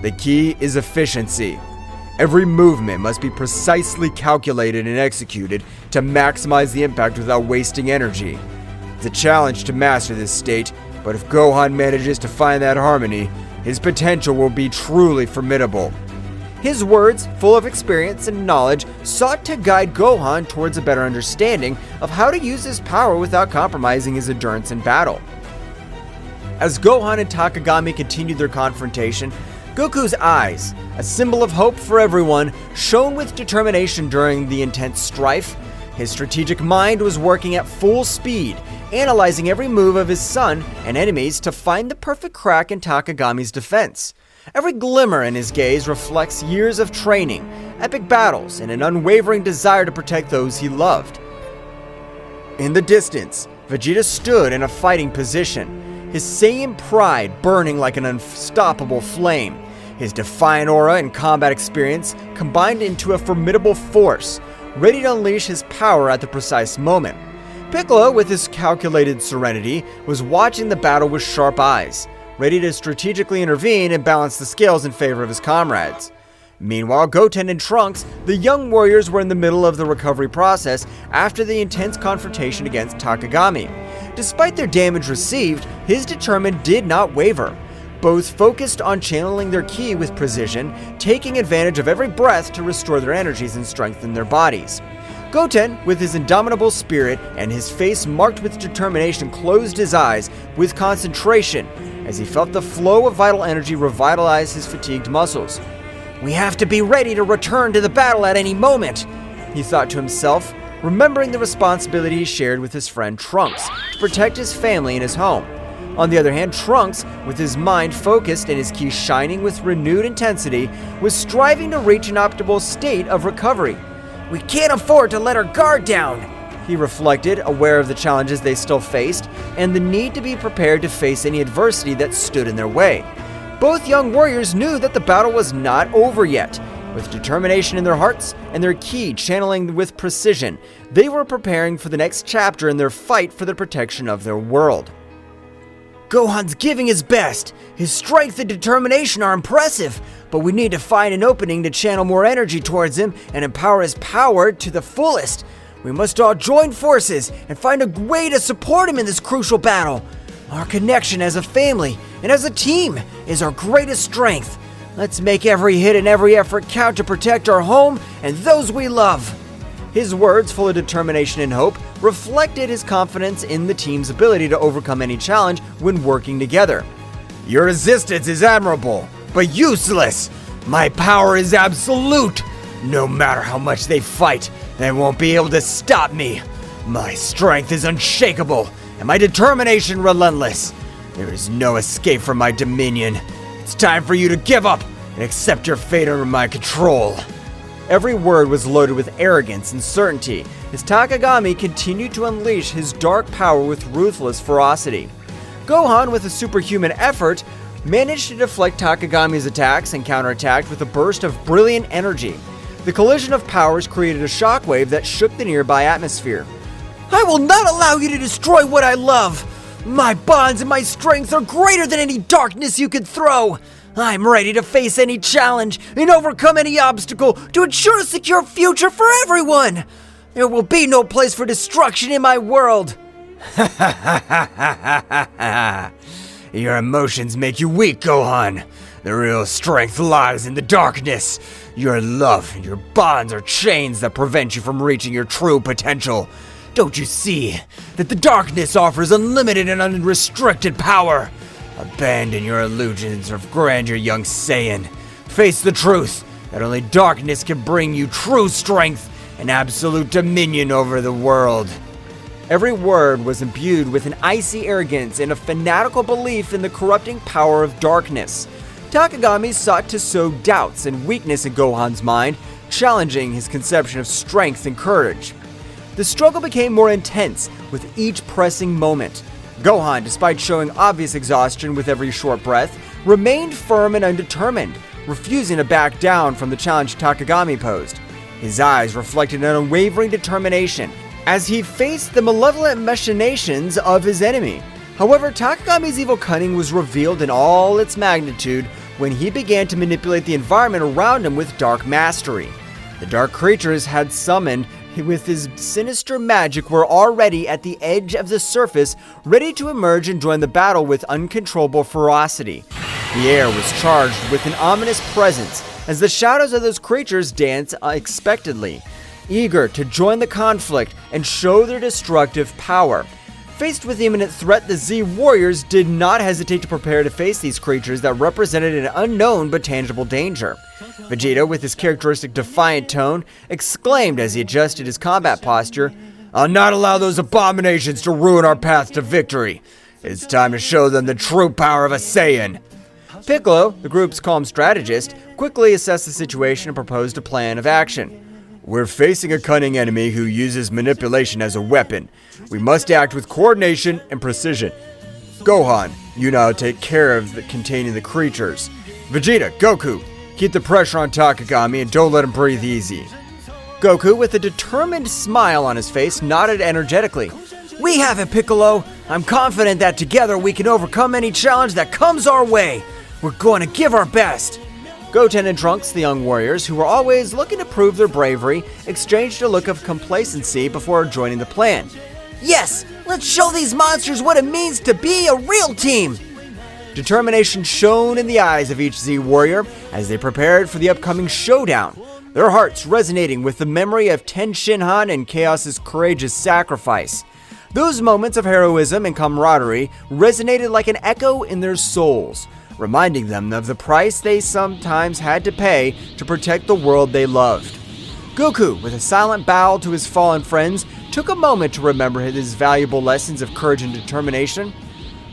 The key is efficiency. Every movement must be precisely calculated and executed to maximize the impact without wasting energy. It's a challenge to master this state, but if Gohan manages to find that harmony, his potential will be truly formidable. His words, full of experience and knowledge, sought to guide Gohan towards a better understanding of how to use his power without compromising his endurance in battle. As Gohan and Takagami continued their confrontation, Goku's eyes, a symbol of hope for everyone, shone with determination during the intense strife. His strategic mind was working at full speed, analyzing every move of his son and enemies to find the perfect crack in Takagami's defense. Every glimmer in his gaze reflects years of training, epic battles, and an unwavering desire to protect those he loved. In the distance, Vegeta stood in a fighting position, his Saiyan pride burning like an unstoppable flame. His defiant aura and combat experience combined into a formidable force, ready to unleash his power at the precise moment. Piccolo, with his calculated serenity, was watching the battle with sharp eyes, ready to strategically intervene and balance the scales in favor of his comrades. Meanwhile, Goten and Trunks, the young warriors, were in the middle of the recovery process after the intense confrontation against Takagami. Despite their damage received, his determination did not waver. Both focused on channeling their ki with precision, taking advantage of every breath to restore their energies and strengthen their bodies. Goten, with his indomitable spirit and his face marked with determination, closed his eyes with concentration as he felt the flow of vital energy revitalize his fatigued muscles. "We have to be ready to return to the battle at any moment," he thought to himself, remembering the responsibility he shared with his friend Trunks to protect his family and his home. On the other hand, Trunks, with his mind focused and his ki shining with renewed intensity, was striving to reach an optimal state of recovery. "We can't afford to let our guard down," he reflected, aware of the challenges they still faced and the need to be prepared to face any adversity that stood in their way. Both young warriors knew that the battle was not over yet. With determination in their hearts and their ki channeling with precision, they were preparing for the next chapter in their fight for the protection of their world. "Gohan's giving his best. His strength and determination are impressive, but we need to find an opening to channel more energy towards him and empower his power to the fullest. We must all join forces and find a way to support him in this crucial battle. Our connection as a family and as a team is our greatest strength. Let's make every hit and every effort count to protect our home and those we love." His words, full of determination and hope, reflected his confidence in the team's ability to overcome any challenge when working together. Your resistance is admirable, but useless. My power is absolute. No matter how much they fight, they won't be able to stop me. My strength is unshakable, and my determination relentless. There is no escape from my dominion. It's time for you to give up and accept your fate under my control. Every word was loaded with arrogance and certainty as Takagami continued to unleash his dark power with ruthless ferocity. Gohan, with a superhuman effort, managed to deflect Takagami's attacks and counterattacked with a burst of brilliant energy. The collision of powers created a shockwave that shook the nearby atmosphere. "I will not allow you to destroy what I love! My bonds and my strength are greater than any darkness you could throw! I'm ready to face any challenge and overcome any obstacle to ensure a secure future for everyone! There will be no place for destruction in my world!" Your emotions make you weak, Gohan. The real strength lies in the darkness. Your love and your bonds are chains that prevent you from reaching your true potential. Don't you see that the darkness offers unlimited and unrestricted power? Abandon your illusions of grandeur, young Saiyan. Face the truth that only darkness can bring you true strength and absolute dominion over the world. Every word was imbued with an icy arrogance and a fanatical belief in the corrupting power of darkness. Takagami sought to sow doubts and weakness in Gohan's mind, challenging his conception of strength and courage. The struggle became more intense with each pressing moment. Gohan, despite showing obvious exhaustion with every short breath, remained firm and undetermined, refusing to back down from the challenge Takagami posed. His eyes reflected an unwavering determination as he faced the malevolent machinations of his enemy. However, Takagami's evil cunning was revealed in all its magnitude when he began to manipulate the environment around him with dark mastery. The dark creatures had summoned with his sinister magic were already at the edge of the surface, ready to emerge and join the battle with uncontrollable ferocity. The air was charged with an ominous presence as the shadows of those creatures danced unexpectedly, eager to join the conflict and show their destructive power. Faced with the imminent threat, the Z warriors did not hesitate to prepare to face these creatures that represented an unknown but tangible danger. Vegeta, with his characteristic defiant tone, exclaimed as he adjusted his combat posture, "I'll not allow those abominations to ruin our path to victory. It's time to show them the true power of a Saiyan." Piccolo, the group's calm strategist, quickly assessed the situation and proposed a plan of action. We're facing a cunning enemy who uses manipulation as a weapon. We must act with coordination and precision. Gohan, you now take care of containing the creatures. Vegeta, Goku, keep the pressure on Takagami and don't let him breathe easy. Goku, with a determined smile on his face, nodded energetically. "We have it, Piccolo. I'm confident that together we can overcome any challenge that comes our way. We're going to give our best." Goten and Trunks, the young warriors, who were always looking to prove their bravery, exchanged a look of complacency before joining the plan. Yes, let's show these monsters what it means to be a real team! Determination shone in the eyes of each Z warrior as they prepared for the upcoming showdown, their hearts resonating with the memory of Ten Shinhan and Chaos's courageous sacrifice. Those moments of heroism and camaraderie resonated like an echo in their souls, reminding them of the price they sometimes had to pay to protect the world they loved. Goku, with a silent bow to his fallen friends, took a moment to remember his valuable lessons of courage and determination.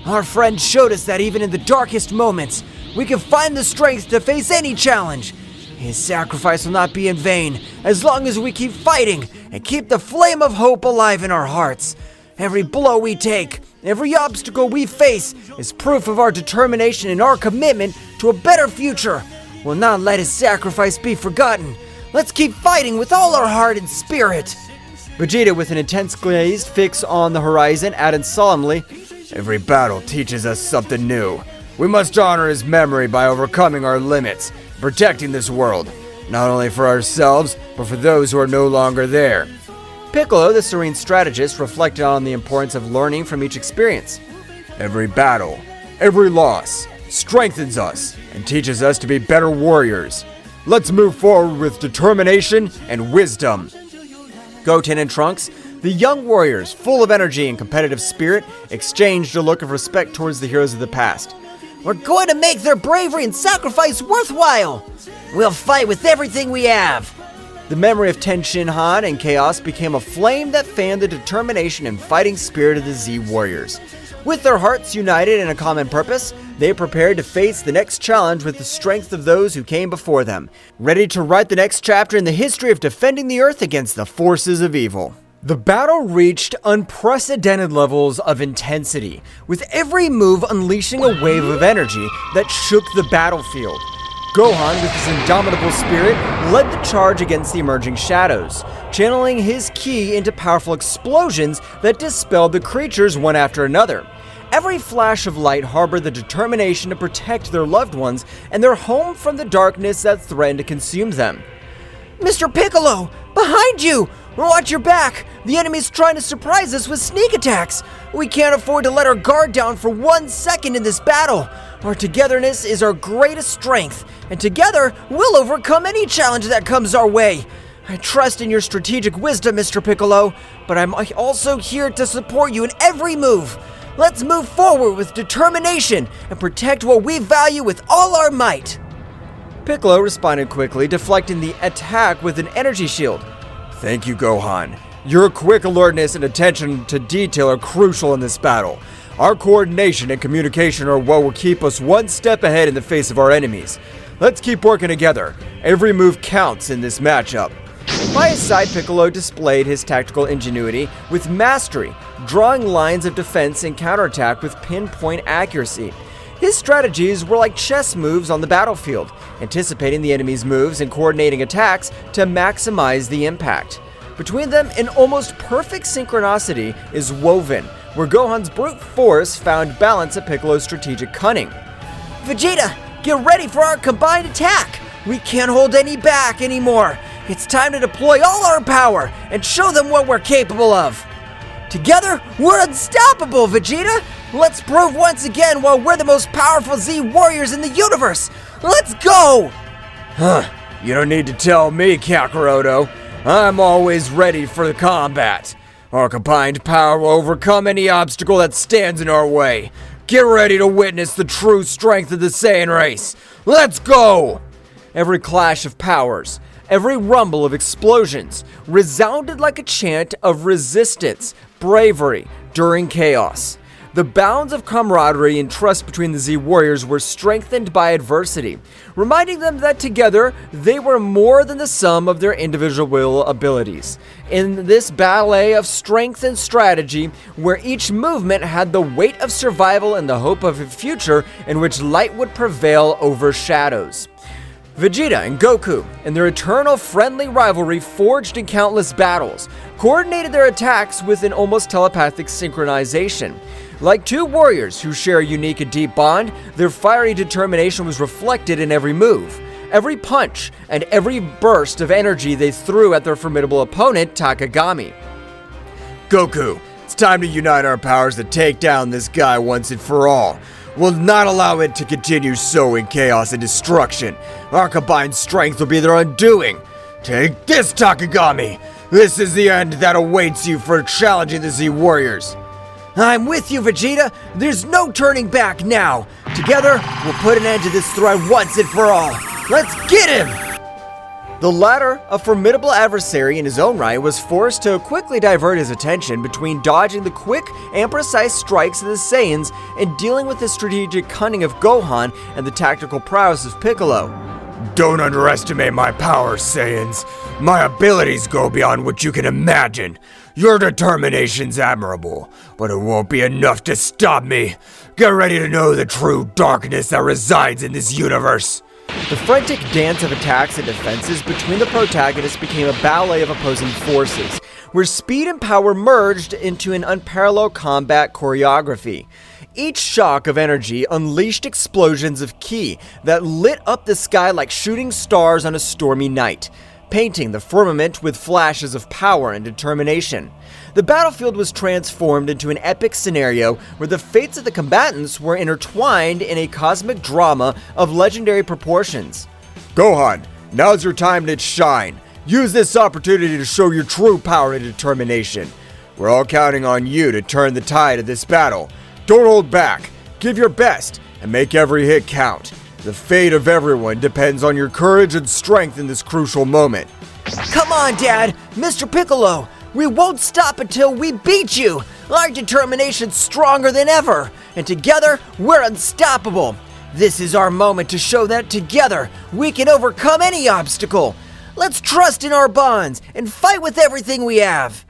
Our friend showed us that even in the darkest moments, we can find the strength to face any challenge. His sacrifice will not be in vain as long as we keep fighting and keep the flame of hope alive in our hearts. Every blow we take, every obstacle we face is proof of our determination and our commitment to a better future. We'll not let his sacrifice be forgotten. Let's keep fighting with all our heart and spirit. Vegeta, with an intense gaze fixed on the horizon, added solemnly, Every battle teaches us something new. We must honor his memory by overcoming our limits, protecting this world, not only for ourselves, but for those who are no longer there. Piccolo, the serene strategist, reflected on the importance of learning from each experience. Every battle, every loss, strengthens us and teaches us to be better warriors. Let's move forward with determination and wisdom. Goten and Trunks, the young warriors, full of energy and competitive spirit, exchanged a look of respect towards the heroes of the past. We're going to make their bravery and sacrifice worthwhile. We'll fight with everything we have. The memory of Ten Shinhan and Chaos became a flame that fanned the determination and fighting spirit of the Z warriors. With their hearts united in a common purpose, they prepared to face the next challenge with the strength of those who came before them, ready to write the next chapter in the history of defending the Earth against the forces of evil. The battle reached unprecedented levels of intensity, with every move unleashing a wave of energy that shook the battlefield. Gohan, with his indomitable spirit, led the charge against the emerging shadows, channeling his ki into powerful explosions that dispelled the creatures one after another. Every flash of light harbored the determination to protect their loved ones and their home from the darkness that threatened to consume them. Mr. Piccolo, behind you! Watch your back! The enemy's trying to surprise us with sneak attacks! We can't afford to let our guard down for 1 second in this battle! Our togetherness is our greatest strength, and together we'll overcome any challenge that comes our way! I trust in your strategic wisdom, Mr. Piccolo, but I'm also here to support you in every move! Let's move forward with determination and protect what we value with all our might! Piccolo responded quickly, deflecting the attack with an energy shield. Thank you, Gohan. Your quick alertness and attention to detail are crucial in this battle. Our coordination and communication are what will keep us one step ahead in the face of our enemies. Let's keep working together. Every move counts in this matchup. By his side, Piccolo displayed his tactical ingenuity with mastery, drawing lines of defense and counterattack with pinpoint accuracy. His strategies were like chess moves on the battlefield, anticipating the enemy's moves and coordinating attacks to maximize the impact. Between them, an almost perfect synchronicity is woven, where Gohan's brute force found balance at Piccolo's strategic cunning. Vegeta, get ready for our combined attack! We can't hold any back anymore! It's time to deploy all our power and show them what we're capable of! Together, we're unstoppable, Vegeta! Let's prove once again why we're the most powerful Z warriors in the universe! Let's go! You don't need to tell me, Kakaroto. I'm always ready for the combat. Our combined power will overcome any obstacle that stands in our way. Get ready to witness the true strength of the Saiyan race. Let's go! Every clash of powers, every rumble of explosions resounded like a chant of resistance, bravery during chaos. The bounds of camaraderie and trust between the Z warriors were strengthened by adversity, reminding them that together they were more than the sum of their individual abilities. In this ballet of strength and strategy, where each movement had the weight of survival and the hope of a future in which light would prevail over shadows. Vegeta and Goku, in their eternal friendly rivalry forged in countless battles, coordinated their attacks with an almost telepathic synchronization. Like two warriors who share a unique and deep bond, their fiery determination was reflected in every move. every punch, and every burst of energy they threw at their formidable opponent, Takagami. Goku, it's time to unite our powers to take down this guy once and for all. We'll not allow it to continue sowing chaos and destruction. Our combined strength will be their undoing. Take this, Takagami! This is the end that awaits you for challenging the Z Warriors. I'm with you, Vegeta. There's no turning back now. Together, we'll put an end to this threat once and for all. Let's get him! The latter, a formidable adversary in his own right, was forced to quickly divert his attention between dodging the quick and precise strikes of the Saiyans and dealing with the strategic cunning of Gohan and the tactical prowess of Piccolo. Don't underestimate my powers, Saiyans. My abilities go beyond what you can imagine. Your determination's admirable, but it won't be enough to stop me. Get ready to know the true darkness that resides in this universe. The frantic dance of attacks and defenses between the protagonists became a ballet of opposing forces, where speed and power merged into an unparalleled combat choreography. Each shock of energy unleashed explosions of ki that lit up the sky like shooting stars on a stormy night, painting the firmament with flashes of power and determination. The battlefield was transformed into an epic scenario where the fates of the combatants were intertwined in a cosmic drama of legendary proportions. Gohan, now's your time to shine. Use this opportunity to show your true power and determination. We're all counting on you to turn the tide of this battle. Don't hold back. Give your best and make every hit count. The fate of everyone depends on your courage and strength in this crucial moment. Come on, Dad! Mr. Piccolo! We won't stop until we beat you! Our determination's stronger than ever, and together, we're unstoppable! This is our moment to show that together, we can overcome any obstacle! Let's trust in our bonds, and fight with everything we have!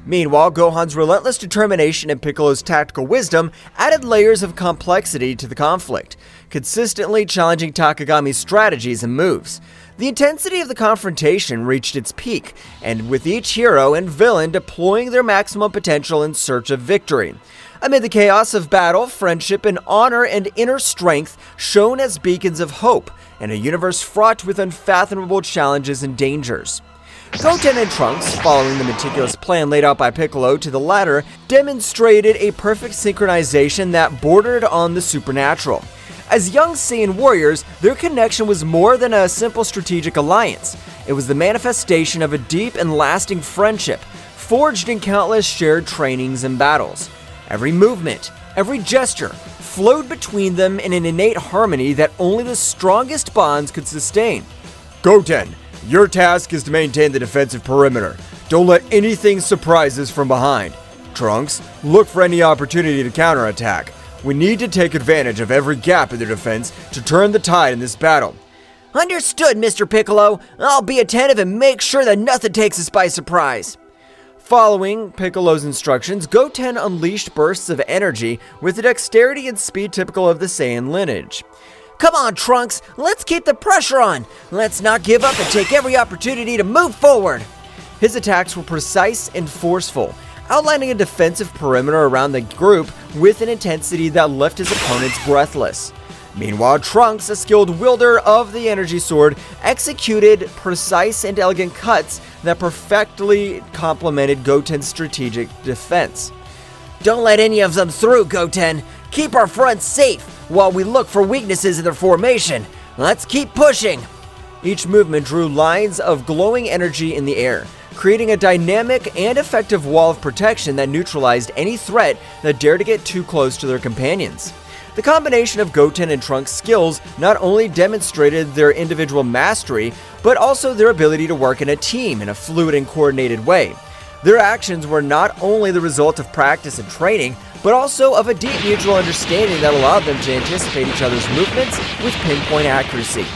Meanwhile, Gohan's relentless determination and Piccolo's tactical wisdom added layers of complexity to the conflict, consistently challenging Takagami's strategies and moves. The intensity of the confrontation reached its peak, and with each hero and villain deploying their maximum potential in search of victory. Amid the chaos of battle, friendship and honor and inner strength shone as beacons of hope in a universe fraught with unfathomable challenges and dangers. Goten and Trunks, following the meticulous plan laid out by Piccolo to the latter, demonstrated a perfect synchronization that bordered on the supernatural. As young Saiyan warriors, their connection was more than a simple strategic alliance. It was the manifestation of a deep and lasting friendship, forged in countless shared trainings and battles. Every movement, every gesture, flowed between them in an innate harmony that only the strongest bonds could sustain. Goten, your task is to maintain the defensive perimeter. Don't let anything surprise us from behind. Trunks, look for any opportunity to counterattack. We need to take advantage of every gap in their defense to turn the tide in this battle. Understood, Mr. Piccolo. I'll be attentive and make sure that nothing takes us by surprise. Following Piccolo's instructions, Goten unleashed bursts of energy with the dexterity and speed typical of the Saiyan lineage. Come on, Trunks. Let's keep the pressure on. Let's not give up and take every opportunity to move forward. His attacks were precise and forceful, outlining a defensive perimeter around the group with an intensity that left his opponents breathless. Meanwhile, Trunks, a skilled wielder of the energy sword, executed precise and elegant cuts that perfectly complemented Goten's strategic defense. Don't let any of them through, Goten. Keep our front safe while we look for weaknesses in their formation. Let's keep pushing. Each movement drew lines of glowing energy in the air, creating a dynamic and effective wall of protection that neutralized any threat that dared to get too close to their companions. The combination of Goten and Trunks' skills not only demonstrated their individual mastery, but also their ability to work in a team in a fluid and coordinated way. Their actions were not only the result of practice and training, but also of a deep mutual understanding that allowed them to anticipate each other's movements with pinpoint accuracy.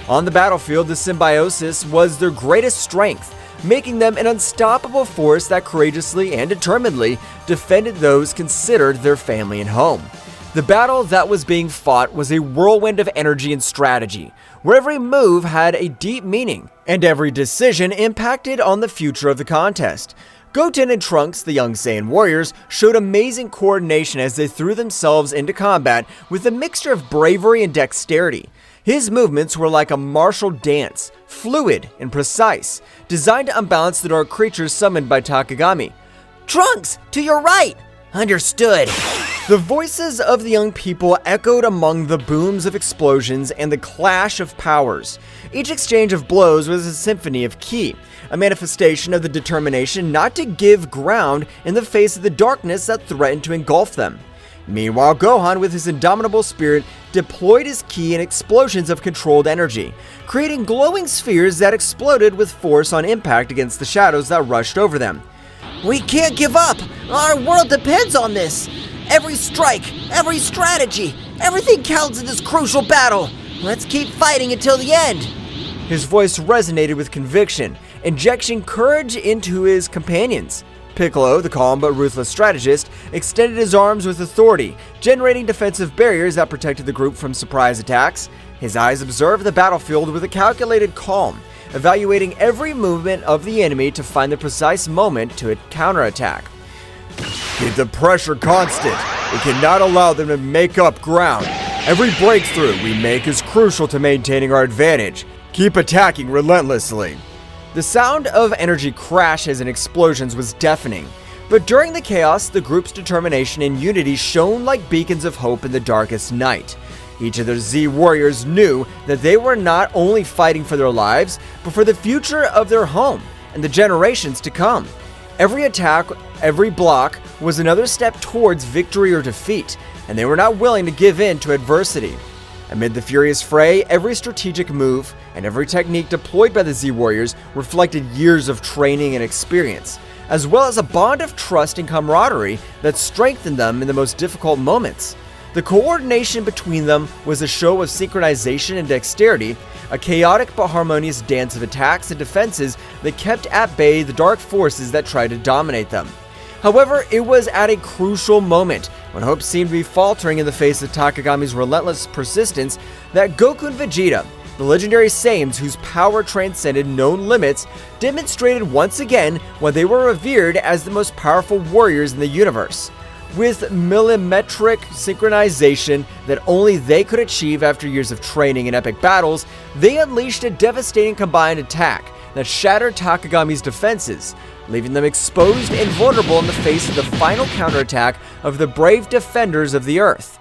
On the battlefield, the symbiosis was their greatest strength, making them an unstoppable force that courageously and determinedly defended those considered their family and home. The battle that was being fought was a whirlwind of energy and strategy, where every move had a deep meaning, and every decision impacted on the future of the contest. Goten and Trunks, the young Saiyan warriors, showed amazing coordination as they threw themselves into combat with a mixture of bravery and dexterity. His movements were like a martial dance, fluid and precise, designed to unbalance the dark creatures summoned by Takagami. Trunks, to your right! Understood. The voices of the young people echoed among the booms of explosions and the clash of powers. Each exchange of blows was a symphony of ki, a manifestation of the determination not to give ground in the face of the darkness that threatened to engulf them. Meanwhile, Gohan, with his indomitable spirit, deployed his ki in explosions of controlled energy, creating glowing spheres that exploded with force on impact against the shadows that rushed over them. We can't give up! Our world depends on this! Every strike, every strategy, everything counts in this crucial battle! Let's keep fighting until the end! His voice resonated with conviction, injecting courage into his companions. Piccolo, the calm but ruthless strategist, extended his arms with authority, generating defensive barriers that protected the group from surprise attacks. His eyes observed the battlefield with a calculated calm, evaluating every movement of the enemy to find the precise moment to counterattack. Keep the pressure constant. We cannot allow them to make up ground. Every breakthrough we make is crucial to maintaining our advantage. Keep attacking relentlessly. The sound of energy crashes and explosions was deafening, but during the chaos, the group's determination and unity shone like beacons of hope in the darkest night. Each of the Z warriors knew that they were not only fighting for their lives, but for the future of their home and the generations to come. Every attack, every block, was another step towards victory or defeat, and they were not willing to give in to adversity. Amid the furious fray, every strategic move and every technique deployed by the Z warriors reflected years of training and experience, as well as a bond of trust and camaraderie that strengthened them in the most difficult moments. The coordination between them was a show of synchronization and dexterity, a chaotic but harmonious dance of attacks and defenses that kept at bay the dark forces that tried to dominate them. However, it was at a crucial moment, when hope seemed to be faltering in the face of Takagami's relentless persistence, that Goku and Vegeta, the legendary Saiyans whose power transcended known limits, demonstrated once again why they were revered as the most powerful warriors in the universe. With millimetric synchronization that only they could achieve after years of training in epic battles, they unleashed a devastating combined attack that shattered Takagami's defenses, leaving them exposed and vulnerable in the face of the final counterattack of the brave defenders of the Earth.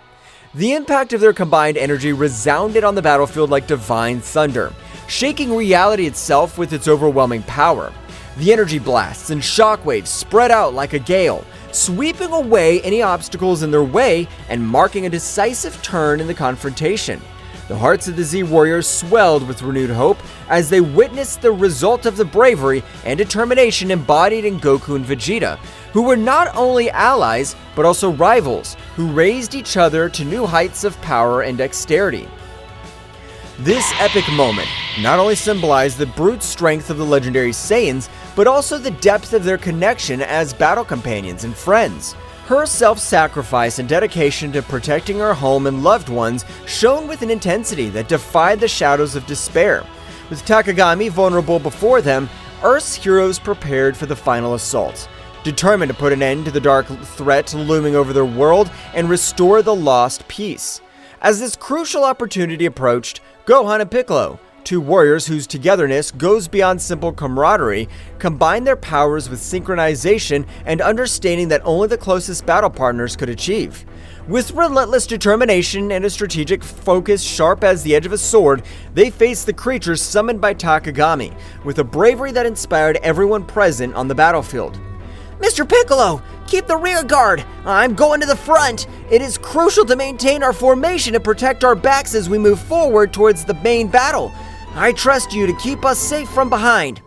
The impact of their combined energy resounded on the battlefield like divine thunder, shaking reality itself with its overwhelming power. The energy blasts and shockwaves spread out like a gale, sweeping away any obstacles in their way and marking a decisive turn in the confrontation. The hearts of the Z warriors swelled with renewed hope as they witnessed the result of the bravery and determination embodied in Goku and Vegeta, who were not only allies but also rivals who raised each other to new heights of power and dexterity. This epic moment not only symbolized the brute strength of the legendary Saiyans, but also the depth of their connection as battle companions and friends. Her self-sacrifice and dedication to protecting her home and loved ones shone with an intensity that defied the shadows of despair. With Takagami vulnerable before them, Earth's heroes prepared for the final assault, determined to put an end to the dark threat looming over their world and restore the lost peace. As this crucial opportunity approached, Gohan and Piccolo, two warriors whose togetherness goes beyond simple camaraderie, combine their powers with synchronization and understanding that only the closest battle partners could achieve. With relentless determination and a strategic focus sharp as the edge of a sword, they faced the creatures summoned by Takagami, with a bravery that inspired everyone present on the battlefield. Mr. Piccolo, keep the rear guard. I'm going to the front. It is crucial to maintain our formation and protect our backs as we move forward towards the main battle. I trust you to keep us safe from behind.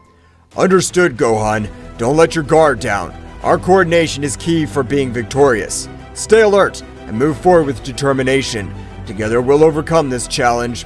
Understood, Gohan. Don't let your guard down. Our coordination is key for being victorious. Stay alert and move forward with determination. Together we'll overcome this challenge.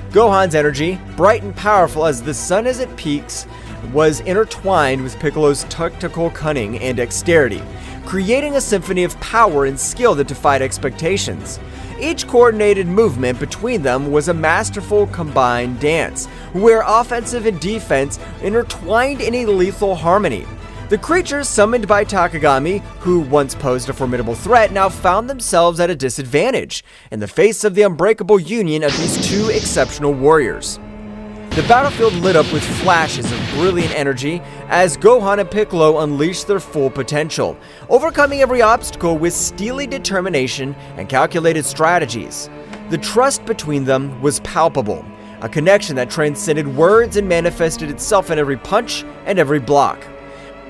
Gohan's energy, bright and powerful as the sun as it peaks, was intertwined with Piccolo's tactical cunning and dexterity, creating a symphony of power and skill that defied expectations. Each coordinated movement between them was a masterful combined dance, where offensive and defense intertwined in a lethal harmony. The creatures summoned by Takagami, who once posed a formidable threat, now found themselves at a disadvantage in the face of the unbreakable union of these two exceptional warriors. The battlefield lit up with flashes of brilliant energy as Gohan and Piccolo unleashed their full potential, overcoming every obstacle with steely determination and calculated strategies. The trust between them was palpable, a connection that transcended words and manifested itself in every punch and every block.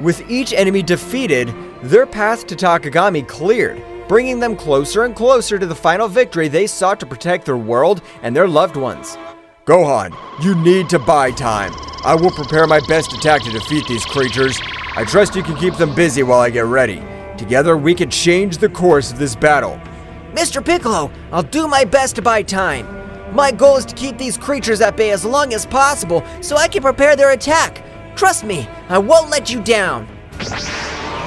With each enemy defeated, their path to Takagami cleared, bringing them closer and closer to the final victory they sought to protect their world and their loved ones. Gohan, you need to buy time. I will prepare my best attack to defeat these creatures. I trust you can keep them busy while I get ready. Together, we can change the course of this battle. Mr. Piccolo, I'll do my best to buy time. My goal is to keep these creatures at bay as long as possible so I can prepare their attack. Trust me, I won't let you down.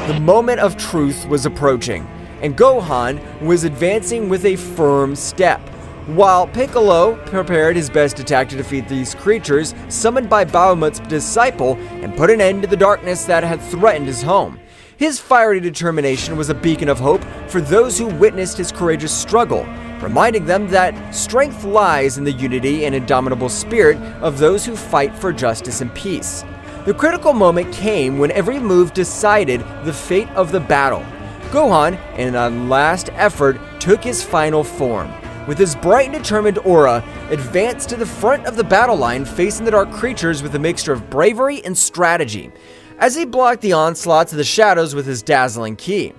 The moment of truth was approaching, and Gohan was advancing with a firm step, while Piccolo prepared his best attack to defeat these creatures summoned by Bahamut's disciple and put an end to the darkness that had threatened his home. His fiery determination was a beacon of hope for those who witnessed his courageous struggle, reminding them that strength lies in the unity and indomitable spirit of those who fight for justice and peace. The critical moment came when every move decided the fate of the battle. Gohan, in a last effort, took his final form. With his bright and determined aura, advanced to the front of the battle line, facing the dark creatures with a mixture of bravery and strategy, as he blocked the onslaughts of the shadows with his dazzling ki.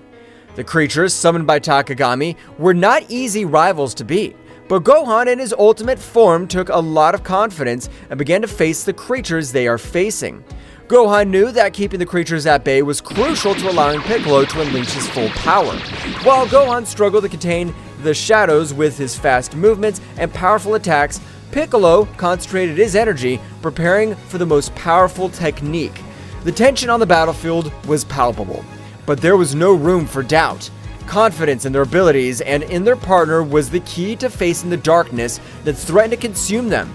The creatures summoned by Takagami were not easy rivals to beat, but Gohan in his ultimate form took a lot of confidence and began to face the creatures they are facing. Gohan knew that keeping the creatures at bay was crucial to allowing Piccolo to unleash his full power, while Gohan struggled to contain the shadows with his fast movements and powerful attacks. Piccolo concentrated his energy preparing for the most powerful technique. The tension on the battlefield was palpable, but there was no room for doubt. Confidence in their abilities and in their partner was the key to facing the darkness that threatened to consume them.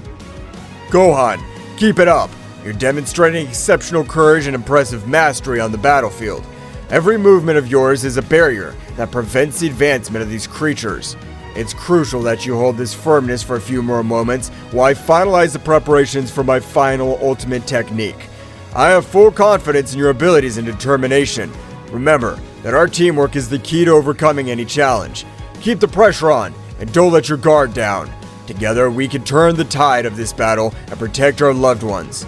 Gohan, keep it up. You're demonstrating exceptional courage and impressive mastery on the battlefield. Every movement of yours is a barrier that prevents the advancement of these creatures. It's crucial that you hold this firmness for a few more moments while I finalize the preparations for my final ultimate technique. I have full confidence in your abilities and determination. Remember that our teamwork is the key to overcoming any challenge. Keep the pressure on and don't let your guard down. Together we can turn the tide of this battle and protect our loved ones.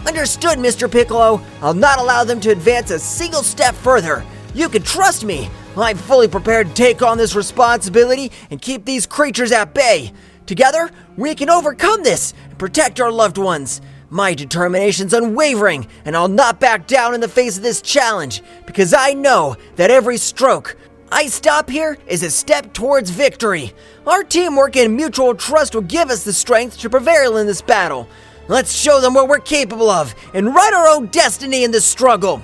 Understood, Mr. Piccolo. I'll not allow them to advance a single step further. You can trust me. I'm fully prepared to take on this responsibility and keep these creatures at bay. Together, we can overcome this and protect our loved ones. My determination's unwavering, and I'll not back down in the face of this challenge, because I know that every stroke I stop here is a step towards victory. Our teamwork and mutual trust will give us the strength to prevail in this battle. Let's show them what we're capable of and write our own destiny in this struggle.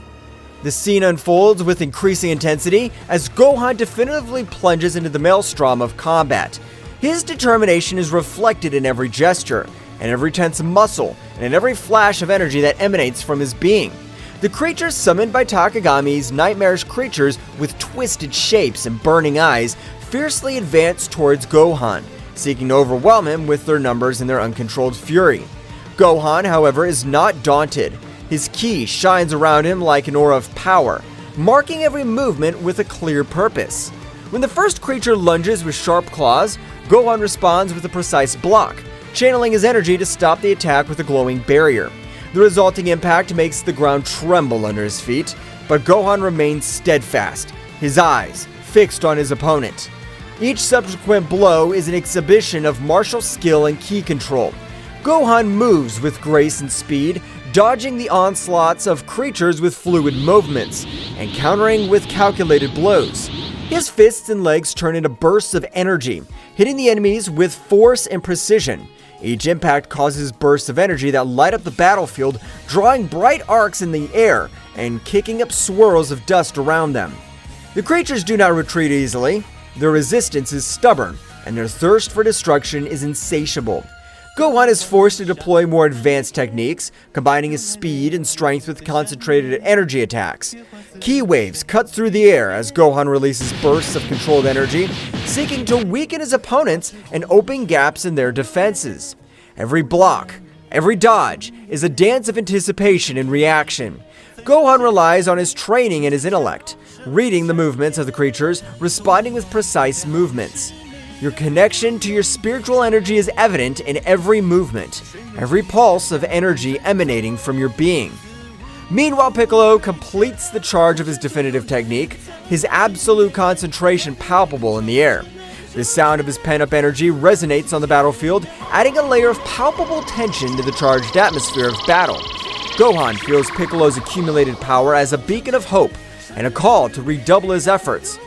The scene unfolds with increasing intensity as Gohan definitively plunges into the maelstrom of combat. His determination is reflected in every gesture, and every tense muscle, and in every flash of energy that emanates from his being. The creatures summoned by Takagami's nightmarish creatures with twisted shapes and burning eyes fiercely advance towards Gohan, seeking to overwhelm him with their numbers and their uncontrolled fury. Gohan, however, is not daunted. His ki shines around him like an aura of power, marking every movement with a clear purpose. When the first creature lunges with sharp claws, Gohan responds with a precise block, channeling his energy to stop the attack with a glowing barrier. The resulting impact makes the ground tremble under his feet, but Gohan remains steadfast, his eyes fixed on his opponent. Each subsequent blow is an exhibition of martial skill and ki control. Gohan moves with grace and speed, dodging the onslaughts of creatures with fluid movements, and countering with calculated blows. His fists and legs turn into bursts of energy, hitting the enemies with force and precision. Each impact causes bursts of energy that light up the battlefield, drawing bright arcs in the air and kicking up swirls of dust around them. The creatures do not retreat easily. Their resistance is stubborn, and their thirst for destruction is insatiable. Gohan is forced to deploy more advanced techniques, combining his speed and strength with concentrated energy attacks. Ki waves cut through the air as Gohan releases bursts of controlled energy, seeking to weaken his opponents and open gaps in their defenses. Every block, every dodge, is a dance of anticipation and reaction. Gohan relies on his training and his intellect, reading the movements of the creatures, responding with precise movements. Your connection to your spiritual energy is evident in every movement, every pulse of energy emanating from your being. Meanwhile, Piccolo completes the charge of his definitive technique, his absolute concentration palpable in the air. The sound of his pent-up energy resonates on the battlefield, adding a layer of palpable tension to the charged atmosphere of battle. Gohan feels Piccolo's accumulated power as a beacon of hope and a call to redouble his efforts.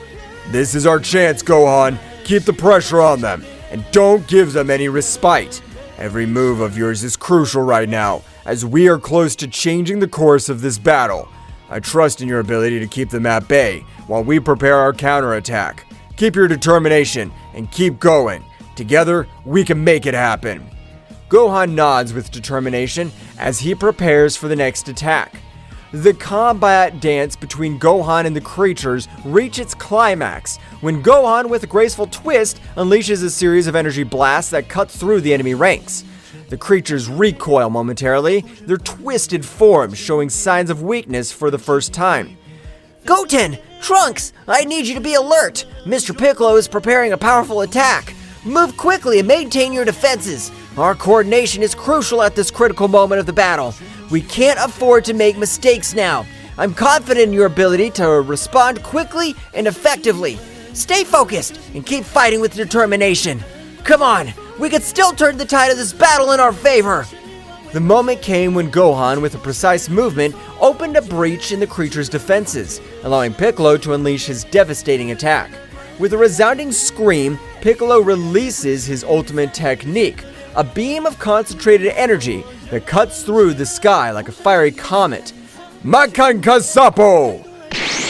This is our chance, Gohan. Keep the pressure on them, and don't give them any respite. Every move of yours is crucial right now, as we are close to changing the course of this battle. I trust in your ability to keep them at bay, while we prepare our counterattack. Keep your determination, and keep going. Together, we can make it happen. Gohan nods with determination as he prepares for the next attack. The combat dance between Gohan and the creatures reach its climax when Gohan, with a graceful twist, unleashes a series of energy blasts that cut through the enemy ranks. The creatures recoil momentarily, their twisted forms showing signs of weakness for the first time. Goten! Trunks! I need you to be alert! Mr. Piccolo is preparing a powerful attack! Move quickly and maintain your defenses! Our coordination is crucial at this critical moment of the battle. We can't afford to make mistakes now. I'm confident in your ability to respond quickly and effectively. Stay focused and keep fighting with determination. Come on, we can still turn the tide of this battle in our favor. The moment came when Gohan, with a precise movement, opened a breach in the creature's defenses, allowing Piccolo to unleash his devastating attack. With a resounding scream, Piccolo releases his ultimate technique, a beam of concentrated energy that cuts through the sky like a fiery comet. Makankasapo!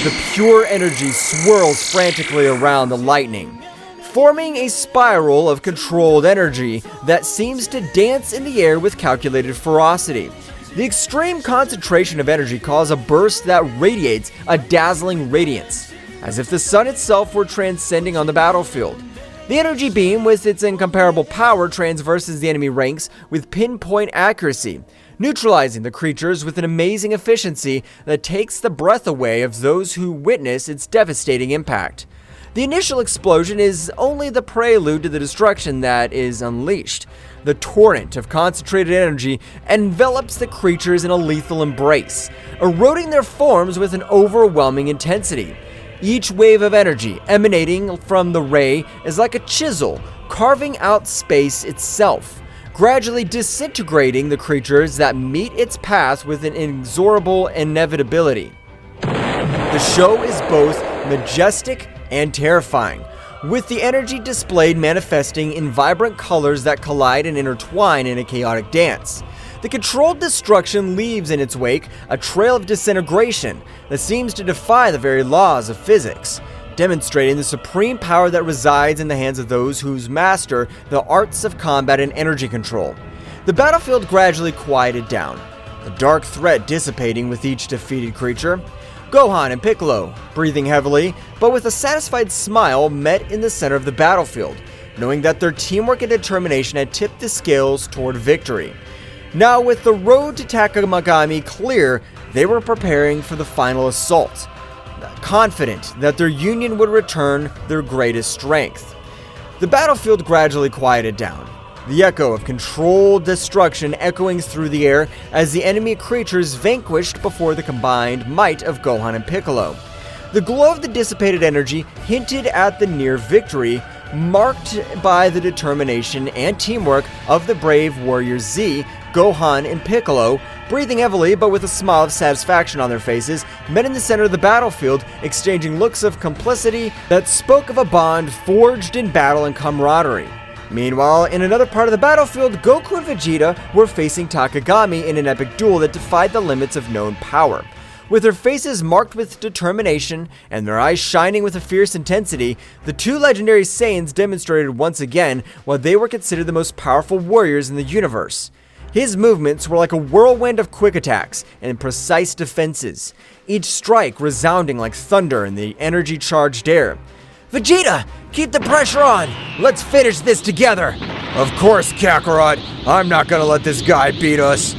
The pure energy swirls frantically around the lightning, forming a spiral of controlled energy that seems to dance in the air with calculated ferocity. The extreme concentration of energy causes a burst that radiates a dazzling radiance, as if the sun itself were transcending on the battlefield. The energy beam, with its incomparable power, transverses the enemy ranks with pinpoint accuracy, neutralizing the creatures with an amazing efficiency that takes the breath away of those who witness its devastating impact. The initial explosion is only the prelude to the destruction that is unleashed. The torrent of concentrated energy envelops the creatures in a lethal embrace, eroding their forms with an overwhelming intensity. Each wave of energy emanating from the ray is like a chisel, carving out space itself, gradually disintegrating the creatures that meet its path with an inexorable inevitability. The show is both majestic and terrifying, with the energy displayed manifesting in vibrant colors that collide and intertwine in a chaotic dance. The controlled destruction leaves in its wake a trail of disintegration that seems to defy the very laws of physics, demonstrating the supreme power that resides in the hands of those who master the arts of combat and energy control. The battlefield gradually quieted down, the dark threat dissipating with each defeated creature. Gohan and Piccolo, breathing heavily, but with a satisfied smile, met in the center of the battlefield, knowing that their teamwork and determination had tipped the scales toward victory. Now, with the road to Takagami clear, they were preparing for the final assault, confident that their union would return their greatest strength. The battlefield gradually quieted down, the echo of controlled destruction echoing through the air as the enemy creatures vanquished before the combined might of Gohan and Piccolo. The glow of the dissipated energy hinted at the near victory, marked by the determination and teamwork of the brave warriors Z, Gohan, and Piccolo. Breathing heavily but with a smile of satisfaction on their faces, met in the center of the battlefield, exchanging looks of complicity that spoke of a bond forged in battle and camaraderie. Meanwhile, in another part of the battlefield, Goku and Vegeta were facing Takagami in an epic duel that defied the limits of known power. With their faces marked with determination and their eyes shining with a fierce intensity, the two legendary Saiyans demonstrated once again why they were considered the most powerful warriors in the universe. His movements were like a whirlwind of quick attacks and precise defenses, each strike resounding like thunder in the energy-charged air. Vegeta, keep the pressure on. Let's finish this together. Of course, Kakarot. I'm not gonna let this guy beat us.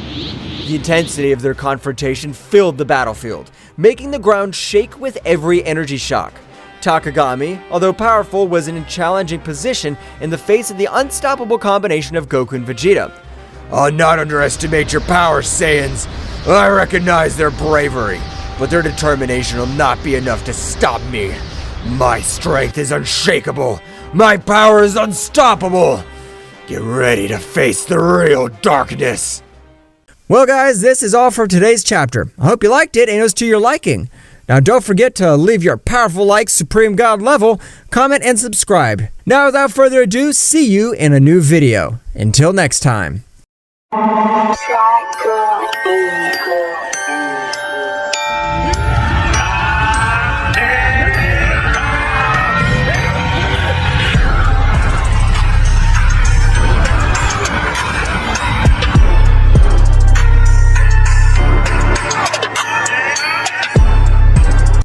The intensity of their confrontation filled the battlefield, making the ground shake with every energy shock. Takagami, although powerful, was in a challenging position in the face of the unstoppable combination of Goku and Vegeta. I'll not underestimate your power, Saiyans. I recognize their bravery, but their determination will not be enough to stop me. My strength is unshakable. My power is unstoppable. Get ready to face the real darkness. Well guys, this is all for today's chapter. I hope you liked it and it was to your liking. Now don't forget to leave your powerful like Supreme God level, comment and subscribe. Now without further ado, see you in a new video. Until next time. Like good,